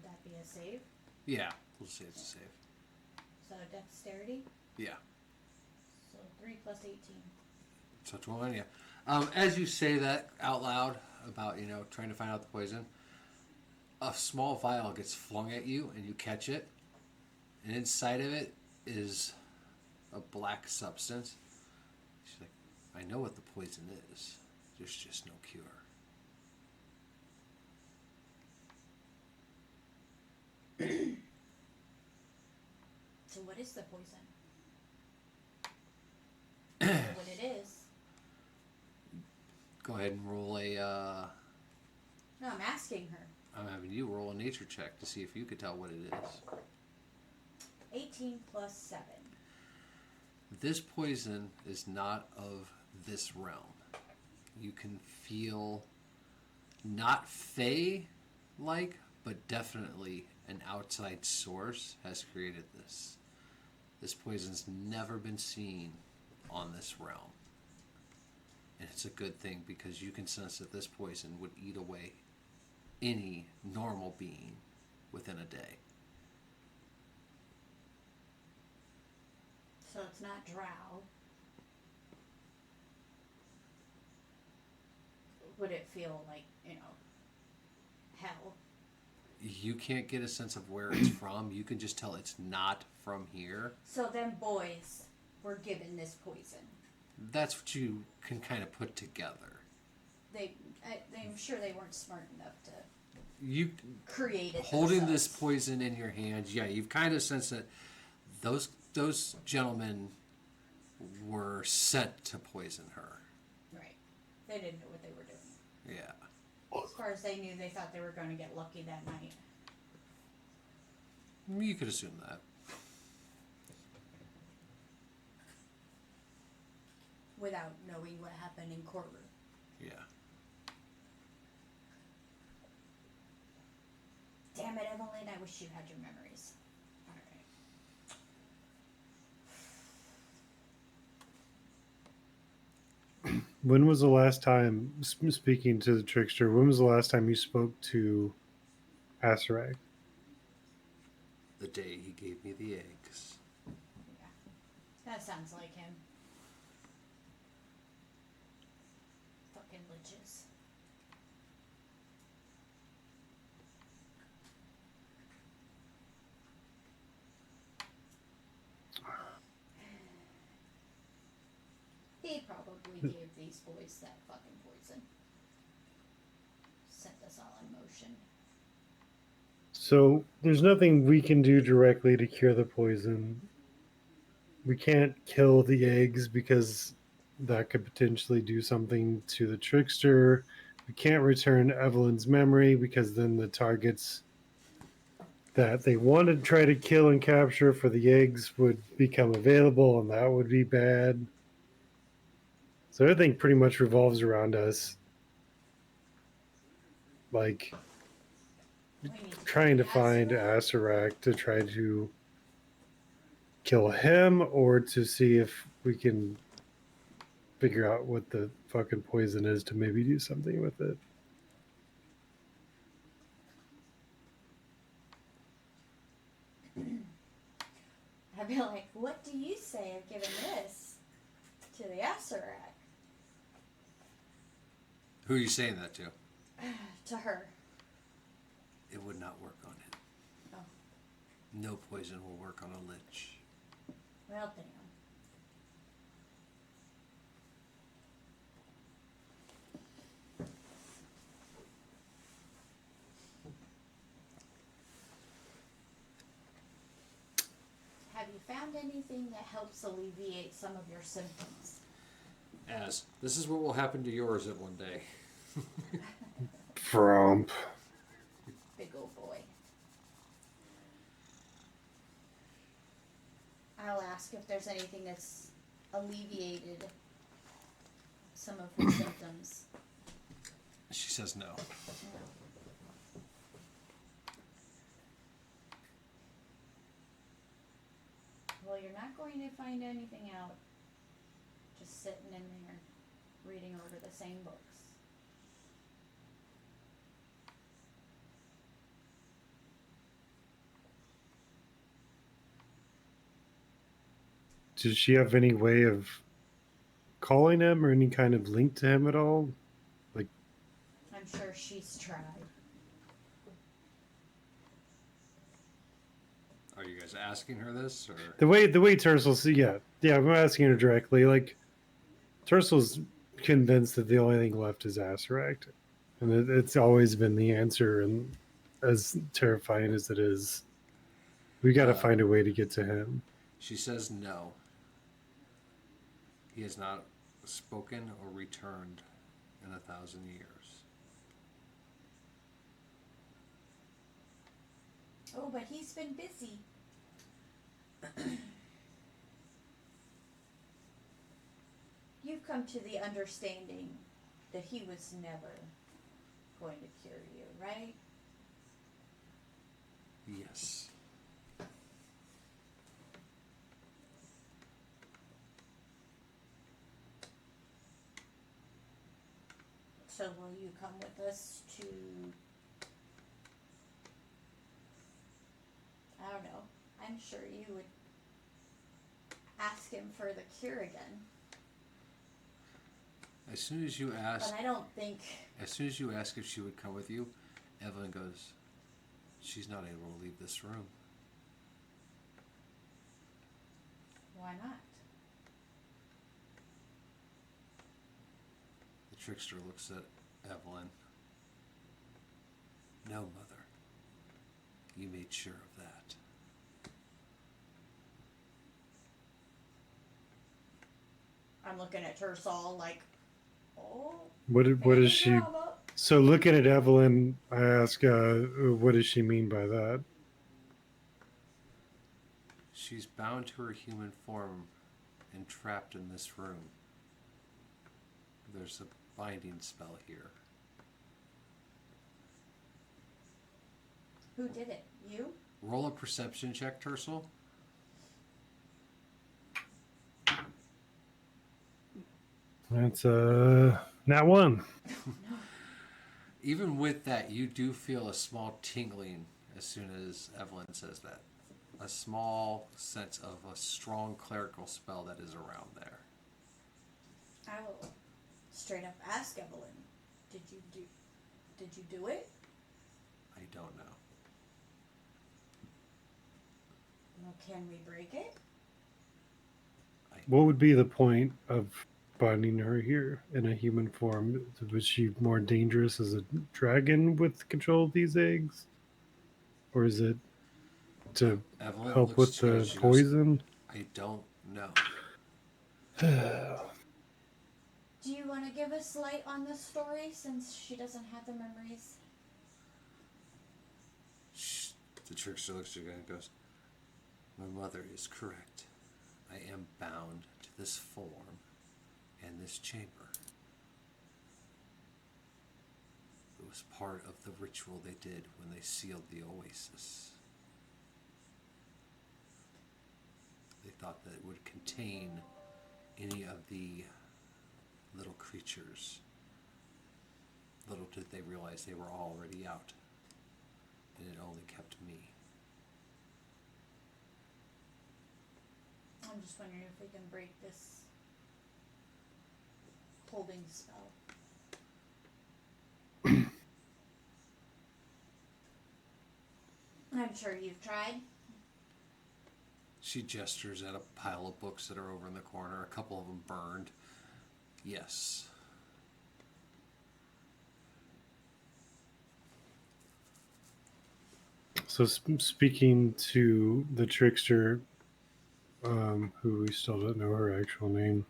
that be a save? Yeah, we'll say it's a save. So dexterity? Yeah. So 3 plus 18. So 12, yeah. As you say that out loud about, you know, trying to find out the poison, a small vial gets flung at you and you catch it. And inside of it is a black substance. She's like, I know what the poison is. There's just no cure. So what is the poison? I know what it is. Go ahead and roll a, No, I'm asking her. I'm having you roll a nature check to see if you could tell what it is. 18 plus 7. This poison is not of this realm. You can feel not Fey-like, but definitely an outside source has created this. This poison's never been seen on this realm. And it's a good thing because you can sense that this poison would eat away any normal being within a day. So it's not drow. Would it feel like, hell? You can't get a sense of where it's from. You can just tell it's not from here. So them boys were given this poison. That's what you can kind of put together. I'm sure they weren't smart enough to You create it holding this themselves. poison in your hands, yeah, you've kind of sensed that those gentlemen were sent to poison her. Right. They didn't know what they were doing. Yeah. As far as they knew, they thought they were going to get lucky that night. You could assume that. Without knowing what happened in courtroom. Yeah. Damn it, Evelyn, I wish you had your memories. Alright. When was the last time, speaking to the trickster, when was the last time you spoke to Asarak? The day he gave me the eggs. Yeah. That sounds like him. Fucking liches. He probably gave these boys that fucking poison. Set us all in motion. So there's nothing we can do directly to cure the poison. We can't kill the eggs because that could potentially do something to the trickster. We can't return Evelyn's memory because then the targets that they want to try to kill and capture for the eggs would become available, and that would be bad. So everything pretty much revolves around us, like We need to trying to get find Azarak. Asarak to try to kill him, or to see if we can figure out what the fucking poison is to maybe do something with it. I'd be like, what do you say of giving this to the Azarak? Who are you saying that to? To her. It would not work on him. Oh. No poison will work on a lich. Well, damn. Have you found anything that helps alleviate some of your symptoms? As this is what will happen to yours at one day. Frump. Big old boy. I'll ask if there's anything that's alleviated some of her symptoms. She says no. Well, you're not going to find anything out just sitting in there reading over the same books. Does she have any way of calling him or any kind of link to him at all? I'm sure she's tried. Are you guys asking her this, or The way Tersel's, yeah, I'm asking her directly. Like, Tersel's convinced that the only thing left is Asarak, and it's always been the answer. And as terrifying as it is, we got to find a way to get to him. she says no. He has not spoken or returned in 1,000 years. Oh, but he's been busy. You've come to the understanding that he was never going to cure you, right? Yes. So will you come with us to, I don't know, I'm sure you would ask him for the cure again, As soon as you ask, but I don't think, as soon as you ask if she would come with you, Evelyn goes, "She's not able to leave this room." why not? The trickster looks at Evelyn. "No, mother. You made sure of that." I'm looking at Tersal like, oh, What family is she? drama. So looking at Evelyn, I ask, what does she mean by that? She's bound to her human form and trapped in this room. There's a binding spell here. Who did it? You? Roll a perception check, Tersal. That's not one. Even with that, you do feel a small tingling as soon as Evelyn says that. A small sense of a strong clerical spell that is around there. I will straight up ask Evelyn, did you do it? I don't know. Well, can we break it? What would be the point of binding her here in a human form? Was she more dangerous as a dragon with control of these eggs? Or is it to Evelyn help looks with at you the and she goes, poison? I don't know. Do you want to give us light on this story since she doesn't have the memories? Shh. The trickster looks at you and goes, "My mother is correct. I am bound to this form and this chamber. It was part of the ritual they did when they sealed the oasis. They thought that it would contain any of the little creatures. Little did they realize they were already out, and it only kept me. I'm just wondering if we can break this holding spell. I'm sure you've tried. She gestures at a pile of books that are over in the corner, a couple of them burned. Yes. So speaking to the trickster, who we still don't know her actual name.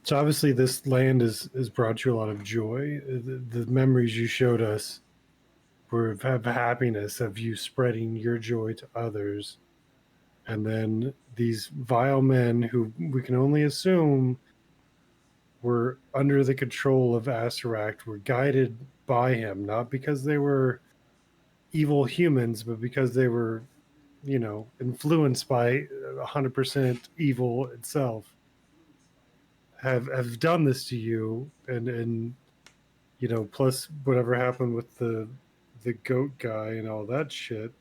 So obviously this land has brought you a lot of joy. The memories you showed us were of happiness, of you spreading your joy to others. And then these vile men who we can only assume were under the control of Asaract were guided by him, not because they were evil humans, but because they were, influenced by 100% evil itself. Have done this to you, and plus whatever happened with the goat guy and all that shit.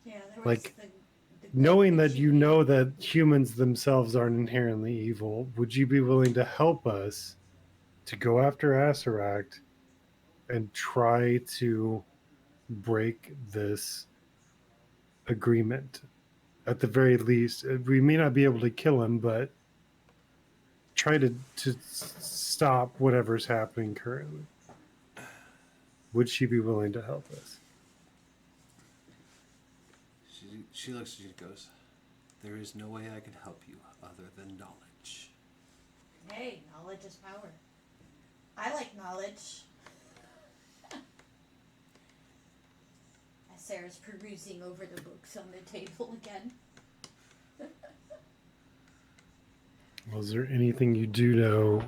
Yeah, there was Like, the knowing goat that you know that humans themselves aren't inherently evil, would you be willing to help us to go after Asaract and try to break this agreement? At the very least, we may not be able to kill him, but try to stop whatever's happening currently. Would she be willing to help us? She looks at you and goes, "There is no way I can help you other than knowledge." Hey, knowledge is power. I like knowledge. As Sarah's perusing over the books on the table again. Well, is there anything you do know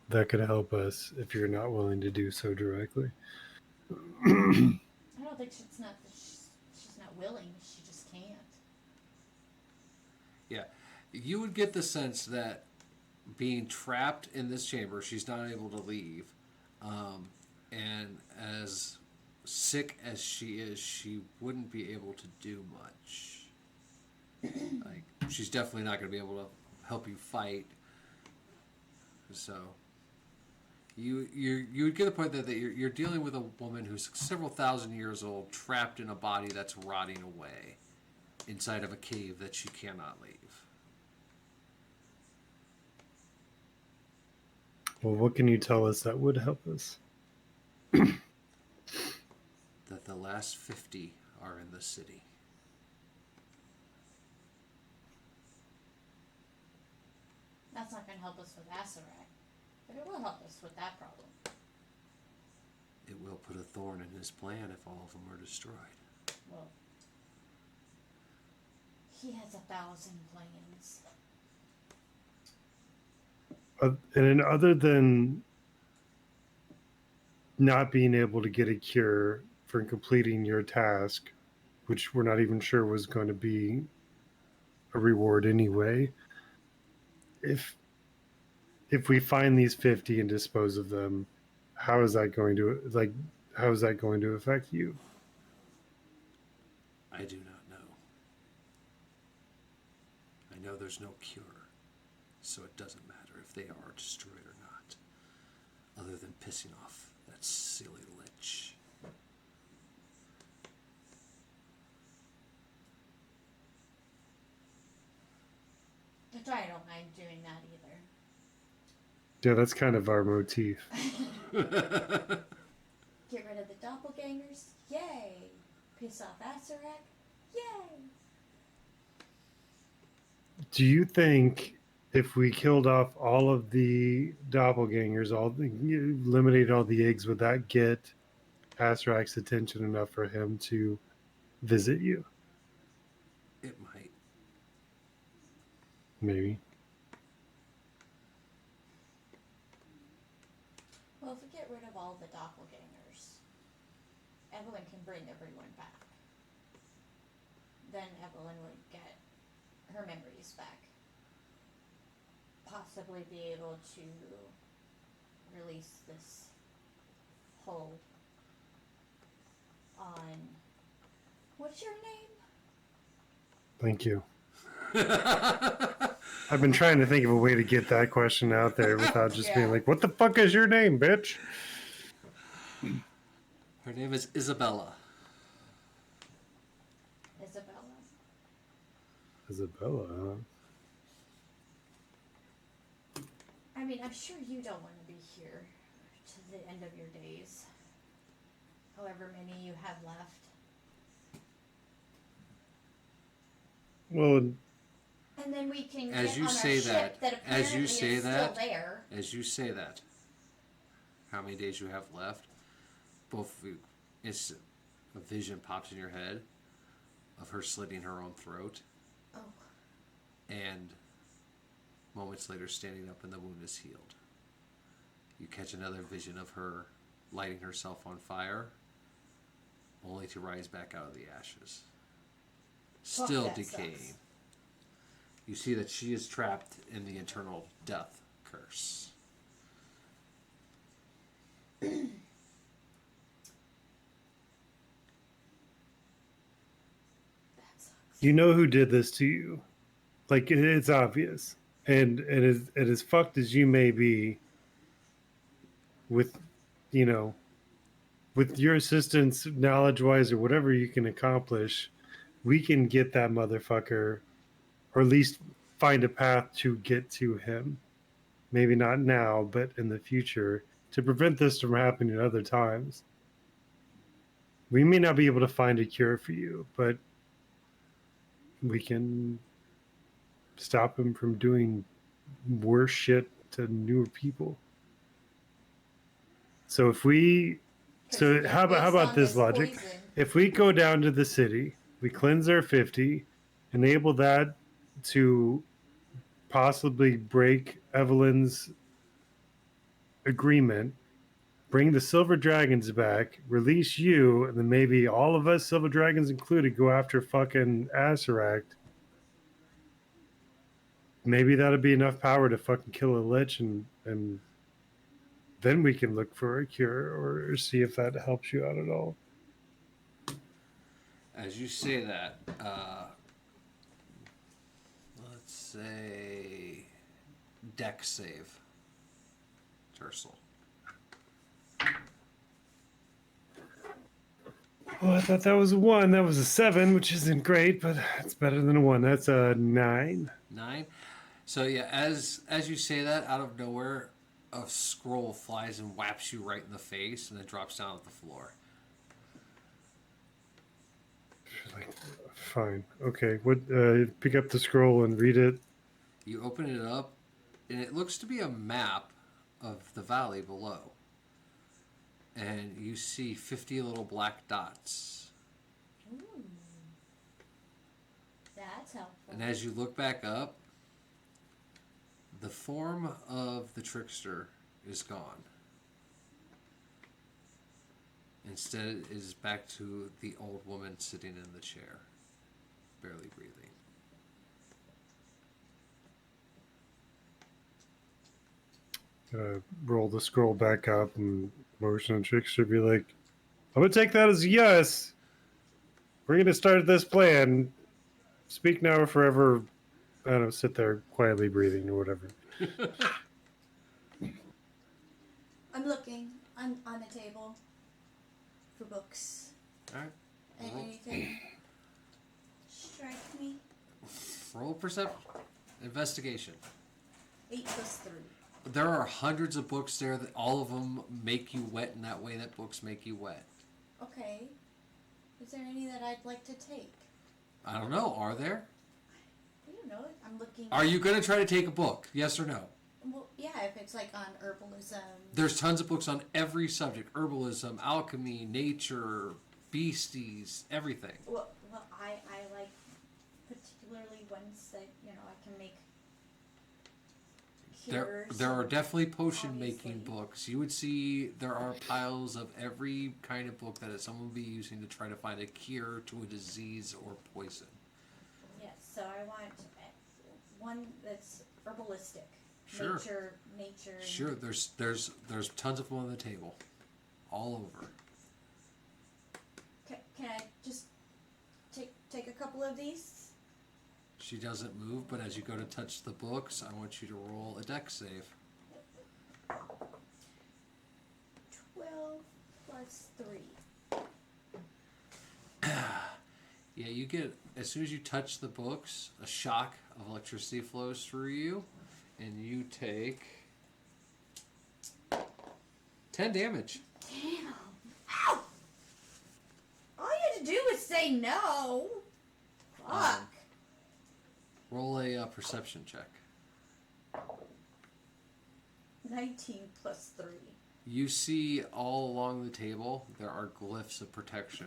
that could help us if you're not willing to do so directly? I don't think she's not willing. She just can't. Yeah. You would get the sense that being trapped in this chamber, she's not able to leave. And as sick as she is, she wouldn't be able to do much. Like, she's definitely not going to be able to help you fight. So you would get the point that you're dealing with a woman who's several thousand years old, trapped in a body that's rotting away inside of a cave that she cannot leave. Well, what can you tell us that would help us? That the last 50 are in the city. That's not going to help us with Asarac, but it will help us with that problem. It will put a thorn in his plan if all of them are destroyed. Well, he has 1,000 plans. And then other than not being able to get a cure for completing your task, which we're not even sure was going to be a reward anyway, if we find these 50 and dispose of them, how is that going to affect you? I do not know. I know there's no cure, so it doesn't matter if they are destroyed or not, other than pissing off that silly lich. Which I don't mind doing that either. Yeah, that's kind of our motif. Get rid of the doppelgangers? Yay! Piss off Asarac? Yay! Do you think if we killed off all of the doppelgangers, eliminated all the eggs, would that get Asarac's attention enough for him to visit you? It might. Maybe. all the doppelgangers, Evelyn can bring everyone back. Then Evelyn would get her memories back. Possibly be able to release this hold on. What's your name? Thank you. I've been trying to think of a way to get that question out there without just being Yeah. like, "What the fuck is your name, bitch?" Her name is Isabella. Isabella. Isabella. Huh? I mean, I'm sure you don't want to be here to the end of your days. However many you have left. Well, And then we can As get you on say our ship that- that as you apparently say is that- still there. As you say that, how many days you have left, both of you, it's a vision pops in your head of her slitting her own throat, Oh, and moments later standing up and the wound is healed. You catch another vision of her lighting herself on fire, only to rise back out of the ashes. Fuck, Still that decaying. sucks. You see that she is trapped in the eternal death curse. that sucks. you know who did this to you. Like it's obvious, and it is fucked as you may be. With, you know, with your assistance, knowledge-wise, or whatever you can accomplish, we can get that motherfucker, or at least find a path to get to him. Maybe not now, but in the future, to prevent this from happening other times. We may not be able to find a cure for you, but we can stop him from doing worse shit to newer people. So if we, 'Cause so if how about based on this logic? poison- If we go down to the city, we cleanse our 50, enable that to possibly break Evelyn's agreement, bring the Silver Dragons back, release you, and then maybe all of us, Silver Dragons included, go after fucking Aceract. Maybe that'll be enough power to fucking kill a lich, and then we can look for a cure or see if that helps you out at all. As you say that, let's say dex save. Tercel. Oh, I thought that was a 1. That was a 7, which isn't great, but it's better than a 1. That's a 9. 9. So yeah, as you say that, out of nowhere, a scroll flies and whaps you right in the face, and then drops down at the floor. Like, fine. Okay. What? Pick up the scroll and read it. You open it up, and it looks to be a map of the valley below. And you see 50 little black dots. Ooh. That's helpful. And as you look back up, the form of the trickster is gone. Instead, it is back to the old woman sitting in the chair, barely breathing. Roll the scroll back up and motion and trickster be like, I'm gonna take that as a yes. We're gonna start this plan. Speak now or forever. I don't know, sit there quietly breathing or whatever. I'm looking on the table for books. Alright. And anything strike me. Roll perception. Investigation. 8 plus 3. There are hundreds of books there that all of them make you wet in that way that books make you wet. Okay. Is there any that I'd like to take? I don't know. Are there? I don't know. I'm looking. Are you going to try to take a book? Yes or no? Well, yeah, if it's like on herbalism. There's tons of books on every subject. Herbalism, alchemy, nature, beasties, everything. Well, I like particularly ones that, I can make cures. There are definitely potion making obviously. books. You would see there are piles of every kind of book that someone would be using to try to find a cure to a disease or poison. Yes, so I want one that's herbalistic. Sure. Nature. and- Sure, there's tons of them on the table, all over. Can I just take a couple of these? She doesn't move, but as you go to touch the books, I want you to roll a dex save. 12 plus 3. Yeah, you get, as soon as you touch the books, a shock of electricity flows through you, and you take 10 damage. Damn. Ow! All you had to do was say no. Fuck. Roll a perception check. 19 plus 3. You see all along the table, there are glyphs of protection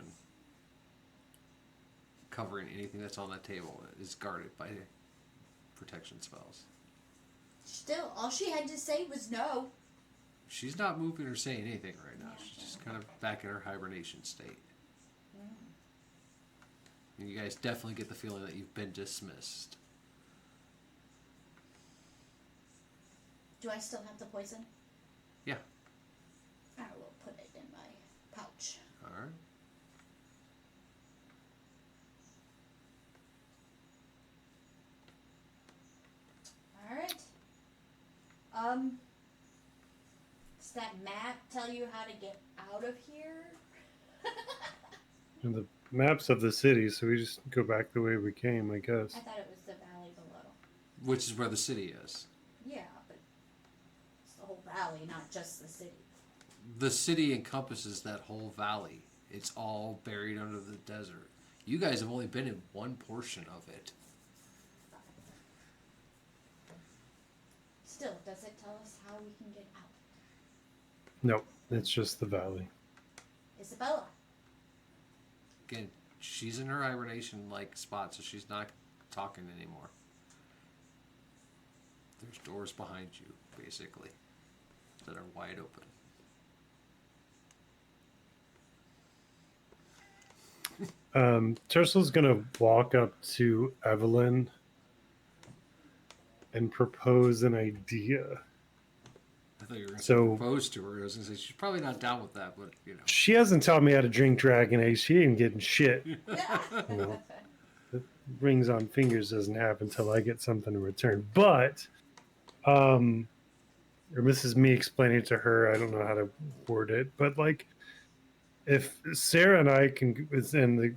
covering anything that's on that table. It is guarded by protection spells. Still, all she had to say was no. She's not moving or saying anything right now. Yeah, She's just kind of back in her hibernation state. And you guys definitely get the feeling that you've been dismissed. Do I still have the poison? Yeah. I will put it in my pouch. All right. All right. Does that map tell you how to get out of here? And the maps of the city, so we just go back the way we came, I guess. I thought it was the valley below. Which is where the city is. Yeah, but it's the whole valley, not just the city. The city encompasses that whole valley. It's all buried under the desert. You guys have only been in one portion of it. Still, does it tell us how we can get out? No, it's just the valley. Isabella. Again, she's in her hibernation-like spot, so she's not talking anymore. There's doors behind you, basically, that are wide open. Tersel's gonna walk up to Evelyn and propose an idea. I thought you were going to So- propose to her. I was going to say, she's probably not down with that, but, you know. She hasn't taught me how to drink Dragon Age. She ain't getting shit. You know, rings on fingers doesn't happen until I get something in return. But, or this is me explaining to her. I don't know how to word it, but like, if Sarah and I can, within the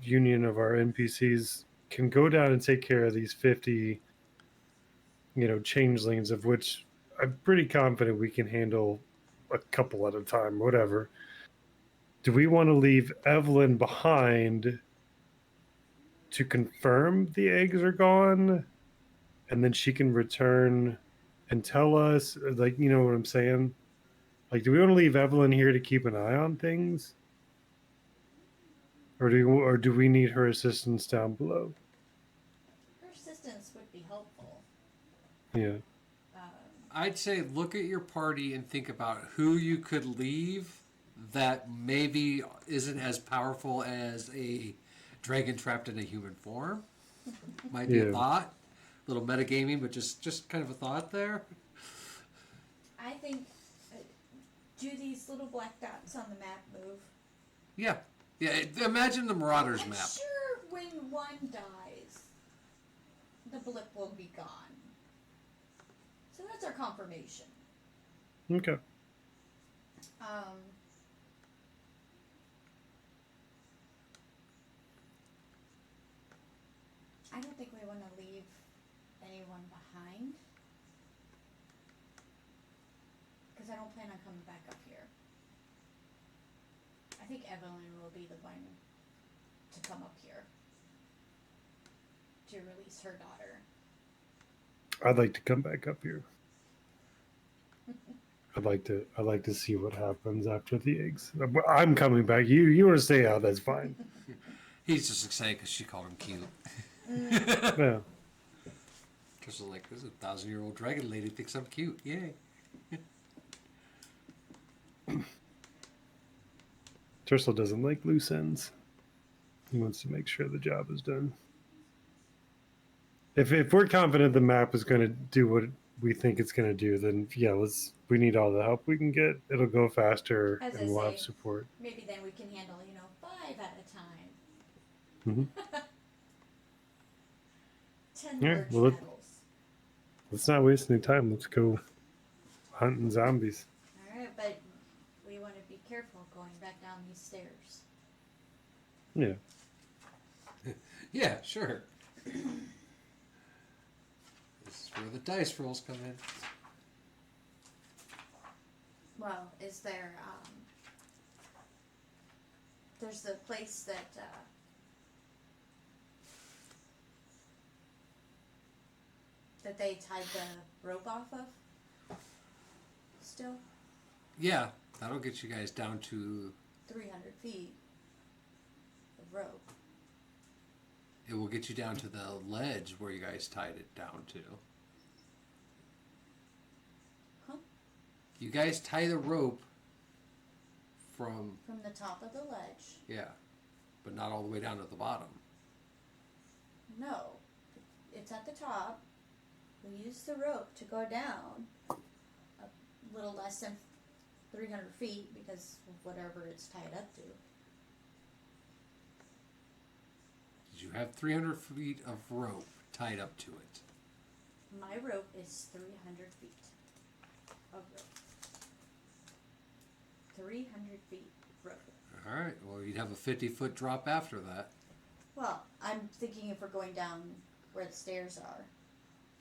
union of our NPCs, can go down and take care of these 50, changelings, of which I'm pretty confident we can handle a couple at a time, whatever. Do we want to leave Evelyn behind to confirm the eggs are gone, and then she can return and tell us, like, you know what I'm saying? Like, do we want to leave Evelyn here to keep an eye on things? Or do we need her assistance down below? Her assistance would be helpful. Yeah. I'd say look at your party and think about who you could leave that maybe isn't as powerful as a dragon trapped in a human form. Might be a Yeah. thought. A little metagaming, but just kind of a thought there. I think, do these little black dots on the map move? Yeah. Yeah, imagine the Marauders I'm map. sure when one dies, the blip will be gone. So that's our confirmation. Okay. I don't think we want to leave anyone behind. Because I don't plan on coming back up here. I think Evelyn will be the one to come up here to release her daughter. I'd like to come back up here. I'd like to see what happens after the eggs. I'm coming back. You want to stay out? That's fine. He's just excited because she called him cute. Yeah. Just like, this is a 1,000-year-old dragon lady thinks I'm cute. Yay. Tercel doesn't like loose ends. He wants to make sure the job is done. If we're confident the map is going to do what we think it's going to do, then yeah, we need all the help we can get. It'll go faster, As I and we'll have say, support. maybe then we can handle, 5 at a time. Mhm. 10 Yeah, merge well, battles. Let's not waste any time. Let's go hunting zombies. Alright, but we want to be careful going back down these stairs. Yeah. Yeah, sure. This is where the dice rolls come in. Well, is there, there's the place that, that they tied the rope off of? Still? Yeah, that'll get you guys down to... 300 feet of rope. It will get you down to the ledge where you guys tied it down to. Huh? You guys tie the rope from... From the top of the ledge. Yeah, but not all the way down to the bottom. No. It's at the top. We use the rope to go down a little less than 300 feet because of whatever it's tied up to. Did you have 300 feet of rope tied up to it? My rope is 300 feet of rope. 300 feet of rope. All right, well, you'd have a 50-foot drop after that. Well, I'm thinking if we're going down where the stairs are.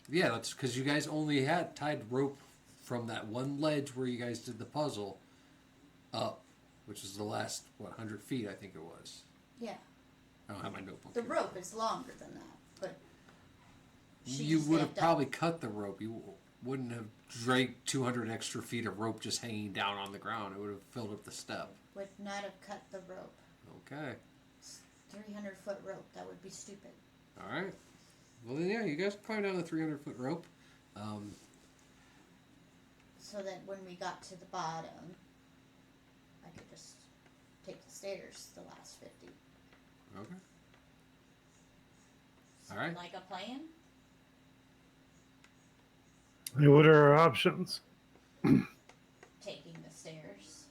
Yeah, that's because you guys only had tied rope from that one ledge where you guys did the puzzle up, which is the last, 100 feet, I think it was. Yeah. I don't have my notebook The here. rope is longer than that, but she You just would have stepped probably up. cut the rope. You wouldn't have dragged 200 extra feet of rope just hanging down on the ground. It would have filled up the step. Would not have cut the rope. Okay. 300-foot rope. That would be stupid. All right. Well, then, yeah, you guys climb down the 300-foot rope. So that when we got to the bottom, I could just take the stairs the last 50. Okay. All right. Like a plan? Hey, what are our options? Taking the stairs.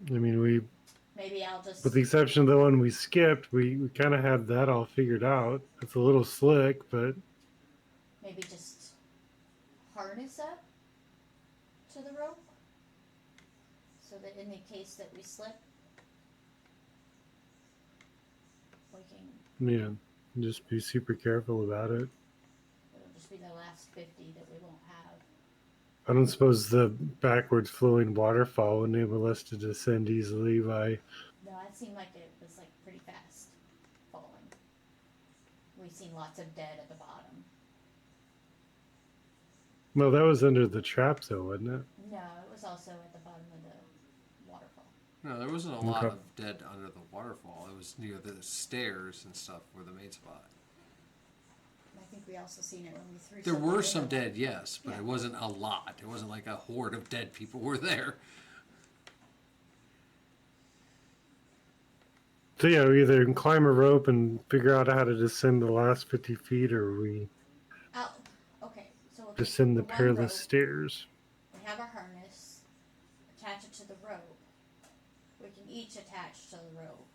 I mean, Maybe I'll just... with the exception of the one we skipped, we kind of had that all figured out. It's a little slick, but Maybe just harness up to the rope. So that in the case that we slip, we can... yeah, just be super careful about it. It'll just be the last 50 that we won't have. I don't suppose the backwards flowing waterfall would enable us to descend easily by. No, it seemed like it was like pretty fast falling. We've seen lots of dead at the bottom. Well, that was under the trap, though, wasn't it? No, it was also at the bottom of the waterfall. No, there wasn't a lot Okay. of dead under the waterfall. It was near the stairs and stuff were the main spot. I think we also seen it when we threw. There something were in some the- dead, yes, but Yeah. it wasn't a lot. It wasn't like a horde of dead people were there. So yeah, we either climb a rope and figure out how to descend the last 50 feet, or we Oh, okay. So we'll take descend the one perilous rope. stairs. We have our harness. Attach it to the rope. We can each attach to the rope.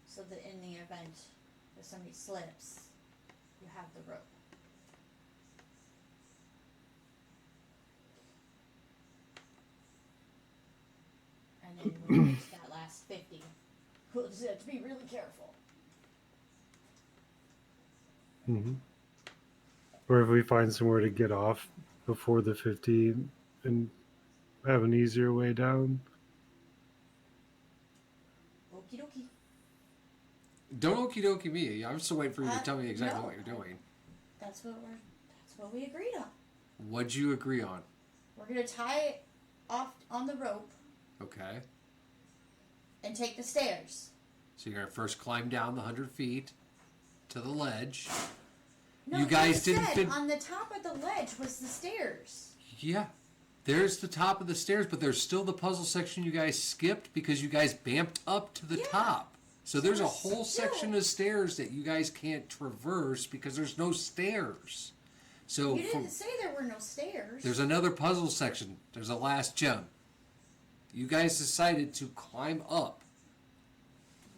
So that in the event if somebody slips, you have the rope. And then when we reach that last 50, we'll just have to be really careful. Hmm. Or if we find somewhere to get off before the 50 and have an easier way down. Okie dokie. Don't okie dokie me. I'm still waiting for you to tell me exactly no. what you're doing. That's what we agreed on. What'd you agree on? We're gonna tie it off on the rope Okay. and take the stairs. So you're going to first climb down the 100 feet to the ledge. No, You guys it didn't said fin- on the top of the ledge was the stairs. Yeah. There's the top of the stairs, but there's still the puzzle section you guys skipped because you guys bamped up to the Yeah. top. So So there's a there's whole still- section of stairs that you guys can't traverse because there's no stairs. So You from, didn't say there were no stairs. there's another puzzle section. There's a last gem. You guys decided to climb up.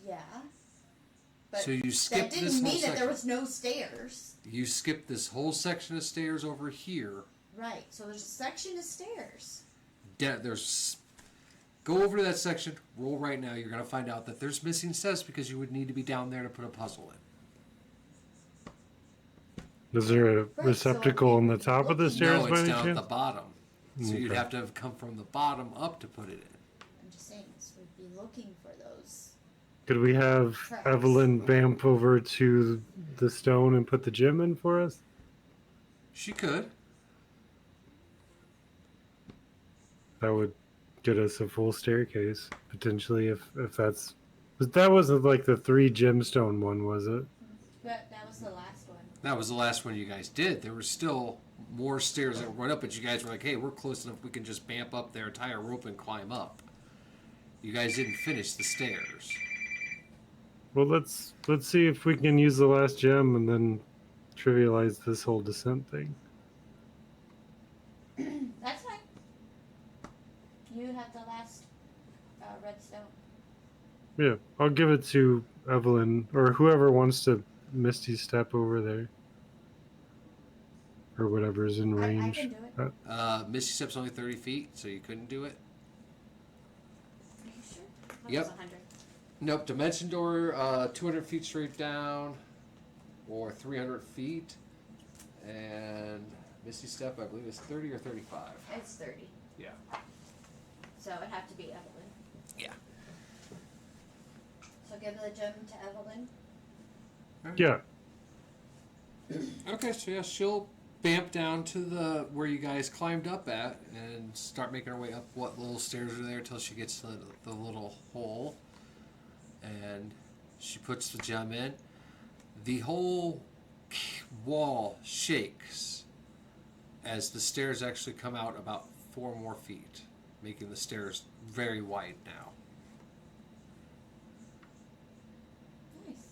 Yeah. But So you that skipped didn't this whole mean that there section. was no stairs. You skipped this whole section of stairs over here. Right. So there's a section of stairs. There's go over to that section, roll right now. You're gonna find out that there's missing steps because you would need to be down there to put a puzzle in. Is there a Right, so receptacle I on the think top of the looking- stairs No, by it's any down at chance? the bottom. So you'd Okay. have to have come from the bottom up to put it in. I'm just saying, so we'd be looking for those. Could we have Tracks. Evelyn bamp over to the stone and put the gem in for us? She could. That would get us a full staircase potentially, if that's. But that wasn't like the 3 gemstone one, was it? But that was the last one. That was the last one you guys did. There were still more stairs that were going up, but you guys were like, hey, we're close enough. We can just bamp up there, tie a rope, and climb up. You guys didn't finish the stairs. Well, let's see if we can use the last gem and then trivialize this whole descent thing. That's fine. You have the last redstone. Yeah, I'll give it to Evelyn or whoever wants to Misty step over there, or whatever's in I range. can do it. Misty Step's only 30 feet, so you couldn't do it. Are you sure? Mine Yep. was 100. Nope, dimension door, 200 feet straight down, or 300 feet, and Misty Step, I believe, is 30 or 35. It's 30. Yeah. So it'd have to be Evelyn. Yeah. So give the gem to Evelyn. Yeah, Okay, so yeah, she'll bamp down to the where you guys climbed up at and start making her way up what little stairs are there until she gets to the little hole, and she puts the gem in. The whole wall shakes as the stairs actually come out about 4 more feet, making the stairs very wide now. Nice.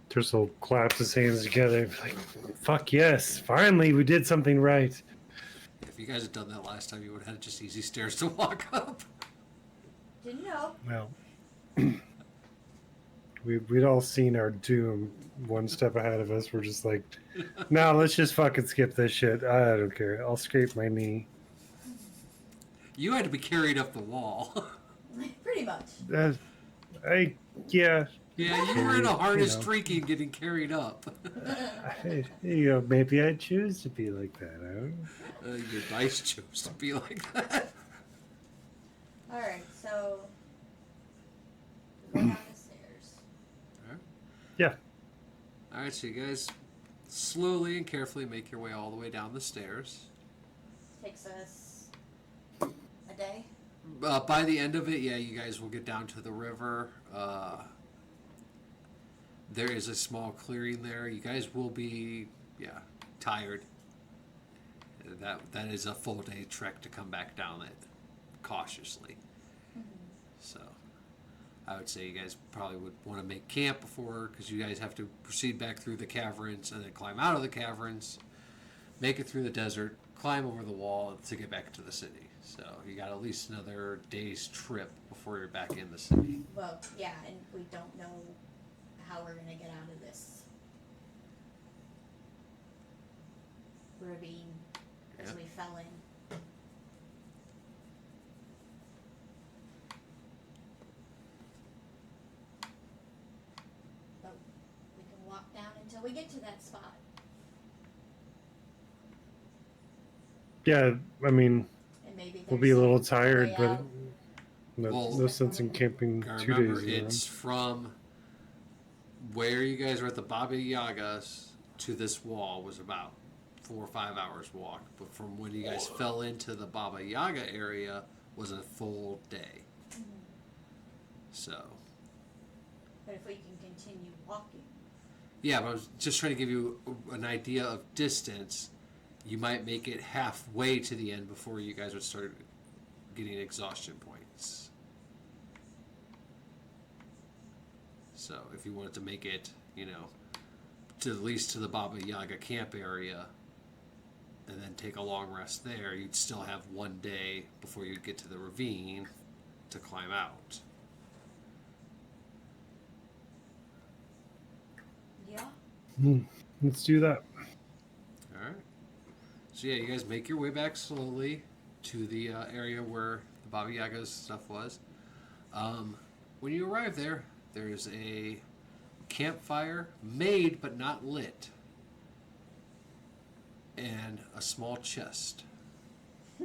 Tristle claps his hands together, and be like, "Fuck yes! Finally, we did something right." If you guys had done that last time, you would have had just easy stairs to walk up. Didn't know. Well, we'd all seen our doom one step ahead of us. We're just like, "No, let's just fucking skip this shit. I don't care. I'll scrape my knee." You had to be carried up the wall. Pretty much. Yeah. Yeah, you were in a harness You know. drinking, getting carried up. Maybe I choose to be like that. I don't know. Your dice chose to be like that. Alright, so. Go down the stairs. Yeah. Alright, so you guys slowly and carefully make your way all the way down the stairs. Takes us a day. By the end of it, yeah, you guys will get down to the river. There is a small clearing there. You guys will be, tired. That is a full day trek to come back down it cautiously. So I would say you guys probably would want to make camp before, because you guys have to proceed back through the caverns and then climb out of the caverns, make it through the desert, climb over the wall to get back to the city. So you got at least another day's trip before you're back in the city. Well, yeah, and we don't know how we're gonna get out of this ravine as Yeah. we fell in. But we can walk down until we get to that spot. Yeah, I mean, And maybe we'll be a there's little way tired, but out. no sense in camping Gotta 2 remember, days. it's from where you guys were at the Baba Yagas to this wall was about 4 or 5 hours walk. But from when you guys fell into the Baba Yaga area was a full day. So, But if we can continue walking, yeah, but I was just trying to give you an idea of distance. You might make it halfway to the end before you guys would start getting exhaustion points. So if you wanted to make it, to at least to the Baba Yaga camp area, and then take a long rest there, you'd still have one day before you'd get to the ravine to climb out. yeah. Let's do that. All right. So yeah, you guys make your way back slowly to the area where the Baba Yaga's stuff was. When you arrive there, there's a campfire made but not lit, and a small chest. I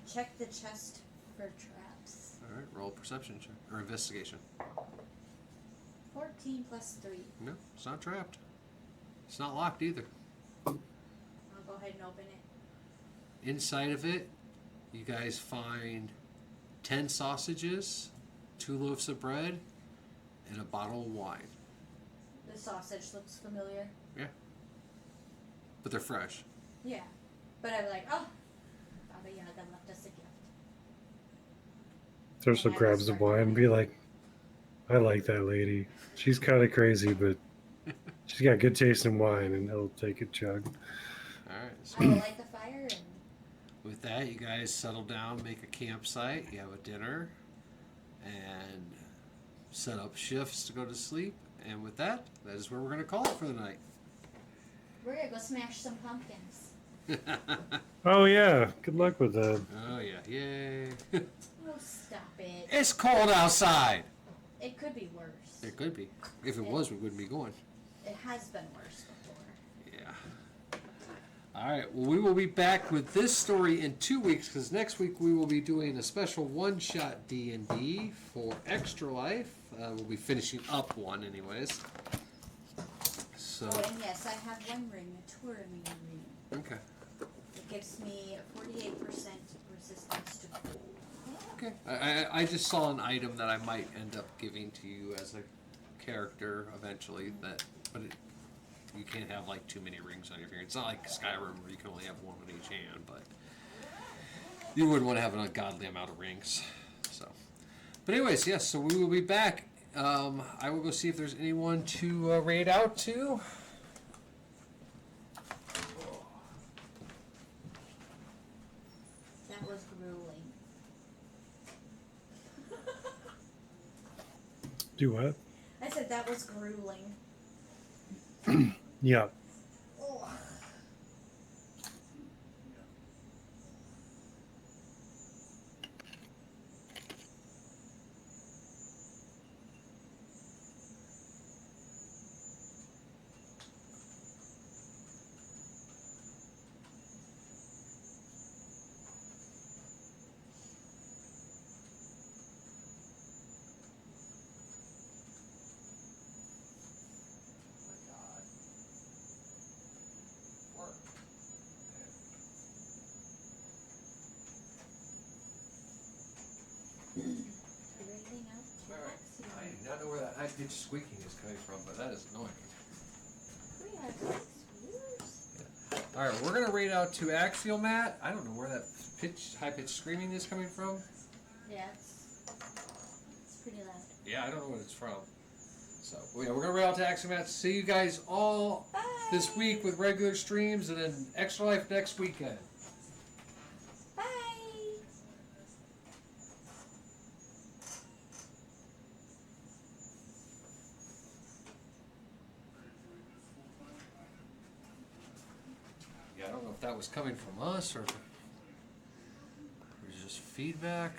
checked the chest for traps. All right, roll a perception check or investigation. 14 plus 3. No, it's not trapped. It's not locked either. I'll go ahead and open it. Inside of it, you guys find 10 sausages, 2 loaves of bread, and a bottle of wine. The sausage looks familiar. Yeah. But they're fresh. Yeah. But I'm like, oh, Baba Yaga left us a gift. Thurso grabs the wine and be like, I like that lady. She's kind of crazy, but she's got good taste in wine, and he'll take a chug. Alright, so I will light the fire and with that, you guys settle down, make a campsite, you have a dinner, and set up shifts to go to sleep. And with that, that is where we're going to call it for the night. we're gonna go smash some pumpkins. Oh yeah, good luck with that. Oh, yeah, yay. Oh, stop it. It's cold outside. It could be worse. It could be. If it was, we wouldn't be going. It has been worse before. Yeah. All right. Well, we will be back with this story in 2 weeks because next week we will be doing a special one-shot D&D for Extra Life. We'll be finishing up one, anyways. So. Oh, and yes, I have one ring, a Touramine ring. Okay. It gives me 48% resistance to cold. Okay. I just saw an item that I might end up giving to you as a character eventually. But you can't have like too many rings on your finger. It's not like Skyrim where you can only have one in each hand, but you wouldn't want to have an ungodly amount of rings. So, but anyways, yes. So we will be back. I will go see if there's anyone to raid out to. That was grueling. Do what? I said that was grueling. Yeah. Oh. Everything else? I do not know where that high pitched squeaking is coming from, but that is annoying. We have 6 viewers. All right, we're gonna raid out to Axiomat. I don't know where that high pitched screaming is coming from. Yeah, it's pretty loud. Yeah, I don't know what it's from. So, well, yeah, we're gonna raid out to Axiomat. See you guys all Bye. this week with regular streams, and then Extra Life next weekend. Bye. Yeah, I don't know if that was coming from us or if it was just feedback.